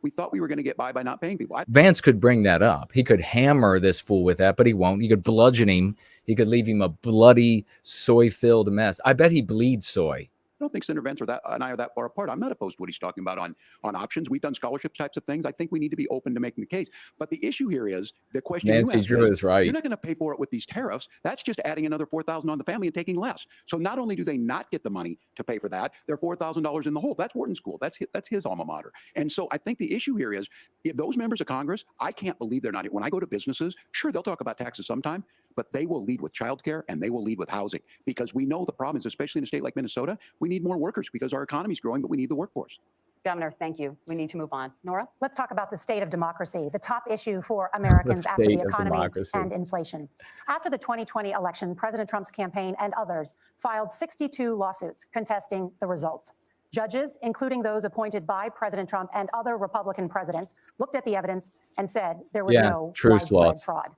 We thought we were going to get by not paying people. Vance could bring that up. He could hammer this fool with that, but he won't. He could bludgeon him. He could leave him a bloody, soy-filled mess. I bet he bleeds soy. I don't think Senator Vance and I are that far apart. I'm not opposed to what he's talking about on options. We've done scholarship types of things. I think we need to be open to making the case. But the issue here is the question Nancy Drew is right. You're not going to pay for it with these tariffs. That's just adding another $4,000 on the family and taking less. So not only do they not get the money to pay for that, they're $4,000 in the hole. That's Wharton School. That's his alma mater. And so I think the issue here is if those members of Congress, I can't believe they're not. When I go to businesses, sure, they'll talk about taxes sometime. but they will lead with childcare and they will lead with housing, because we know the problem is, especially in a state like Minnesota, we need more workers because our economy is growing, but we need the workforce. Governor, thank you. We need to move on. Nora? Let's talk about the state of democracy, the top issue for Americans after the economy and inflation. After the 2020 election, President Trump's campaign and others filed 62 lawsuits contesting the results. Judges, including those appointed by President Trump and other Republican presidents, looked at the evidence and said there was no widespread fraud.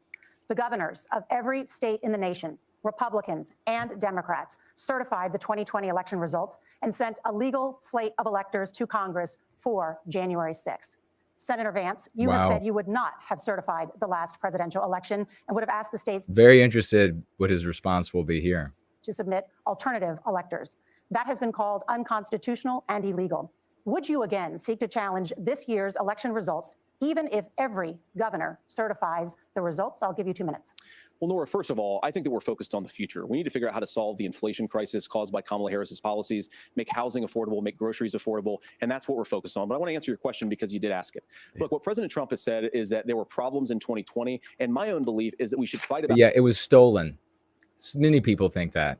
The governors of every state in the nation, Republicans and Democrats, certified the 2020 election results and sent a legal slate of electors to Congress for January 6th. Senator Vance, you have said you would not have certified the last presidential election and would have asked the states. Very interested what his response will be here. To submit alternative electors. That has been called unconstitutional and illegal. Would you again seek to challenge this year's election results, even if every governor certifies the results? I'll give you 2 minutes. Well, Nora, first of all, I think that we're focused on the future. We need to figure out how to solve the inflation crisis caused by Kamala Harris's policies, make housing affordable, make groceries affordable, and that's what we're focused on. But I want to answer your question because you did ask it. Look, what President Trump has said is that there were problems in 2020, and my own belief is that we should fight about. Yeah, it was stolen. Many people think that.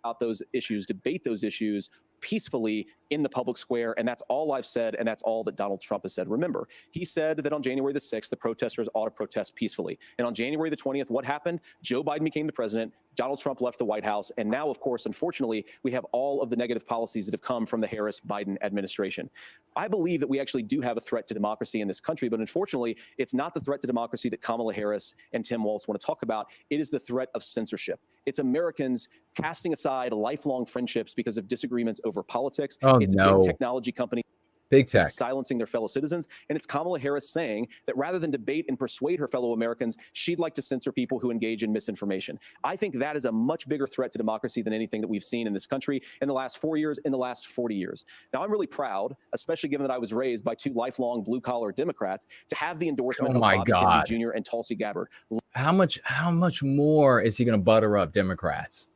About those issues, debate those issues peacefully in the public square, and that's all I've said, and that's all that Donald Trump has said. Remember, he said that on January the 6th, the protesters ought to protest peacefully. And on January the 20th, what happened? Joe Biden became the president, Donald Trump left the White House, and now, of course, unfortunately, we have all of the negative policies that have come from the Harris-Biden administration. I believe that we actually do have a threat to democracy in this country, but unfortunately, it's not the threat to democracy that Kamala Harris and Tim Walz want to talk about. It is the threat of censorship. It's Americans casting aside lifelong friendships because of disagreements over politics. It's big technology companies. Big tech silencing their fellow citizens. And it's Kamala Harris saying that rather than debate and persuade her fellow Americans, she'd like to censor people who engage in misinformation. I think that is a much bigger threat to democracy than anything that we've seen in this country in the last 4 years, in the last 40 years. Now, I'm really proud, especially given that I was raised by two lifelong blue-collar Democrats, to have the endorsement of Bobby Kennedy Jr. and Tulsi Gabbard. How much more is he going to butter up Democrats?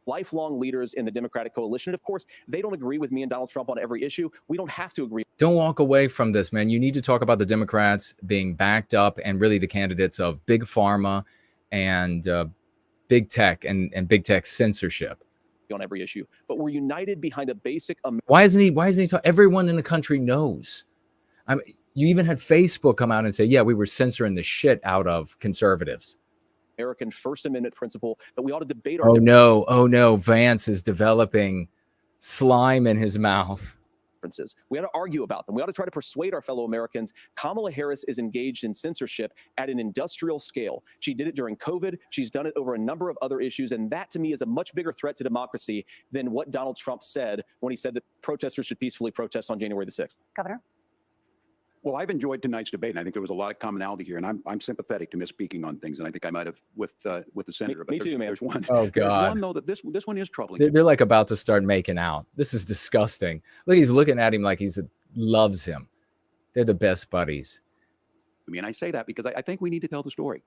Lifelong leaders in the Democratic coalition. And of course, they don't agree with me and Donald Trump on every issue. We don't have to agree. Don't walk away from this, man. You need to talk about the Democrats being backed up and really the candidates of big pharma and big tech and big tech censorship on every issue. But we're united behind a basic. Why isn't he talking? Everyone in the country knows. I mean, you even had Facebook come out and say, yeah, we were censoring the shit out of conservatives. American First Amendment principle that we ought to debate our oh no, Vance is developing slime in his mouth. Differences. We ought to argue about them. We ought to try to persuade our fellow Americans. Kamala Harris is engaged in censorship at an industrial scale. She did it during COVID. She's done it over a number of other issues. And that to me is a much bigger threat to democracy than what Donald Trump said when he said that protesters should peacefully protest on January the 6th. Governor? Well, I've enjoyed tonight's debate, and I think there was a lot of commonality here. And I'm sympathetic to misspeaking on things, and I think I might have with the senator. Me too, man. There's one. Oh God. There's one though that this one is troubling. They're like about to start making out. This is disgusting. Look, he's looking at him like loves him. They're the best buddies. I mean, I say that because I think we need to tell the story.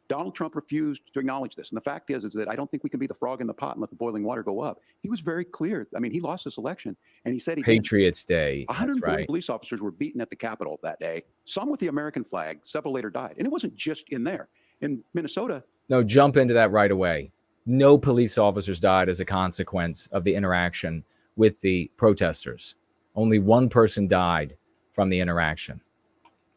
Donald Trump refused to acknowledge this. And the fact is that I don't think we can be the frog in the pot and let the boiling water go up. He was very clear. I mean, he lost this election and he said he Patriots Day. 140 police officers were beaten at the Capitol that day, some with the American flag, several later died. And it wasn't just in there. In Minnesota. No, jump into that right away. No police officers died as a consequence of the interaction with the protesters. Only one person died from the interaction.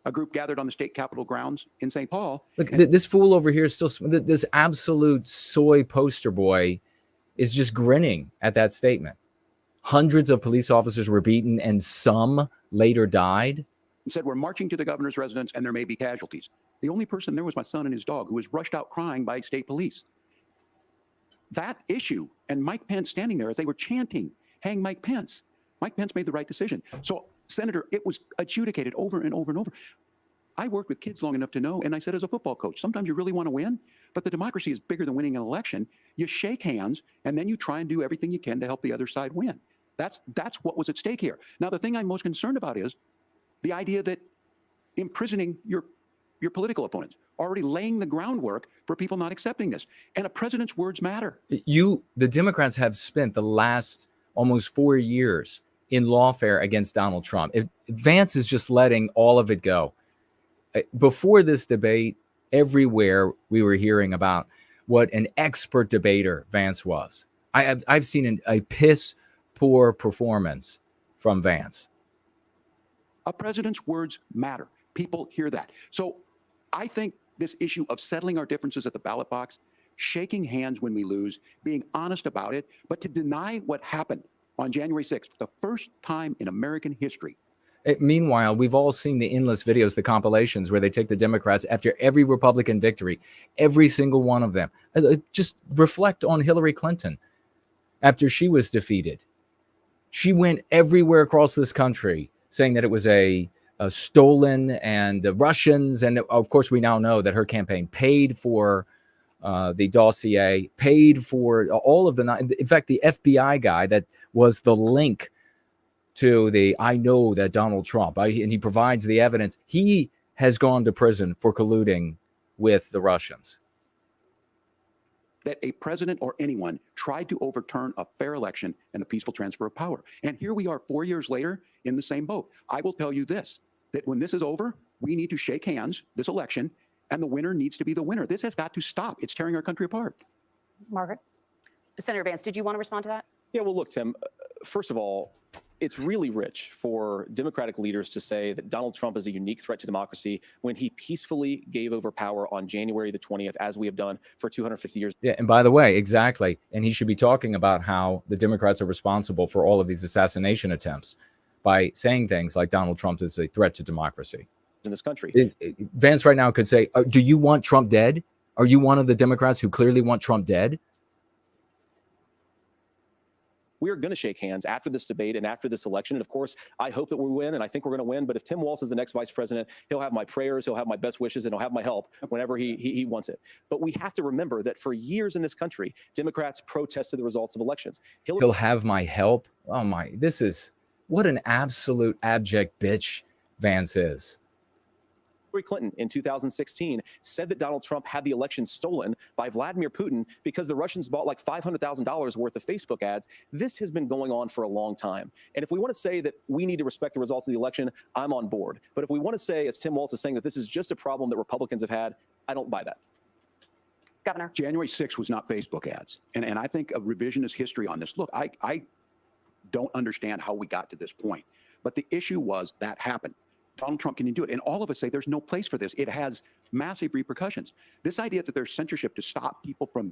A group gathered on the state capitol grounds in St. Paul. Look, this fool over here is still, this absolute soy poster boy is just grinning at that statement. Hundreds of police officers were beaten and some later died. He said, we're marching to the governor's residence and there may be casualties. The only person there was my son and his dog, who was rushed out crying by state police. That issue and Mike Pence standing there as they were chanting, hang Mike Pence. Mike Pence made the right decision. So, Senator, it was adjudicated over and over and over. I worked with kids long enough to know, and I said as a football coach, sometimes you really want to win, but the democracy is bigger than winning an election. You shake hands, and then you try and do everything you can to help the other side win. That's what was at stake here. Now, the thing I'm most concerned about is the idea that imprisoning your political opponents, already laying the groundwork for people not accepting this. And a president's words matter. The Democrats have spent the last almost 4 years in lawfare against Donald Trump. Vance is just letting all of it go. Before this debate, Everywhere we were hearing about what an expert debater Vance was. I've seen a piss poor performance from Vance. A president's words matter. People hear that. So I think this issue of settling our differences at the ballot box, shaking hands when we lose, being honest about it, but to deny what happened on January 6th, the first time in American history. Meanwhile, we've all seen the endless videos, the compilations where they take the Democrats after every Republican victory, every single one of them. Just reflect on Hillary Clinton after she was defeated. She went everywhere across this country saying that it was a stolen and the Russians. And of course, we now know that her campaign paid for the dossier, paid for all of the, in fact, the FBI guy that was the link to the, I know that Donald Trump, and he provides the evidence, he has gone to prison for colluding with the Russians. That a president or anyone tried to overturn a fair election and a peaceful transfer of power. And here we are 4 years later in the same boat. I will tell you this, that when this is over, we need to shake hands, this election, and the winner needs to be the winner. This has got to stop. It's tearing our country apart. Margaret? Senator Vance, did you want to respond to that? Yeah, well, look, Tim, first of all, it's really rich for Democratic leaders to say that Donald Trump is a unique threat to democracy when he peacefully gave over power on January the 20th, as we have done for 250 years. Yeah, and by the way, exactly. And he should be talking about how the Democrats are responsible for all of these assassination attempts by saying things like Donald Trump is a threat to democracy in this country. Vance right now could say, do you want Trump dead? Are you one of the Democrats who clearly want Trump dead? We are going to shake hands after this debate and after this election. And of course, I hope that we win, and I think we're going to win. But if Tim Walz is the next vice president, he'll have my prayers, he'll have my best wishes, and he'll have my help whenever he wants it. But we have to remember that for years in this country, Democrats protested the results of elections. He'll have my help. Oh my, this is what an absolute abject bitch Vance is. Hillary Clinton in 2016 said that Donald Trump had the election stolen by Vladimir Putin because the Russians bought like $500,000 worth of Facebook ads. This has been going on for a long time. And if we want to say that we need to respect the results of the election, I'm on board. But if we want to say, as Tim Walz is saying, that this is just a problem that Republicans have had, I don't buy that. Governor. January 6th was not Facebook ads. And I think a revisionist history on this. Look, I don't understand how we got to this point. But the issue was that happened. Donald Trump can do it. And all of us say there's no place for this. It has massive repercussions. This idea that there's censorship to stop people from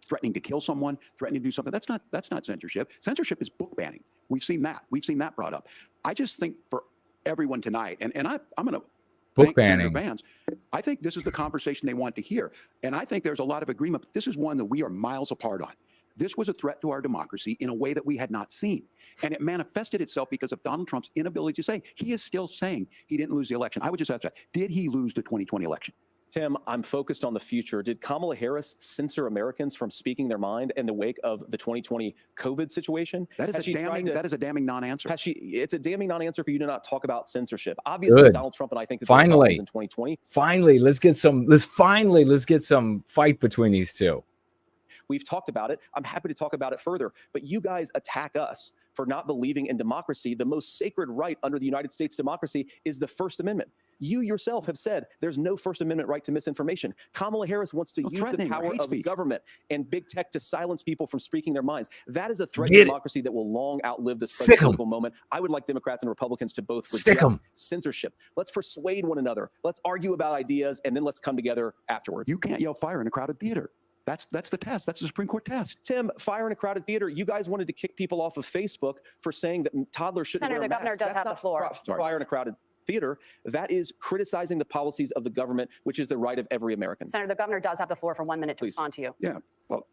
threatening to kill someone, threatening to do something, that's not censorship. Censorship is book banning. We've seen that. We've seen that brought up. I just think for everyone tonight, and I'm going to book banning. Vance, I think this is the conversation they want to hear. And I think there's a lot of agreement. But this is one that we are miles apart on. This was a threat to our democracy in a way that we had not seen. And it manifested itself because of Donald Trump's inability to say, he is still saying he didn't lose the election. I would just ask that, did he lose the 2020 election? Tim, I'm focused on the future. Did Kamala Harris censor Americans from speaking their mind in the wake of the 2020 COVID situation? That is a damning non-answer. It's a damning non-answer for you to not talk about censorship. Obviously, Good. Donald Trump and I think that finally in 2020. Finally, let's get some fight between these two. We've talked about it. I'm happy to talk about it further. But you guys attack us for not believing in democracy. The most sacred right under the United States democracy is the First Amendment. You yourself have said there's no First Amendment right to misinformation. Kamala Harris wants to use the power of government and big tech to silence people from speaking their minds. That is a threat to democracy that will long outlive the political moment. I would like Democrats and Republicans to both reject censorship. Let's persuade one another. Let's argue about ideas, and then let's come together afterwards. You can't yell fire in a crowded theater. That's the test. That's the Supreme Court test. Tim, fire in a crowded theater. You guys wanted to kick people off of Facebook for saying that toddlers shouldn't wear masks. Senator, the governor does have the floor. Fire in a crowded theater. That is criticizing the policies of the government, which is the right of every American. Senator, the governor does have the floor for 1 minute to respond to you. Yeah. Well,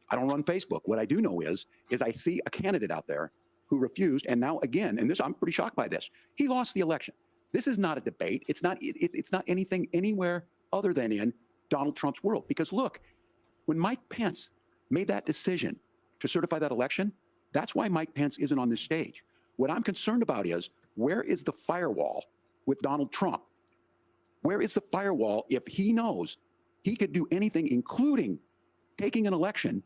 I don't run Facebook. What I do know is I see a candidate out there who refused, and now again, and this I'm pretty shocked by this. He lost the election. This is not a debate. It's not anything anywhere other than in Donald Trump's world. Because look, when Mike Pence made that decision to certify that election, that's why Mike Pence isn't on this stage. What I'm concerned about is, where is the firewall with Donald Trump? Where is the firewall if he knows he could do anything, including taking an election,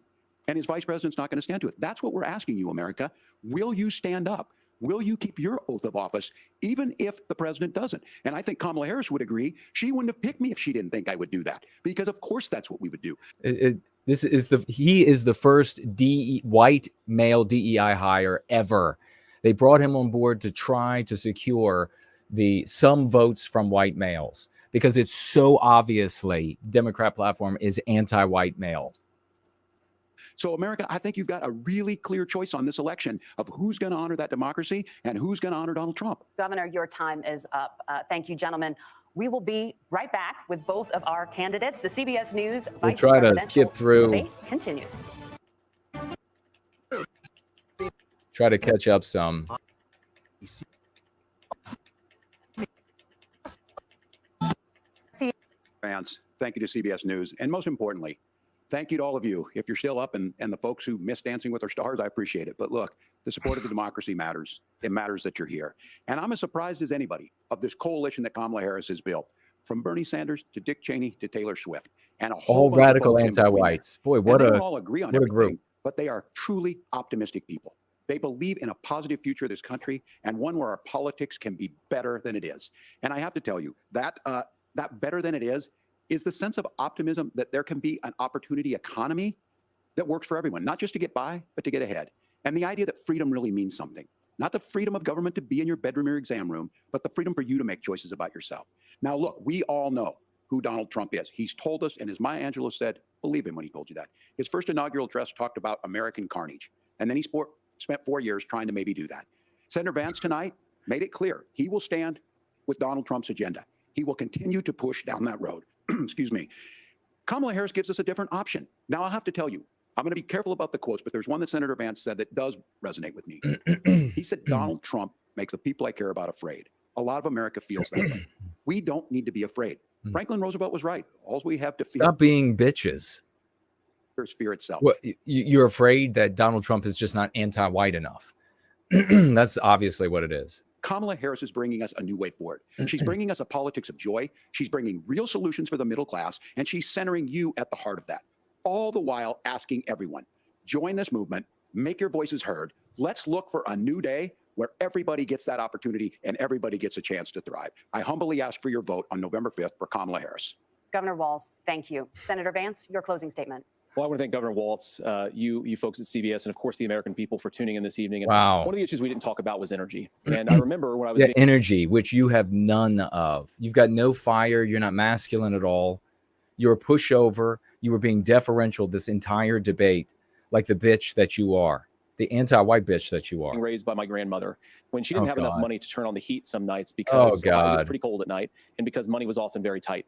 and his vice president's not going to stand to it? That's what we're asking you, America. Will you stand up? Will you keep your oath of office, even if the president doesn't? And I think Kamala Harris would agree. She wouldn't have picked me if she didn't think I would do that, because of course that's what we would do. He is the first white male DEI hire ever. They brought him on board to try to secure some votes from white males, because it's so obviously Democrat platform is anti-white male. So, America, I think you've got a really clear choice on this election of who's going to honor that democracy and who's going to honor Donald Trump. Governor, your time is up. Thank you, gentlemen. We will be right back with both of our candidates. The CBS News We'll try to skip through. Debate continues. Try to catch up some. Fans, thank you to CBS News. And most importantly, thank you to all of you. If you're still up and the folks who miss Dancing with Our Stars, I appreciate it. But look, the support of the democracy matters. It matters that you're here. And I'm as surprised as anybody of this coalition that Kamala Harris has built, from Bernie Sanders to Dick Cheney to Taylor Swift, and a whole all radical anti-whites. Boy, what they a don't all agree on what a everything, group. but they are truly optimistic people. They believe in a positive future of this country, and one where our politics can be better than it is. And I have to tell you, that better than it is the sense of optimism that there can be an opportunity economy that works for everyone, not just to get by, but to get ahead. And the idea that freedom really means something. Not the freedom of government to be in your bedroom or exam room, but the freedom for you to make choices about yourself. Now, look, we all know who Donald Trump is. He's told us, and as Maya Angelou said, believe him when he told you that. His first inaugural address talked about American carnage, and then he spent 4 years trying to maybe do that. Senator Vance tonight made it clear he will stand with Donald Trump's agenda. He will continue to push down that road. Excuse me. Kamala Harris gives us a different option. Now, I'll have to tell you, I'm going to be careful about the quotes, but there's one that Senator Vance said that does resonate with me. He said, Donald Trump makes the people I care about afraid. A lot of America feels that way. We don't need to be afraid. Franklin Roosevelt was right. All we have to Stop being bitches. There's fear itself. Well, you're afraid that Donald Trump is just not anti-white enough. That's obviously what it is. Kamala Harris is bringing us a new way forward. She's bringing us a politics of joy. She's bringing real solutions for the middle class, and she's centering you at the heart of that. All the while asking everyone, join this movement, make your voices heard. Let's look for a new day where everybody gets that opportunity and everybody gets a chance to thrive. I humbly ask for your vote on November 5th for Kamala Harris. Governor Walz, thank you. Senator Vance, your closing statement. Well, I want to thank Governor Walz, you folks at CBS, and of course the American people for tuning in this evening. And wow. One of the issues we didn't talk about was energy. And I remember when I was energy, which you have none of. You've got no fire. You're not masculine at all. You're a pushover. You were being deferential this entire debate, like the bitch that you are, the anti-white bitch that you are. Raised by my grandmother when she didn't have enough money to turn on the heat some nights because it was pretty cold at night and because money was often very tight.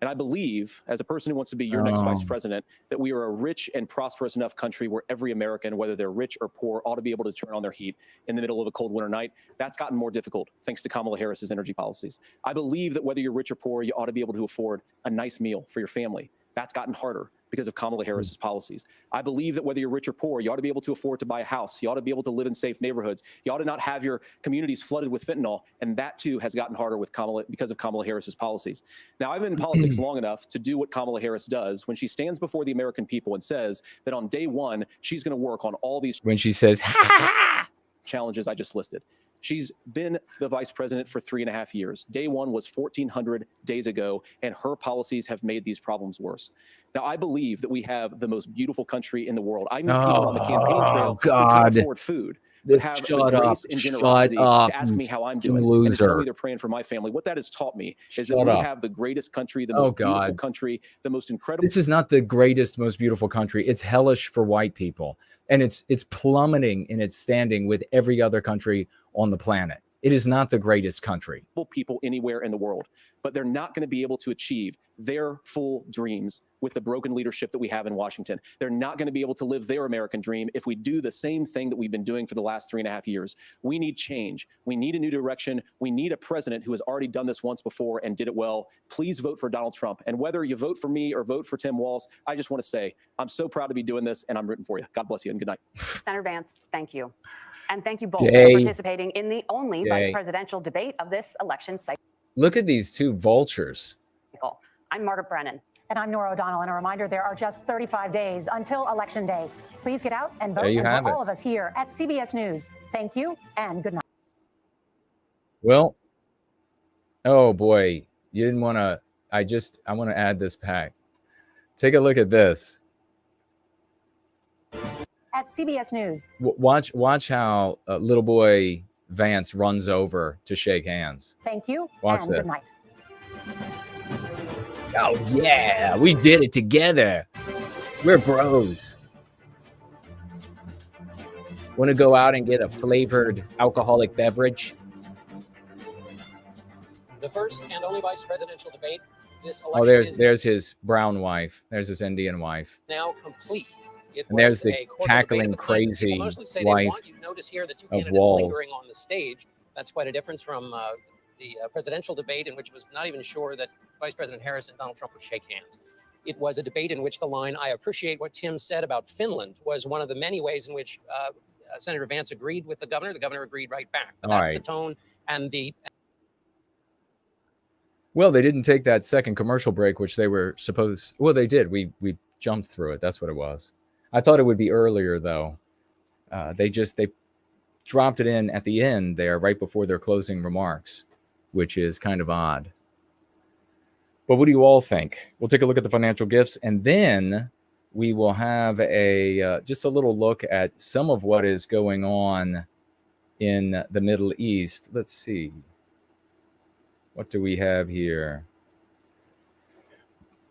And I believe, as a person who wants to be your next vice president, that we are a rich and prosperous enough country where every American, whether they're rich or poor, ought to be able to turn on their heat in the middle of a cold winter night. That's gotten more difficult thanks to Kamala Harris's energy policies. I believe that whether you're rich or poor, you ought to be able to afford a nice meal for your family. That's gotten harder because of Kamala Harris's policies. I believe that whether you're rich or poor, you ought to be able to afford to buy a house. You ought to be able to live in safe neighborhoods. You ought to not have your communities flooded with fentanyl. And that too has gotten harder with because of Kamala Harris's policies. Now, I've been in politics long enough to do what Kamala Harris does when she stands before the American people and says that on day one, she's going to work on all these when she says challenges I just listed. She's been the vice president for 3.5 years. Day one was 1,400 days ago, and her policies have made these problems worse. Now, I believe that we have the most beautiful country in the world. I meet people on the campaign trail who can't afford food, but have the grace and generosity to ask me how I'm doing and to tell me they're praying for my family. What that has taught me is that we have the greatest country, the most beautiful country, the most incredible. This is not the greatest, most beautiful country. It's hellish for white people, and it's plummeting in its standing with every other country on the planet. It is not the greatest country. People anywhere in the world, but they're not going to be able to achieve their full dreams with the broken leadership that we have in Washington. They're not going to be able to live their American dream if we do the same thing that we've been doing for the last 3.5 years. We need change. We need a new direction. We need a president who has already done this once before and did it well. Please vote for Donald Trump. And whether you vote for me or vote for Tim Walz, I just want to say I'm so proud to be doing this, and I'm rooting for you. God bless you, and good night. Senator Vance, thank you. And thank you both for participating in the only vice presidential debate of this election cycle. Look at these two vultures. I'm Margaret Brennan. And I'm Nora O'Donnell. And a reminder, there are just 35 days until Election Day. Please get out and vote. There you and have for it. all of us here at CBS News, thank you and good night. Well, oh boy, you didn't want to. I want to add this pack. Take a look at this. At CBS News. Watch how little boy Vance runs over to shake hands. Thank you. Watch and this. Good night. Oh yeah, we did it together. We're bros. Want to go out and get a flavored alcoholic beverage? The first and only vice presidential debate this election. Oh, there's his brown wife. There's his Indian wife. Now complete. And there's the cackling, crazy wife notice here the two of candidates Walls. lingering on the stage. That's quite a difference from the presidential debate, in which it was not even sure that Vice President Harris and Donald Trump would shake hands. It was a debate in which the line, "I appreciate what Tim said about Finland," was one of the many ways in which Senator Vance agreed with the governor. The governor agreed right back. But that's the tone and the... Well, they didn't take that second commercial break, which they were supposed... Well, they did. We jumped through it. That's what it was. I thought it would be earlier, though. They dropped it in at the end there, right before their closing remarks, which is kind of odd. But what do you all think? We'll take a look at the financial gifts, and then we will have just a little look at some of what is going on in the Middle East. Let's see. What do we have here?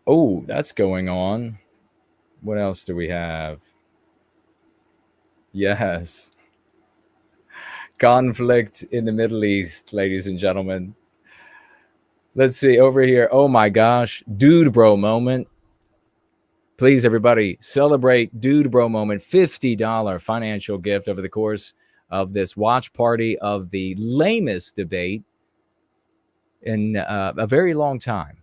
Oh, that's going on. What else do we have? Yes. Conflict in the Middle East, ladies and gentlemen. Let's see over here. Oh my gosh. Dude bro moment. Please, everybody, celebrate Dude bro moment. $50 financial gift over the course of this watch party of the lamest debate in a very long time.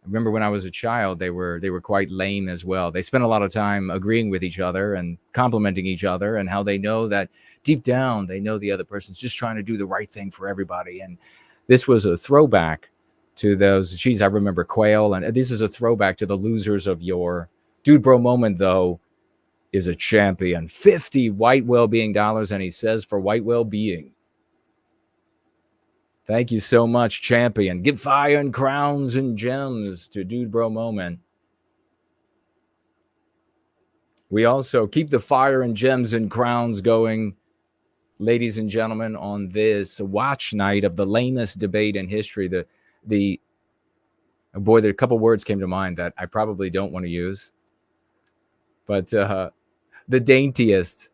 I remember when I was a child, they were quite lame as well. They spent a lot of time agreeing with each other and complimenting each other, and how they know that deep down they know the other person's just trying to do the right thing for everybody. And this was a throwback to those. Geez, I remember Quail, and this is a throwback to the losers of yore. Dude bro moment, though, is a champion. 50 white well-being dollars, and he says for white well-being. Thank you so much, champion. Give fire and crowns and gems to Dude Bro Moment. We also keep the fire and gems and crowns going, ladies and gentlemen, on this watch night of the lamest debate in history. There a couple words came to mind that I probably don't want to use. But the daintiest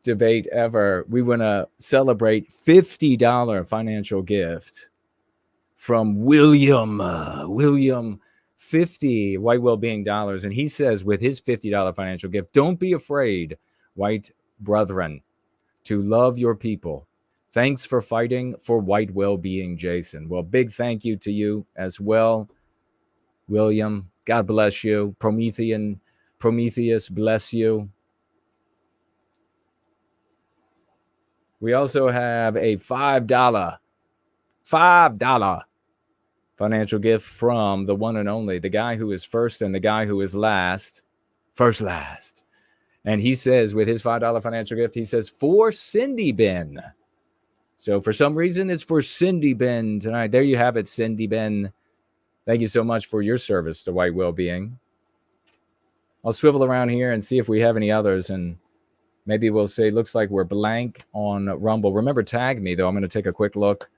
debate ever. We want to celebrate $50 financial gift from William 50 white well-being dollars, and he says with his $50 financial gift, don't be afraid, white brethren, to love your people. Thanks for fighting for white well-being, Jason. Well, big thank you to you as well, William. God bless you. Prometheus bless you. We also have a $5 financial gift from the one and only, the guy who is first and the guy who is last. First, last. And he says with his $5 financial gift, he says for Cindy Ben. So for some reason, it's for Cindy Ben tonight. There you have it, Cindy Ben. Thank you so much for your service to white well-being. I'll swivel around here and see if we have any others, and maybe we'll say, looks like we're blank on Rumble. Remember, tag me, though. I'm going to take a quick look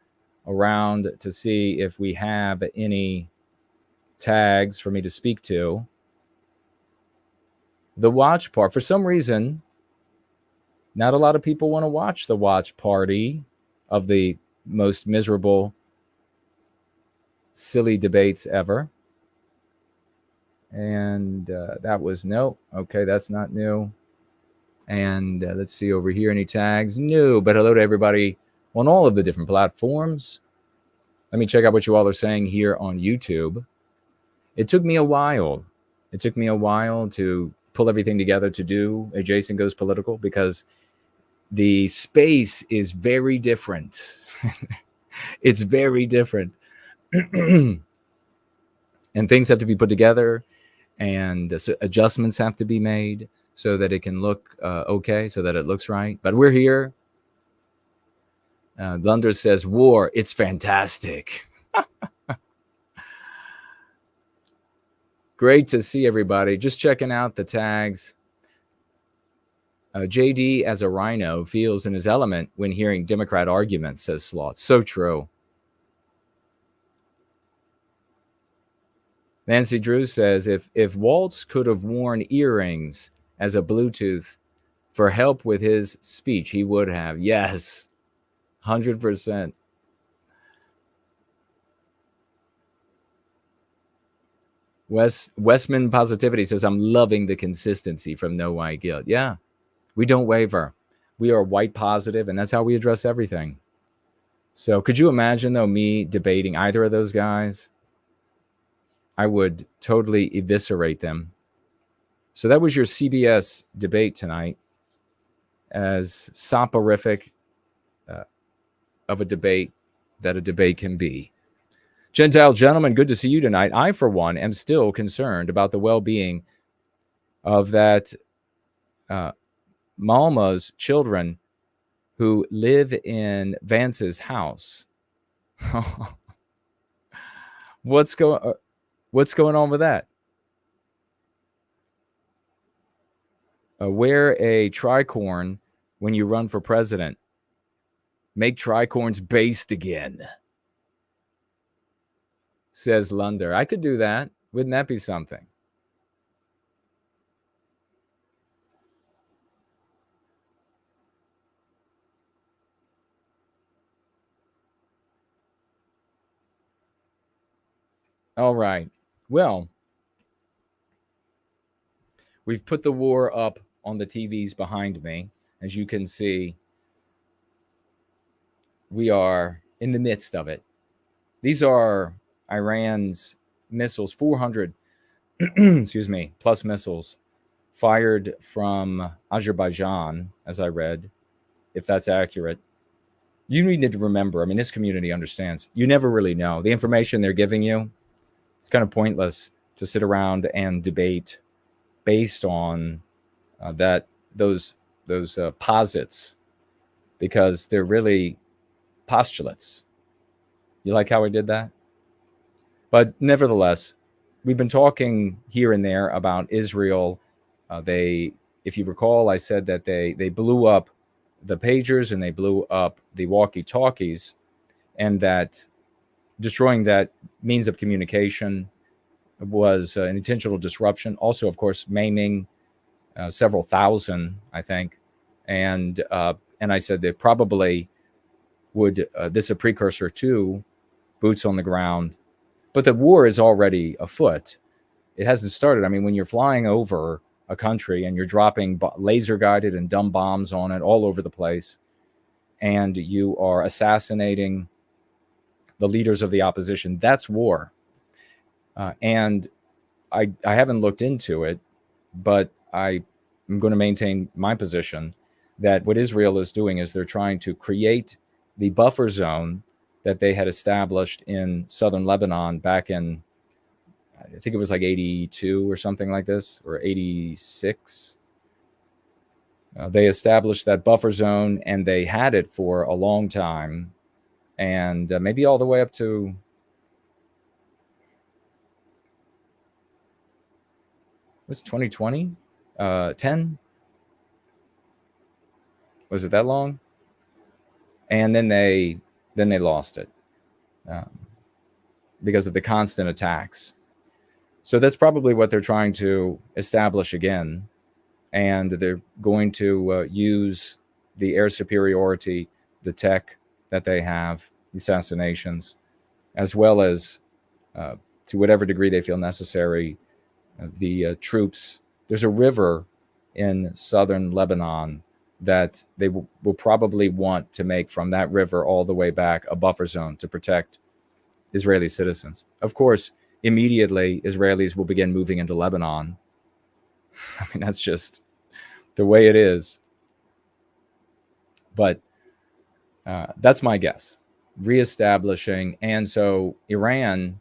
around to see if we have any tags for me to speak to. The watch part. For some reason, not a lot of people want to watch the watch party of the most miserable, silly debates ever. And that was no. Okay, that's not new. And let's see over here, any tags? No, but hello to everybody on all of the different platforms. Let me check out what you all are saying here on YouTube. It took me a while. It took me a while to pull everything together to do a Jason Goes Political, because the space is very different. It's very different. And things have to be put together, and adjustments have to be made so that it can look okay, so that it looks right. But we're here. Lunder says, war, it's fantastic. Great to see everybody. Just checking out the tags. JD, as a rhino, feels in his element when hearing Democrat arguments, says Sloth. So true. Nancy Drew says, if Waltz could have worn earrings as a Bluetooth for help with his speech, he would have. Yes, 100%. Westman Positivity says, I'm loving the consistency from No White Guilt. Yeah, we don't waver. We are white positive, and that's how we address everything. So could you imagine, though, me debating either of those guys? I would totally eviscerate them. So that was your CBS debate tonight, as soporific of a debate that a debate can be. Gentile gentlemen, good to see you tonight. I, for one, am still concerned about the well-being of that Malma's children who live in Vance's house. What's going on with that? Wear a tricorn when you run for president. Make tricorns based again, says Lunder. I could do that. Wouldn't that be something? All right. Well, we've put the war up on the TVs behind me. As you can see, we are in the midst of it. These are Iran's missiles, 400, excuse me, plus missiles fired from Azerbaijan, as I read, if that's accurate. You need to remember, I mean, this community understands. You never really know. The information they're giving you, it's kind of pointless to sit around and debate based on those posits, because they're really postulates. You like how I did that? But nevertheless, we've been talking here and there about Israel. If you recall, I said that they blew up the pagers and they blew up the walkie-talkies, and that destroying that means of communication was an intentional disruption. Also, of course, maiming several thousand, I think. And I said that probably would this is a precursor to boots on the ground. But the war is already afoot. It hasn't started. I mean, when you're flying over a country and you're dropping laser-guided and dumb bombs on it all over the place, and you are assassinating the leaders of the opposition, that's war. And I haven't looked into it, but I am going to maintain my position that what Israel is doing is they're trying to create the buffer zone that they had established in southern Lebanon back in, I think it was like 82 or something like this, or 86. They established that buffer zone, and they had it for a long time, and maybe all the way up to was 2020, 10. Was it that long? And then they lost it because of the constant attacks. So that's probably what they're trying to establish again. And they're going to use the air superiority, the tech that they have, the assassinations, as well as to whatever degree they feel necessary, the troops. There's a river in southern Lebanon that they will probably want to make from that river all the way back a buffer zone to protect Israeli citizens. Of course, immediately Israelis will begin moving into Lebanon. I mean, that's just the way it is. But that's my guess. Reestablishing. And so Iran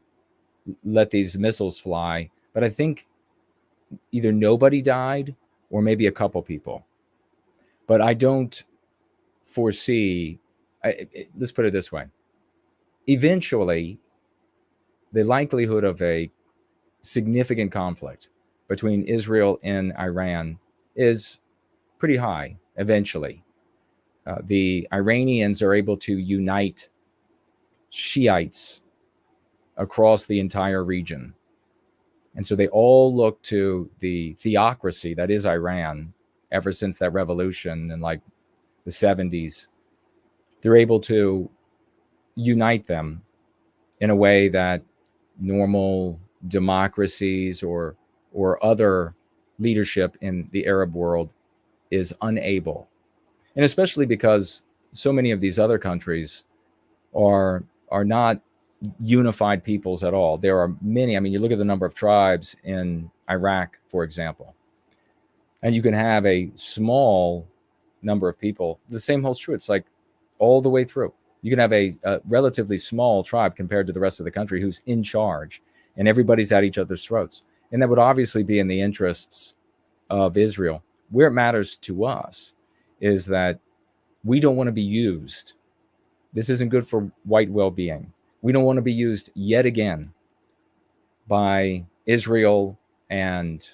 let these missiles fly, but I think either nobody died or maybe a couple people. But I don't foresee, let's put it this way. Eventually, the likelihood of a significant conflict between Israel and Iran is pretty high eventually. The Iranians are able to unite Shiites across the entire region. And so they all look to the theocracy that is Iran ever since that revolution in like the 70s. They're able to unite them in a way that normal democracies or other leadership in the Arab world is unable. And especially because so many of these other countries are not unified peoples at all. There are many. I mean, you look at the number of tribes in Iraq, for example, and you can have a small number of people. The same holds true. It's like all the way through. You can have a relatively small tribe compared to the rest of the country who's in charge, and everybody's at each other's throats. And that would obviously be in the interests of Israel. Where it matters to us is that we don't want to be used. This isn't good for white well-being. We don't want to be used yet again by Israel and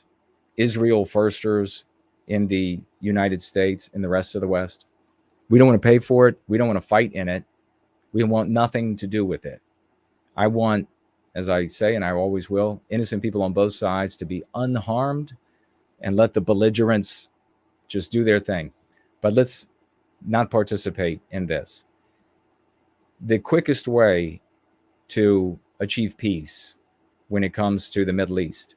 Israel firsters in the United States and the rest of the West. We don't want to pay for it. We don't want to fight in it. We want nothing to do with it. I want, as I say, and I always will, innocent people on both sides to be unharmed and let the belligerents just do their thing. But let's not participate in this. The quickest way to achieve peace when it comes to the Middle East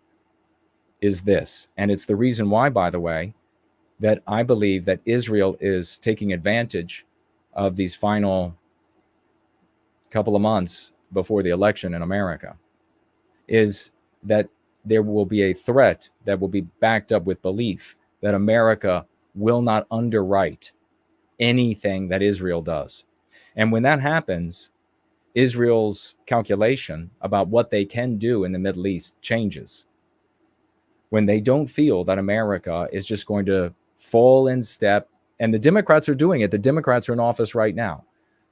is this. And it's the reason why, by the way, that I believe that Israel is taking advantage of these final couple of months before the election in America, is that there will be a threat that will be backed up with belief that America will not underwrite anything that Israel does. And when that happens, Israel's calculation about what they can do in the Middle East changes. When they don't feel that America is just going to fall in step, and the Democrats are doing it. The Democrats are in office right now.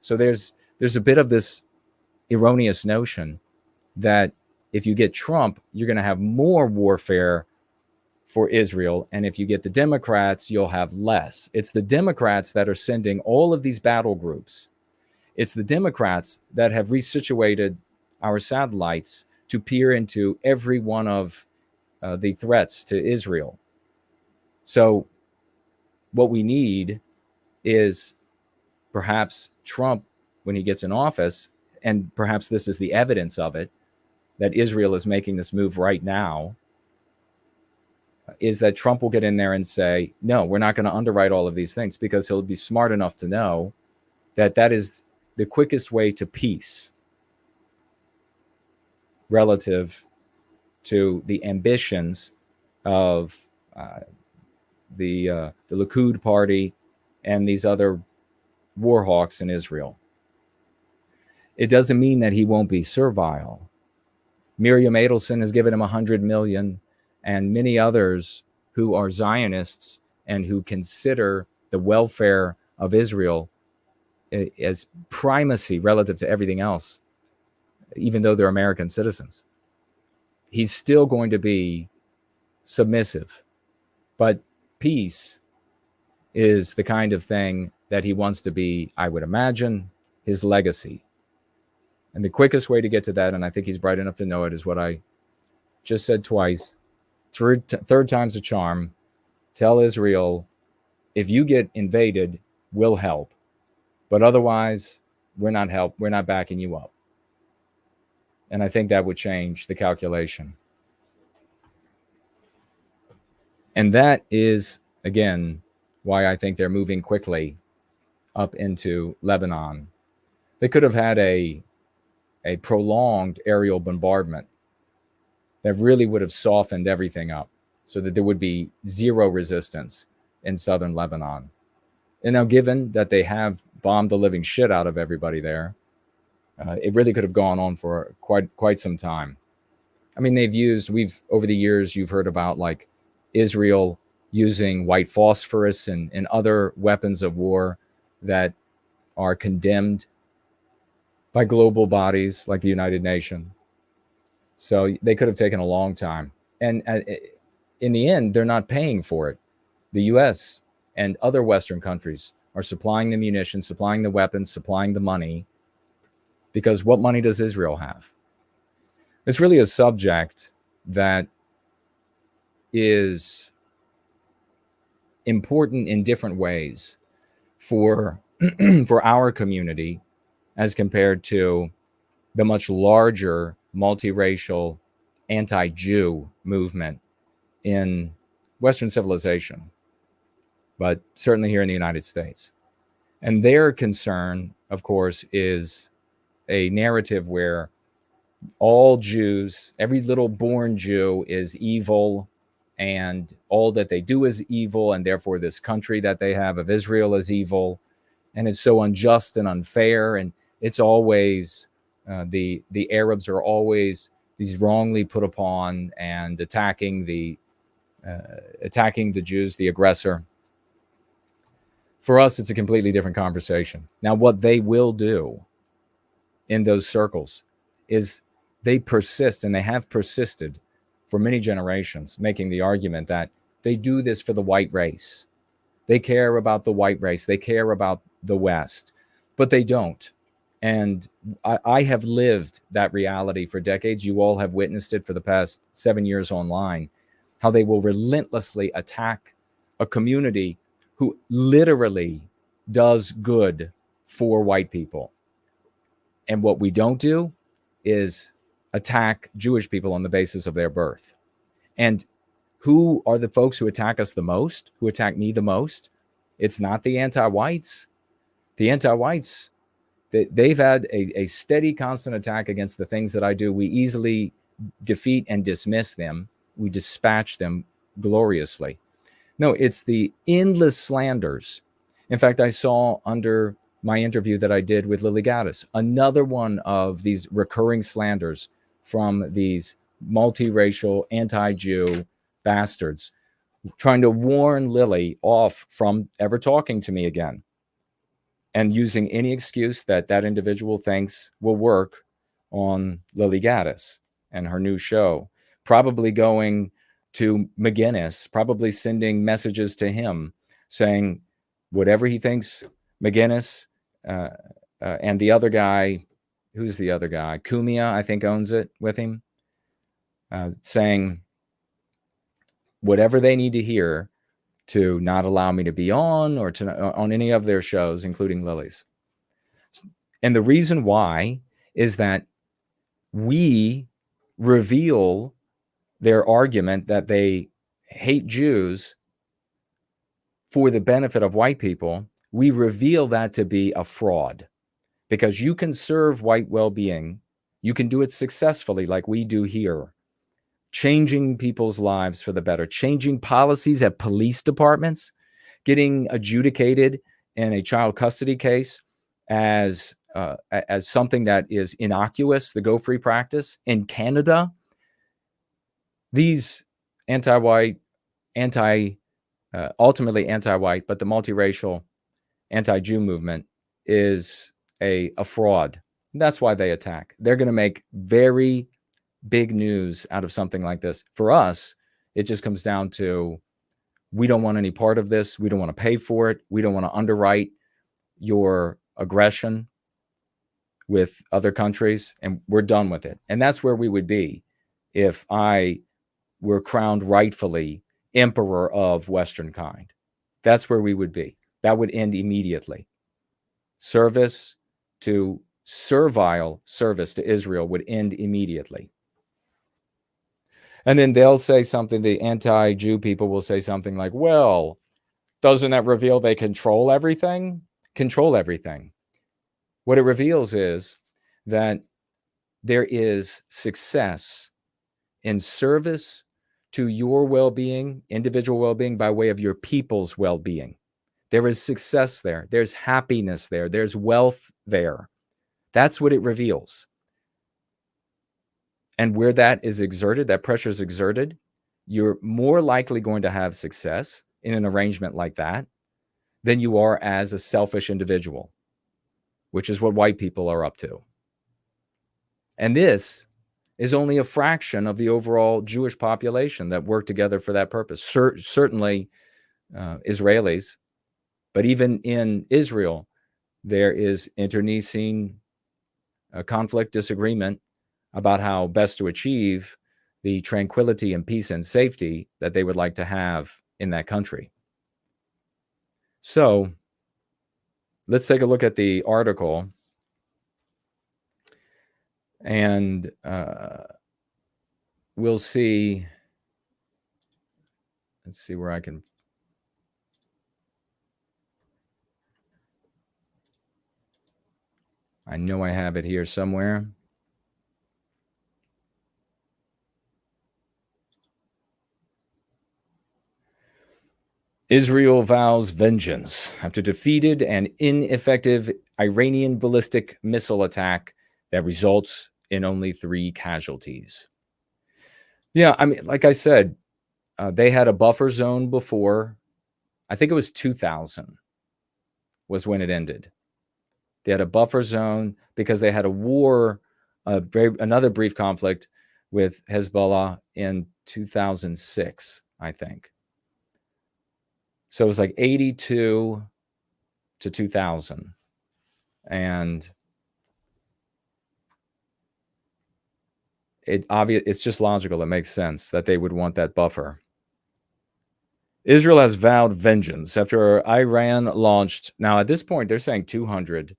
So there's a bit of this erroneous notion that if you get Trump, you're going to have more warfare for Israel. And if you get the Democrats, you'll have less. It's the Democrats that are sending all of these battle groups. It's the Democrats that have resituated our satellites to peer into every one of the threats to Israel. So what we need is perhaps Trump, when he gets in office, and perhaps this is the evidence of it, that Israel is making this move right now, is that Trump will get in there and say, no, we're not going to underwrite all of these things, because he'll be smart enough to know that that is the quickest way to peace relative to the ambitions of the Likud party and these other war hawks in Israel. It doesn't mean that he won't be servile. Miriam Adelson has given him $100 million, and many others who are Zionists and who consider the welfare of Israel as primacy relative to everything else, even though they're American citizens. He's still going to be submissive, but peace is the kind of thing that he wants to be, I would imagine, his legacy. And the quickest way to get to that, and I think he's bright enough to know it, is what I just said twice. Third time's a charm. Tell Israel, if you get invaded, we'll help. But otherwise, we're not backing you up. And I think that would change the calculation. And that is, again, why I think they're moving quickly up into Lebanon. They could have had a prolonged aerial bombardment that really would have softened everything up so that there would be zero resistance in southern Lebanon. And now, given that they have bombed the living shit out of everybody there, it really could have gone on for quite some time. I mean, over the years, you've heard about like Israel using white phosphorus and other weapons of war that are condemned by global bodies like the United Nations. So they could have taken a long time. And in the end, they're not paying for it. The US and other Western countries are supplying the munitions, supplying the weapons, supplying the money, because what money does Israel have? It's really a subject that is important in different ways for for our community as compared to the much larger multiracial anti-Jew movement in Western civilization, but certainly here in the United States. And their concern, of course, is a narrative where all Jews, every little born Jew is evil, and all that they do is evil, and therefore this country that they have of Israel is evil, and it's so unjust and unfair, and it's always the Arabs are always these wrongly put upon and attacking the Jews, the aggressor. For us, it's a completely different conversation. Now, what they will do in those circles is they persist, and they have persisted for many generations, making the argument that they do this for the white race. They care about the white race. They care about the West, but they don't. And I have lived that reality for decades. You all have witnessed it for the past 7 years online, how they will relentlessly attack a community who literally does good for white people. And what we don't do is attack Jewish people on the basis of their birth. And who are the folks who attack us the most, who attack me the most? It's not the anti-whites. The anti-whites, they've had a steady, constant attack against the things that I do. We easily defeat and dismiss them. We dispatch them gloriously. No, it's the endless slanders. In fact, I saw under my interview that I did with Lily Gaddis, another one of these recurring slanders from these multiracial, anti-Jew bastards trying to warn Lily off from ever talking to me again, and using any excuse that that individual thinks will work on Lily Gaddis and her new show, probably going to McGinnis, probably sending messages to him saying whatever he thinks McGinnis and the other guy, who's the other guy? Kumia, I think, owns it with him, saying whatever they need to hear to not allow me to be on or to on any of their shows, including Lily's. And the reason why is that we reveal their argument that they hate Jews for the benefit of white people. We reveal that to be a fraud, because you can serve white well-being. You can do it successfully like we do here, changing people's lives for the better, changing policies at police departments, getting adjudicated in a child custody case as something that is innocuous, the go-free practice. In Canada, these anti-white, ultimately anti-white, but the multiracial anti-Jew movement is a fraud. That's why they attack. They're going to make very big news out of something like this. For us, it just comes down to, we don't want any part of this. We don't want to pay for it. We don't want to underwrite your aggression with other countries, and we're done with it. And that's where we would be if I were crowned rightfully emperor of Western kind. That's where we would be. That would end immediately. Servile service to Israel would end immediately. And then they'll say something, the anti-Jew people will say something like, well, doesn't that reveal they control everything? Control everything. What it reveals is that there is success in service to your well-being, individual well-being, by way of your people's well-being. There is success there. There's happiness there. There's wealth there. That's what it reveals. And where that is exerted, that pressure is exerted, you're more likely going to have success in an arrangement like that than you are as a selfish individual. which is what white people are up to. And this is only a fraction of the overall Jewish population that work together for that purpose. Certainly Israelis, but even in Israel, there is internecine conflict, disagreement about how best to achieve the tranquility and peace and safety that they would like to have in that country. So let's take a look at the article, and we'll see. Let's see where I can. I know I have it here somewhere. Israel vows vengeance after defeated and ineffective Iranian ballistic missile attack that results in only 3 casualties. Yeah, I mean, like I said, they had a buffer zone before. I think it was 2000 was when it ended. They had a buffer zone because they had a war, another brief conflict with Hezbollah in 2006, I think. So it was like 82 to 2000. And it's just logical. It makes sense that they would want that buffer. Israel has vowed vengeance after Iran launched. Now, at this point, they're saying 200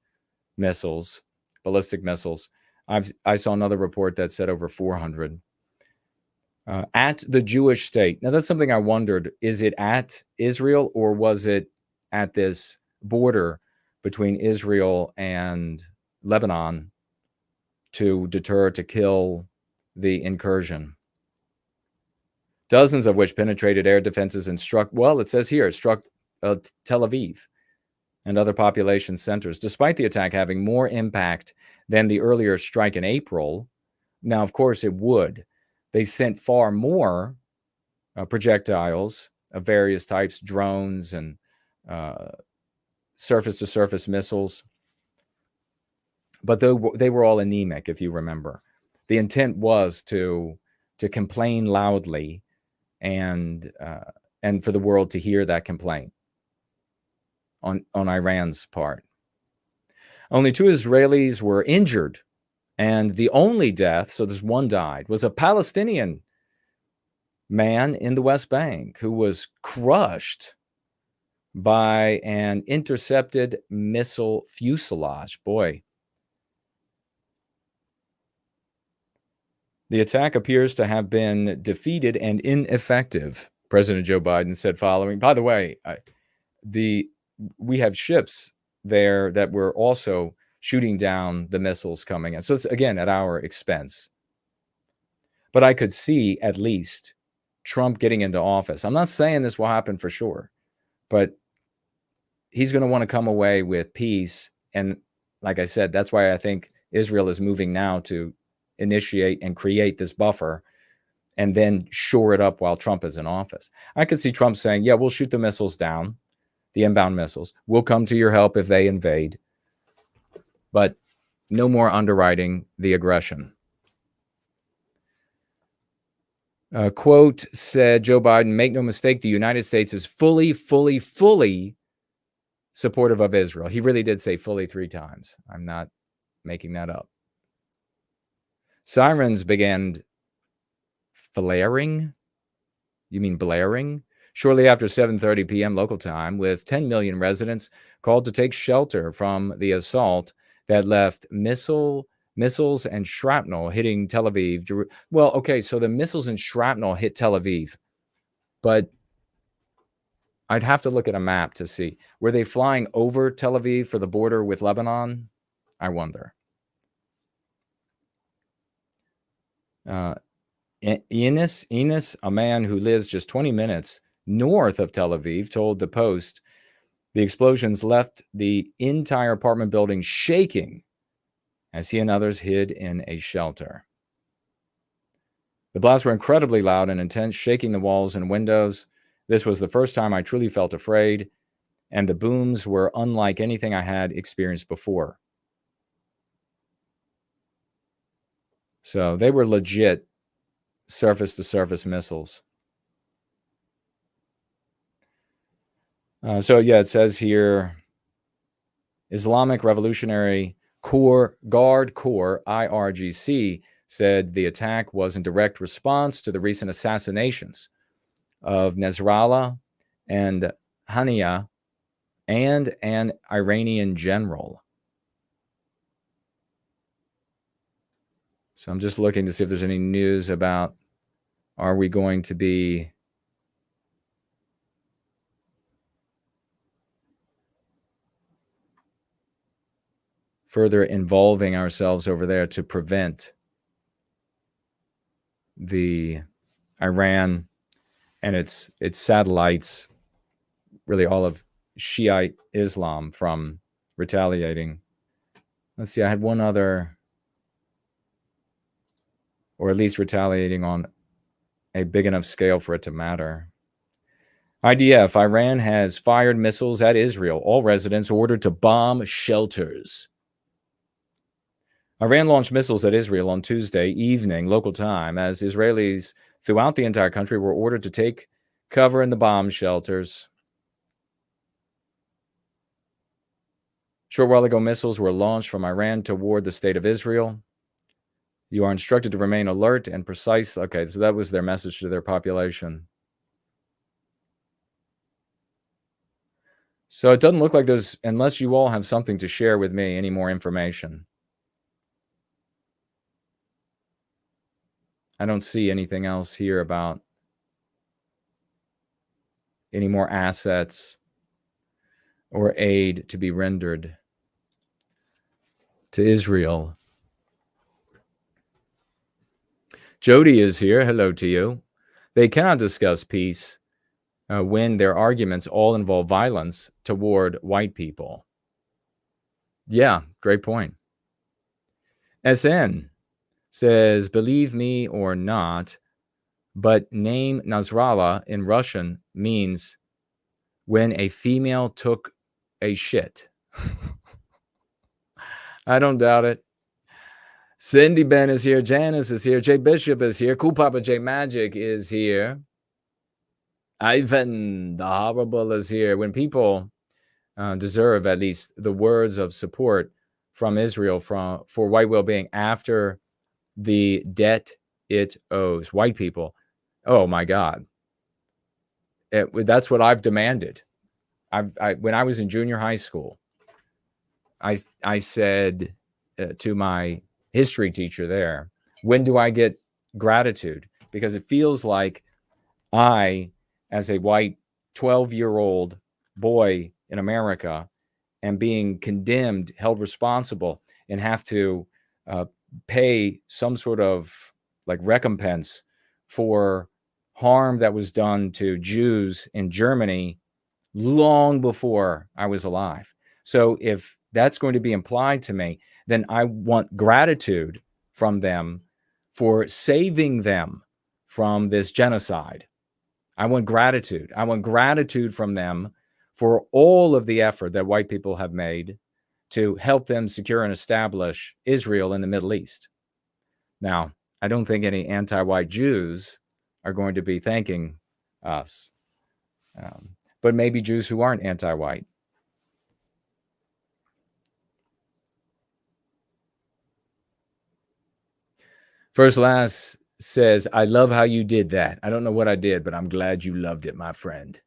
missiles, ballistic missiles. I saw another report that said over 400. At the Jewish state. Now, that's something I wondered. Is it at Israel, or was it at this border between Israel and Lebanon to deter, to kill the incursion? Dozens of which penetrated air defenses and struck, well, it says here, struck Tel Aviv and other population centers, despite the attack having more impact than the earlier strike in April. Now, of course, it would. They sent far more projectiles of various types, drones and surface-to-surface missiles. But they were all anemic, if you remember. The intent was to complain loudly and for the world to hear that complaint on Iran's part. Only 2 Israelis were injured. And the only death, so there's one died, was a Palestinian man in the West Bank who was crushed by an intercepted missile fuselage. Boy. The attack appears to have been defeated and ineffective, President Joe Biden said following. By the way, we have ships there that were also shooting down the missiles coming in. So it's, again, at our expense. But I could see at least Trump getting into office. I'm not saying this will happen for sure, but he's going to want to come away with peace. And like I said, that's why I think Israel is moving now to initiate and create this buffer and then shore it up while Trump is in office. I could see Trump saying, yeah, we'll shoot the missiles down, the inbound missiles. We'll come to your help if they invade. But no more underwriting the aggression. Quote said Joe Biden, make no mistake, the United States is fully supportive of Israel. He really did say fully 3 times. I'm not making that up. Sirens began flaring. You mean blaring? Shortly after 7:30 p.m. local time, with 10 million residents called to take shelter from the assault that left missiles and shrapnel hitting Tel Aviv. Well, okay, so the missiles and shrapnel hit Tel Aviv, but I'd have to look at a map to see. Were they flying over Tel Aviv for the border with Lebanon? I wonder. Enos, a man who lives just 20 minutes north of Tel Aviv, told the Post the explosions left the entire apartment building shaking as he and others hid in a shelter. The blasts were incredibly loud and intense, shaking the walls and windows. This was the first time I truly felt afraid, and the booms were unlike anything I had experienced before. So they were legit surface-to-surface missiles. So yeah, it says here, Islamic Revolutionary Guard Corps, IRGC, said the attack was in direct response to the recent assassinations of Nasrallah and Hania and an Iranian general. So I'm just looking to see if there's any news about, are we going to be further involving ourselves over there to prevent the Iran and its satellites, really all of Shiite Islam, from retaliating. Let's see, I had one other, or at least retaliating on a big enough scale for it to matter. IDF, Iran has fired missiles at Israel. All residents ordered to bomb shelters. Iran launched missiles at Israel on Tuesday evening, local time, as Israelis throughout the entire country were ordered to take cover in the bomb shelters. Short while ago, missiles were launched from Iran toward the state of Israel. You are instructed to remain alert and precise. Okay, so that was their message to their population. So it doesn't look like there's, unless you all have something to share with me, any more information. I don't see anything else here about any more assets or aid to be rendered to Israel. Jody is here. Hello to you. They cannot discuss peace when their arguments all involve violence toward white people. Yeah, great point. SN says, believe me or not, but name Nasrallah in Russian means when a female took a shit. I don't doubt it. Cindy Ben is here. Janice is here. Jay Bishop is here. Cool Papa J Magic is here. Ivan the Horrible is here. When people deserve at least the words of support from Israel for white well-being after the debt it owes white people, oh my God, that's what I've demanded. When I was in junior high school, I said to my history teacher there, when do I get gratitude? Because it feels like I, as a white 12-year-old boy in America, am being condemned, held responsible, and have to pay some sort of like recompense for harm that was done to Jews in Germany long before I was alive. So if that's going to be implied to me, then I want gratitude from them for saving them from this genocide. I want gratitude. I want gratitude from them for all of the effort that white people have made to help them secure and establish Israel in the Middle East. Now, I don't think any anti-white Jews are going to be thanking us, but maybe Jews who aren't anti-white. First Last says, I love how you did that. I don't know what I did, but I'm glad you loved it, my friend.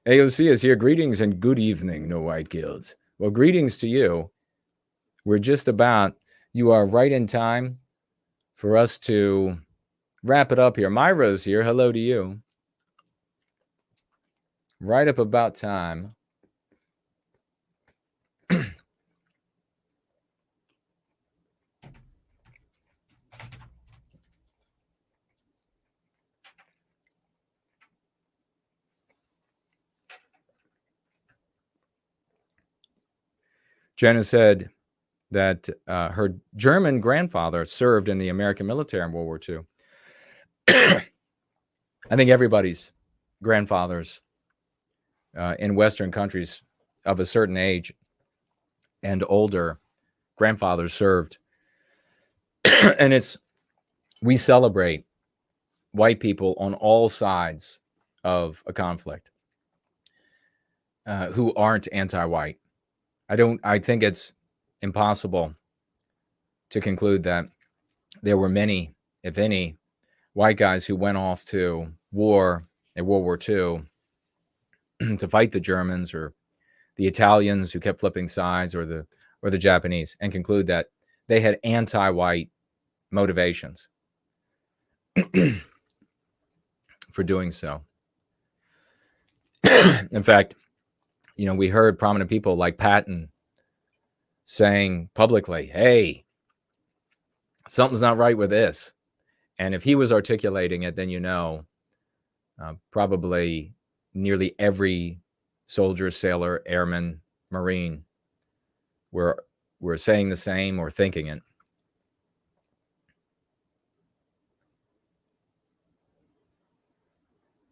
AOC is here. Greetings and good evening, No White Guilds. Well, greetings to you. We're just about, you are right in time for us to wrap it up here. Myra's here. Hello to you. Right up about time. Jenna said that her German grandfather served in the American military in World War II. I think everybody's grandfathers in Western countries of a certain age and older, grandfathers served. And we celebrate white people on all sides of a conflict who aren't anti-white. I think it's impossible to conclude that there were many, if any, white guys who went off to war in World War II to fight the Germans or the Italians who kept flipping sides, or the Japanese, and conclude that they had anti-white motivations for doing so. In fact, we heard prominent people like Patton saying publicly, hey, something's not right with this. And if he was articulating it, then probably nearly every soldier, sailor, airman, Marine were saying the same or thinking it.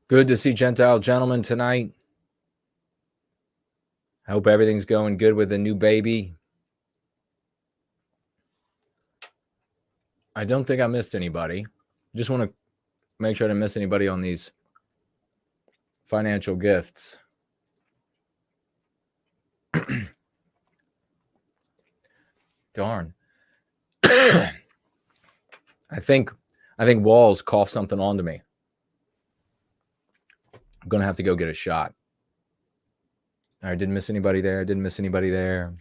Good to see Gentile gentlemen tonight. I hope everything's going good with the new baby. I don't think I missed anybody. Just want to make sure I didn't miss anybody on these financial gifts. Darn. I think Walls coughed something onto me. I'm going to have to go get a shot. I didn't miss anybody there. Didn't miss anybody there.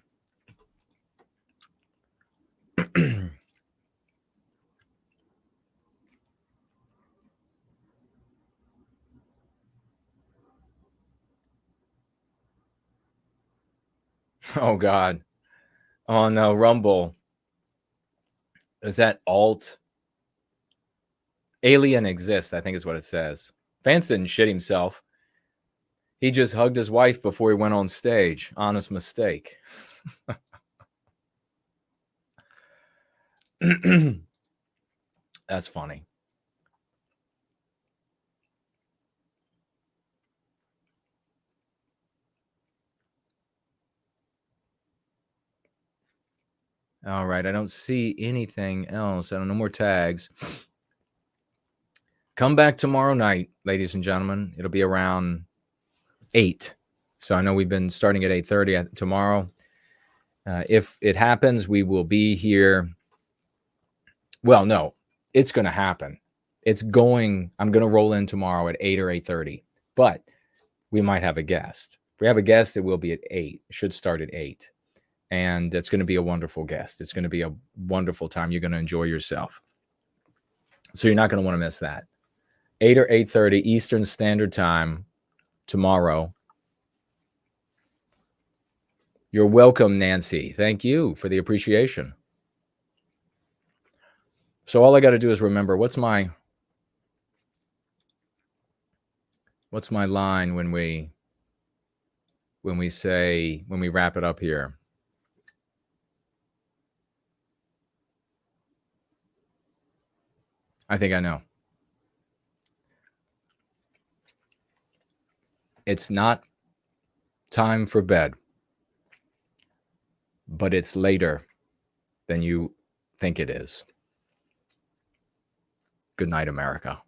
Oh, God. On Rumble. Is that alt? Alien exists, I think is what it says. Vance didn't shit himself. He just hugged his wife before he went on stage. Honest mistake. That's funny. All right, I don't see anything else. I don't know more tags. Come back tomorrow night, ladies and gentlemen. It'll be around 8. So I know we've been starting at 8:30 tomorrow. If it happens, we will be here. Well, no, it's going to happen. I'm going to roll in tomorrow at 8 or 8:30. But we might have a guest. If we have a guest, it will be at 8. It should start at 8. And it's going to be a wonderful guest. It's going to be a wonderful time. You're going to enjoy yourself. So you're not going to want to miss that. 8 or 8:30 Eastern Standard Time tomorrow. You're welcome, Nancy. Thank you for the appreciation. So all I got to do is remember, what's my line when we wrap it up here? I think I know. It's not time for bed, but it's later than you think it is. Good night, America.